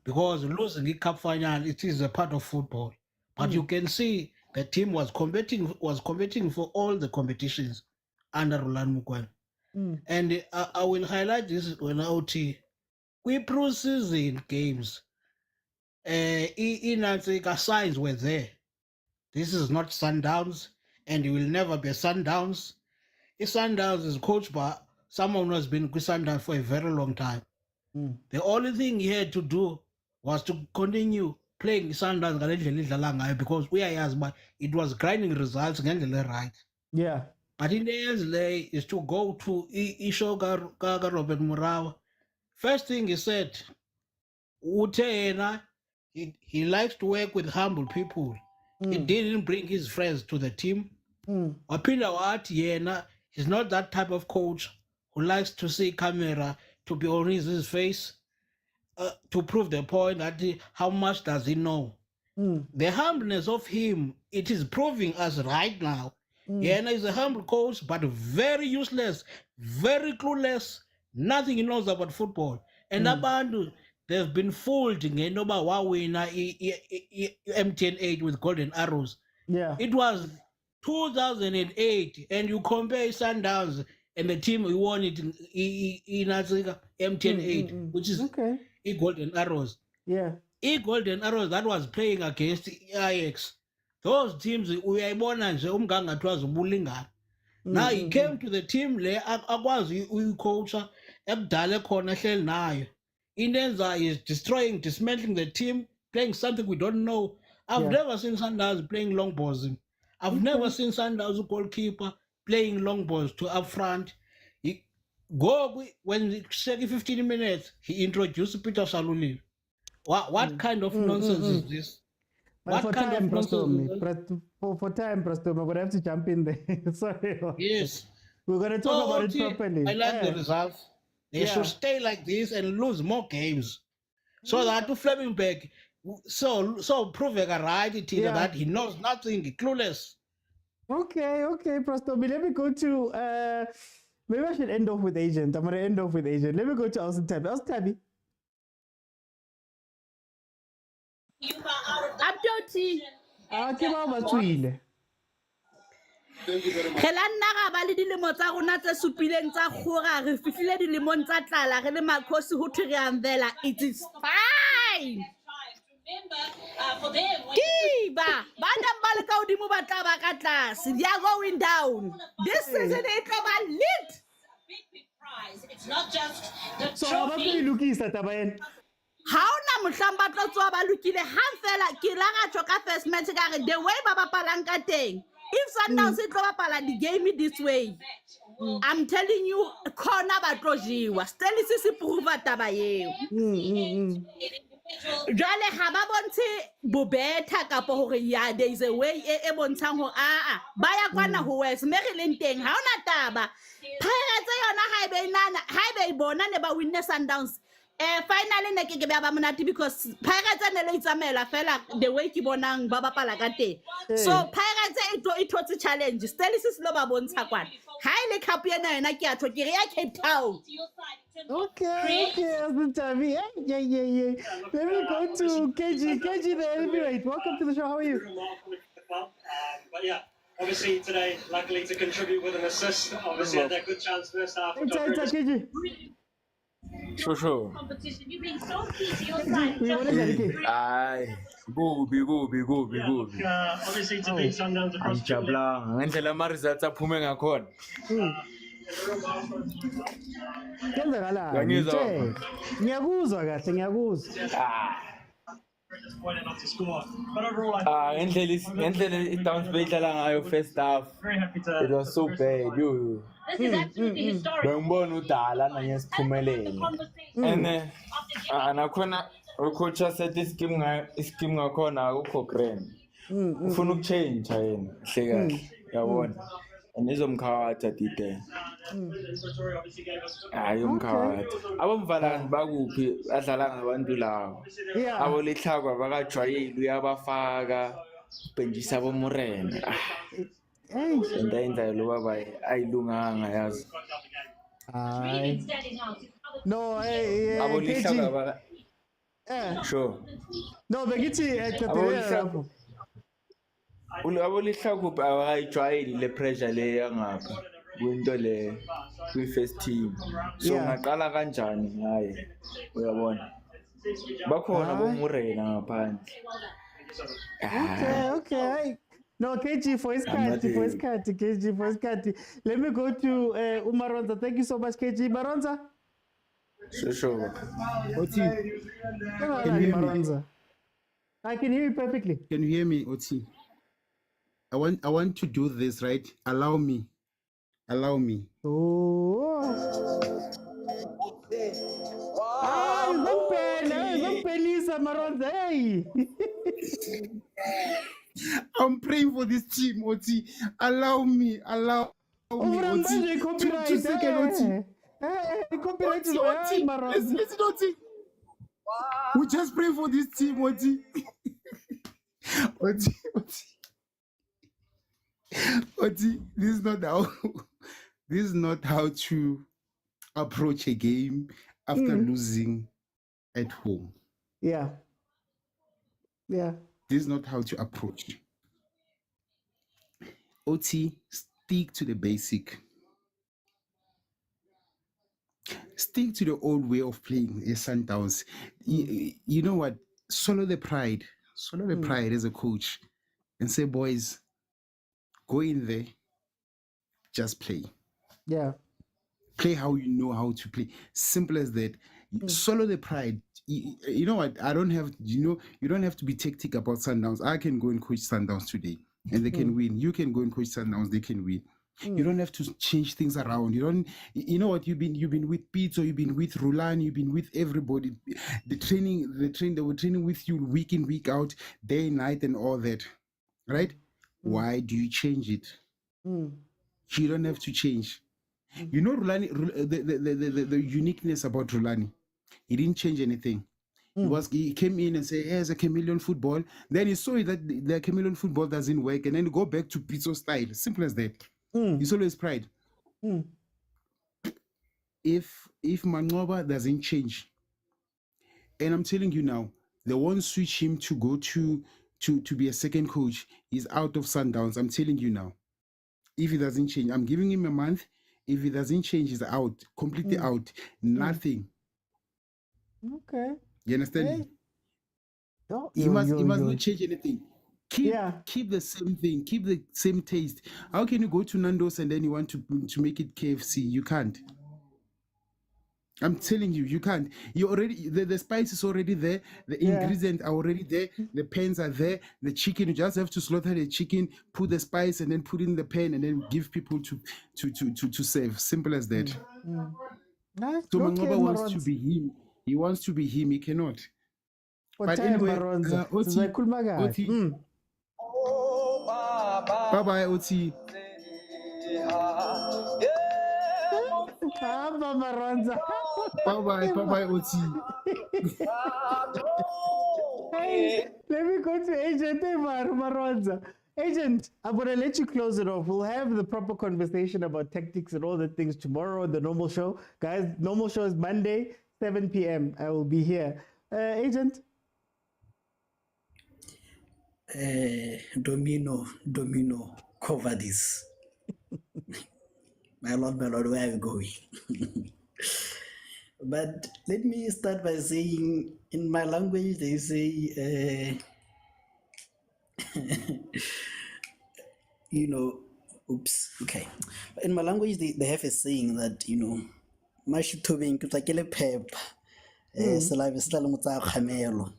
because losing the cup final, it is a part of football. But you can see the team was competing for all the competitions under Rulani Mokwena. And I will highlight this when OT. We pre-season games. Signs were there. This is not Sundowns, and it will never be Sundowns. Sundowns is coached by someone who has been with Sundowns for a very long time. The only thing he had to do was to continue playing Sundowns because we are as but it was grinding results right. Yeah. But in the end, is to go to Ishoga Robert Marawa. First thing he said, he likes to work with humble people. He didn't bring his friends to the team. He's not that type of coach who likes to see camera to be on his face to prove the point that how much does he know. The humbleness of him, it is proving us right now. Yena is a humble coach, but very useless, very clueless. Nothing he knows about football. And Abandu, they've been fooled in MTN8 with golden arrows. Yeah. It was 2008, and you compare Sundowns and the team we won it in MTN8, which is golden arrows. Yeah. Golden arrows that was playing against Ajax. Those teams we are born and now he came to the team akwazi uyicoacha ebudala khona hleli nayo. Inenza is destroying, dismantling the team, playing something we don't know. I've never seen Sundowns playing long balls. I've never seen Sundowns goalkeeper playing long balls to up front. When 15 minutes, he introduced Peter Salulile. What kind of nonsense is this? But for time, for time, Presto, we're going to have to jump in there. Sorry. Yes. We're going to talk about it properly. I like the results. They should stay like this and lose more games. So that to Flemingberg, so proving a right that he knows nothing, clueless. Okay, Presto. Let me go to, maybe I should end off with agent. I'm going to end off with agent. Let me go to Austin Tabby. Austin Tabby. Ke la nna ga ba le dilemo tsa rona tse supileng tsa kgora re fihlile dilemong tsa tlala re le makhosi ho thwe re amvela. It is fine. Kiba bana ba le ka hodimo ba tla ba ka tlase. They are going down. This season it tlo ba lit. It's not just the trophy. So ba tlo ilukisa taba ena. Ha ona mohlang ba tlo tswa ba lokile hang fela ke la ga tjho ka first match ka re the way ba bapalang ka teng. If Sundowns it tlo bapala the game this way, I'm telling you, corner ba tlo jiwa. Still se prove taba eo. Jale ha ba bontshe bobetha kapo hore ya there is a way e bontshang ho ba ya kwana ho wes me re leng teng ha ona taba. Pirates yona ha be bona ne ba win Sundowns. Finally ne ke be ba monate because Pirates ne le itsamela fela the way ke bonang ba bapala ka teng. So Pirates it was challenge. Still se lo ba bontsha kwana. Ha ile cup yena ke a tlo ke re ya Cape Town. Okay, Azutavi. Yeah. Let me go to KG the heavyweight. Welcome to the show. How are you? But yeah, obviously today, luckily to contribute with an assist. Obviously had that good chance first half. It's KG. Sure. Competition. You've been so key to your side. Aye. Go. Obviously to beat Sundowns across the board. Ngendlela ama results aphume ngakhona. Ngiyakuzwa kahle. disappointed not to score. But overall, I ngendlela i-Downs beyidlala ngayo first half. very happy to. It was so bad. You. This is absolutely historic. Bengibona udala nangesiphumelele. And nakhona ucoach said ischeme ngakhona akukho grand. Ufuna ukuchange yena hle kahle. Yabona. Anizomkhawatha dide. Hayi umkhawatha. Abomvalani bakuphi adlala ngabantu lawo. Abo lihlakwa bakajwayeli uyabafaka benjisa bomurena. Into yenzayo lo baba ayilunganga yazi. Hayi. No, Abo lihlakwa sure. No, begithi aqedile lapho. Abolihlakuphi abakayijwayeli le pressure le yangapha kwinto le kwi-first team so ngaqala kanjani hayi uyabona bakhona bomurena ngaphandle. Okay. No, KG for his KG. Let me go to Umaronza. Thank you so much, KG. Maronza? Sure. Oti, can you hear me? I can hear you perfectly. Can you hear me, Oti? I want to do this, right? Allow me. Oh. Hey. I'm praying for this team, Oti. Allow me, Oti. 2 seconds, Oti. Copyright is Listen, Oti. We just pray for this team, Oti. Oti, this is not how to approach a game after losing at home. Yeah. This is not how to approach. Oti, stick to the basic. Stick to the old way of playing a Sundowns. You know what? Swallow the pride as a coach and say, boys, go in there, just play. Yeah. Play how you know how to play. Simple as that. Swallow the pride. You know what? You don't have to be tactic about Sundowns. I can go and coach Sundowns today and they can win. You can go and coach Sundowns, they can win. You don't have to change things around. You know what? You've been with Pitso, you've been with Rulani, you've been with everybody. They were training with you week in, week out, day, night, and all that. Right? Why do you change it? You don't have to change. You know Rulani, the uniqueness about Rulani. He didn't change anything. He came in and said, here's a chameleon football. Then he saw that the chameleon football doesn't work, and then go back to Pitso style. Simple as that. It's always pride. If Mangoba doesn't change, and I'm telling you now, they won't switch him to go to be a second coach. He's out of Sundowns. I'm telling you now. If he doesn't change, I'm giving him a month. If he doesn't change, he's out, completely out. Nothing. Okay. You understand? He must not change anything. Keep the same thing. Keep the same taste. How can you go to Nando's and then you want to make it KFC? You can't. I'm telling you, you can't. You already the spice is already there. The ingredients are already there. The pans are there. The chicken, you just have to slaughter the chicken, put the spice, and then put it in the pan, and then give people to serve. Simple as that. So Mangoba wants to be him. He wants to be him. He cannot. But anyway, Oti. Bye-bye, Oti. Bye-bye, Oti. Hey, let me go to Agent Maronza. Agent, I'm going to let you close it off. We'll have the proper conversation about tactics and all the things tomorrow on the normal show. Guys, normal show is Monday, 7 p.m. I will be here. Agent? Domino, cover this. My lord, where are you going? But let me start by saying, in my language, they say, okay. In my language, they have a saying that, mashitubing kutakele pep, saliva stalmutsa khamelo.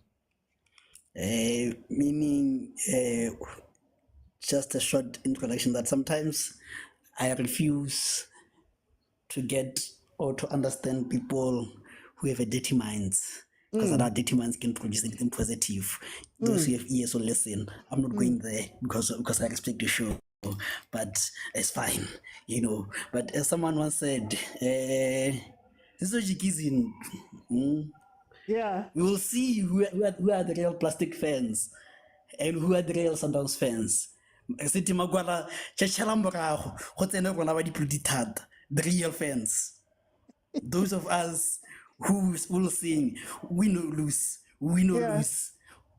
Meaning just a short introduction that sometimes I refuse to get or to understand people who have a dirty minds, because our dirty minds can produce anything positive. Those who have ears will listen. I'm not going there because I respect the show, but it's fine, you know. But as someone once said, this is yeah, we will see who are the real plastic fans and who are the real Sundowns fans. The real fans, those of us who will sing, we no lose, lose,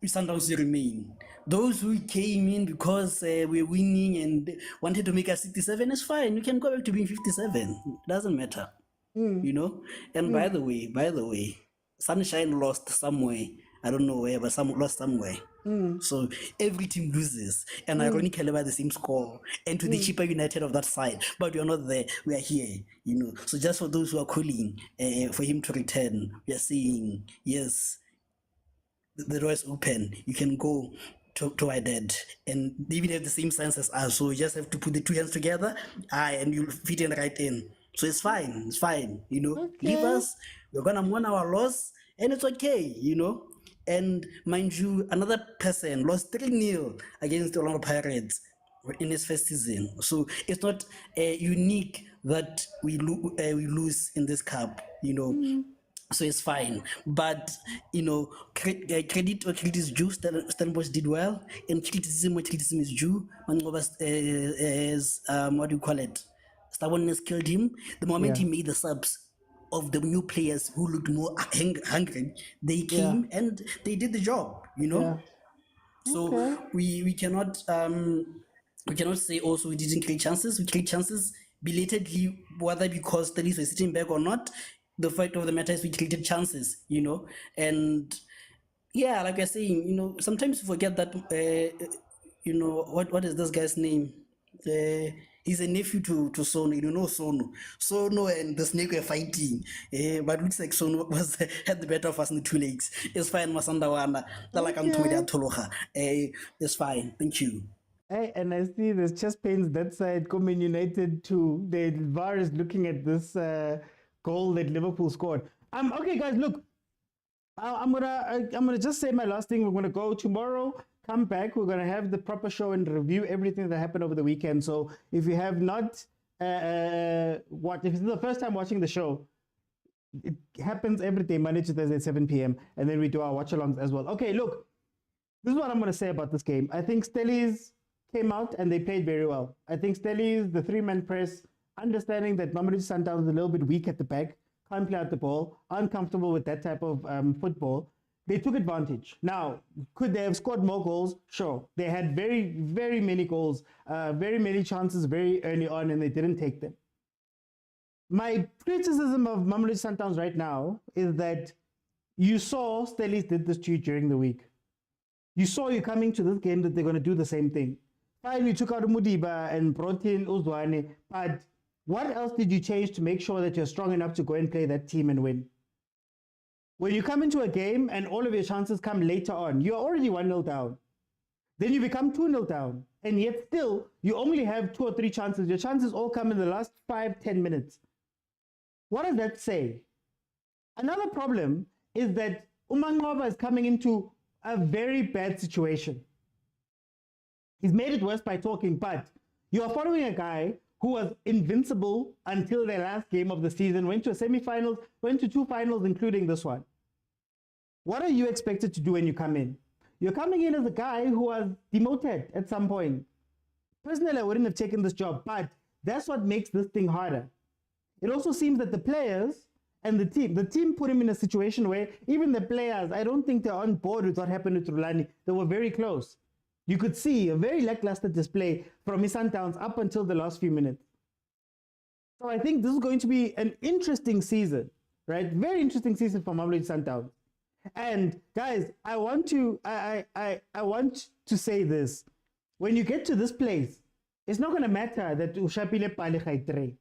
Sundowns will remain. Those who came in because we're winning and wanted to make us 67 is fine. We can go back to being 57. Doesn't matter, you know. And by the way, Sunshine lost somewhere. I don't know where, but lost somewhere. So every team loses, and ironically by the same score, and to the cheaper United of that side. But we are not there. We are here, you know. So just for those who are calling for him to return, we are saying yes. The door is open. You can go to our dad, and they even have the same sense as us. So you just have to put the two hands together, and you'll fit in right in. So it's fine. It's fine, you know. Leave us. We're gonna mourn our loss, and it's okay, you know. And mind you, another person lost 3-0 against the Orlando Pirates in his first season. So it's not unique that we lose in this cup, you know. So it's fine. But, you know, credit where credit is due. Stellenbosch did well. And criticism where criticism is due. What do you call it? Stubbornness killed him. The moment he made the subs of the new players who looked more hungry, they came and they did the job, you know. So we cannot say also we didn't create chances. We create chances belatedly, whether because studies were sitting back or not. The fact of the matter is we created chances, you know. And yeah, like I saying, you know, sometimes you forget that you know, what is this guy's name? He's a nephew to Sono, you know Sono. Sono and the snake were fighting, but looks like Sono had the better of us in the 2 legs. It's fine, Masandawana. It's fine. Thank you. Hey, and I see there's chest pains that side. Common United too. The VAR is looking at this goal that Liverpool scored. Okay, guys, look. I'm gonna just say my last thing. We're gonna go tomorrow. Come back. We're gonna have the proper show and review everything that happened over the weekend. So if you have not if it's the first time watching the show, it happens every day, Monday to Thursday at 7 p.m. And then we do our watch-alongs as well. Okay, look, this is what I'm gonna say about this game. I think Stellies came out and they played very well. I think Stellies, the 3-man press, understanding that Mamelodi Sundowns is a little bit weak at the back, can't play out the ball, uncomfortable with that type of football. They took advantage. Now, could they have scored more goals? Sure. They had very, very many goals, very many chances very early on, and they didn't take them. My criticism of Mamelodi Sundowns right now is that you saw Stellies did this to you during the week. You saw you coming to this game that they're going to do the same thing. Fine, you took out Mudiba and brought in Uzwane, but what else did you change to make sure that you're strong enough to go and play that team and win? When you come into a game and all of your chances come later on, you're already 1-0 down. Then you become 2-0 down. And yet still, you only have 2 or 3 chances. Your chances all come in the last 5-10 minutes. What does that say? Another problem is that Umangova is coming into a very bad situation. He's made it worse by talking, but you are following a guy who was invincible until their last game of the season, went to a semi-finals, went to 2 finals, including this one. What are you expected to do when you come in? You're coming in as a guy who was demoted at some point. Personally, I wouldn't have taken this job, but that's what makes this thing harder. It also seems that the players and the team put him in a situation where even the players, I don't think they're on board with what happened with Rulani. They were very close. You could see a very lackluster display from his Sundowns up until the last few minutes. So I think this is going to be an interesting season, right? Very interesting season for Mamelodi Sundowns. And guys, I want to say this. When you get to this place, it's not going to matter that Ushapile Pale Khaitre.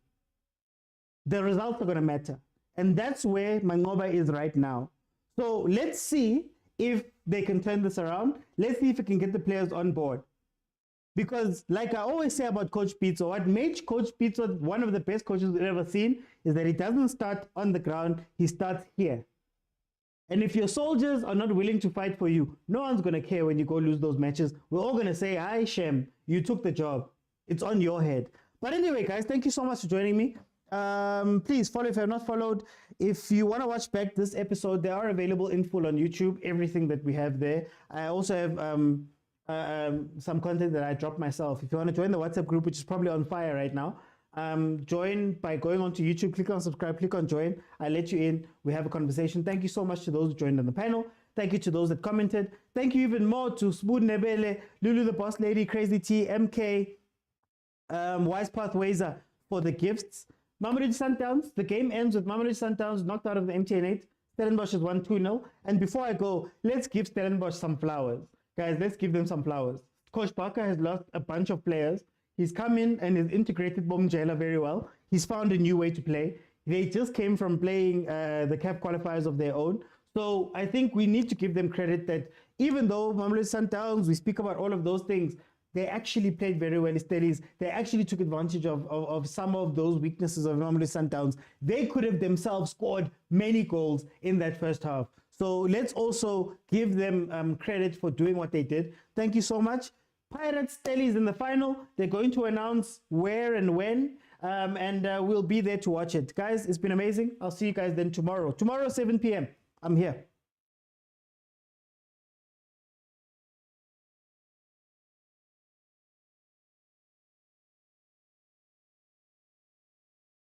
The results are going to matter. And that's where Mangoba is right now. So let's see if they can turn this around. Let's see if we can get the players on board. Because like I always say about Coach Pitso, what made Coach Pitso one of the best coaches we've ever seen is that he doesn't start on the ground, he starts here. And if your soldiers are not willing to fight for you, no one's going to care when you go lose those matches. We're all going to say, hi, Shem, you took the job. It's on your head. But anyway, guys, thank you so much for joining me. Please follow if you have not followed. If you want to watch back this episode, they are available in full on YouTube, everything that we have there. I also have some content that I dropped myself. If you want to join the WhatsApp group, which is probably on fire right now, join by going onto YouTube, click on subscribe, click on join. I let you in. We have a conversation. Thank you so much to those who joined on the panel. Thank you to those that commented. Thank you even more to Spoon Nebele, Lulu the Boss Lady, Crazy T, MK, Wise Path Wazer for the gifts. Mamelodi Sundowns, the game ends with Mamelodi Sundowns knocked out of the MTN 8. Stellenbosch has won 2-0. And before I go, let's give Stellenbosch some flowers. Guys, let's give them some flowers. Coach Parker has lost a bunch of players. He's come in and has integrated Bomjela very well. He's found a new way to play. They just came from playing the CAF qualifiers of their own. So I think we need to give them credit that even though Mamelodi Sundowns, we speak about all of those things, they actually played very well. They actually took advantage of some of those weaknesses of Mamelodi Sundowns. They could have themselves scored many goals in that first half. So let's also give them credit for doing what they did. Thank you so much. Pirates Stellies in the final. They're going to announce where and when, and we'll be there to watch it. Guys, it's been amazing. I'll see you guys then tomorrow. Tomorrow, 7 p.m. I'm here.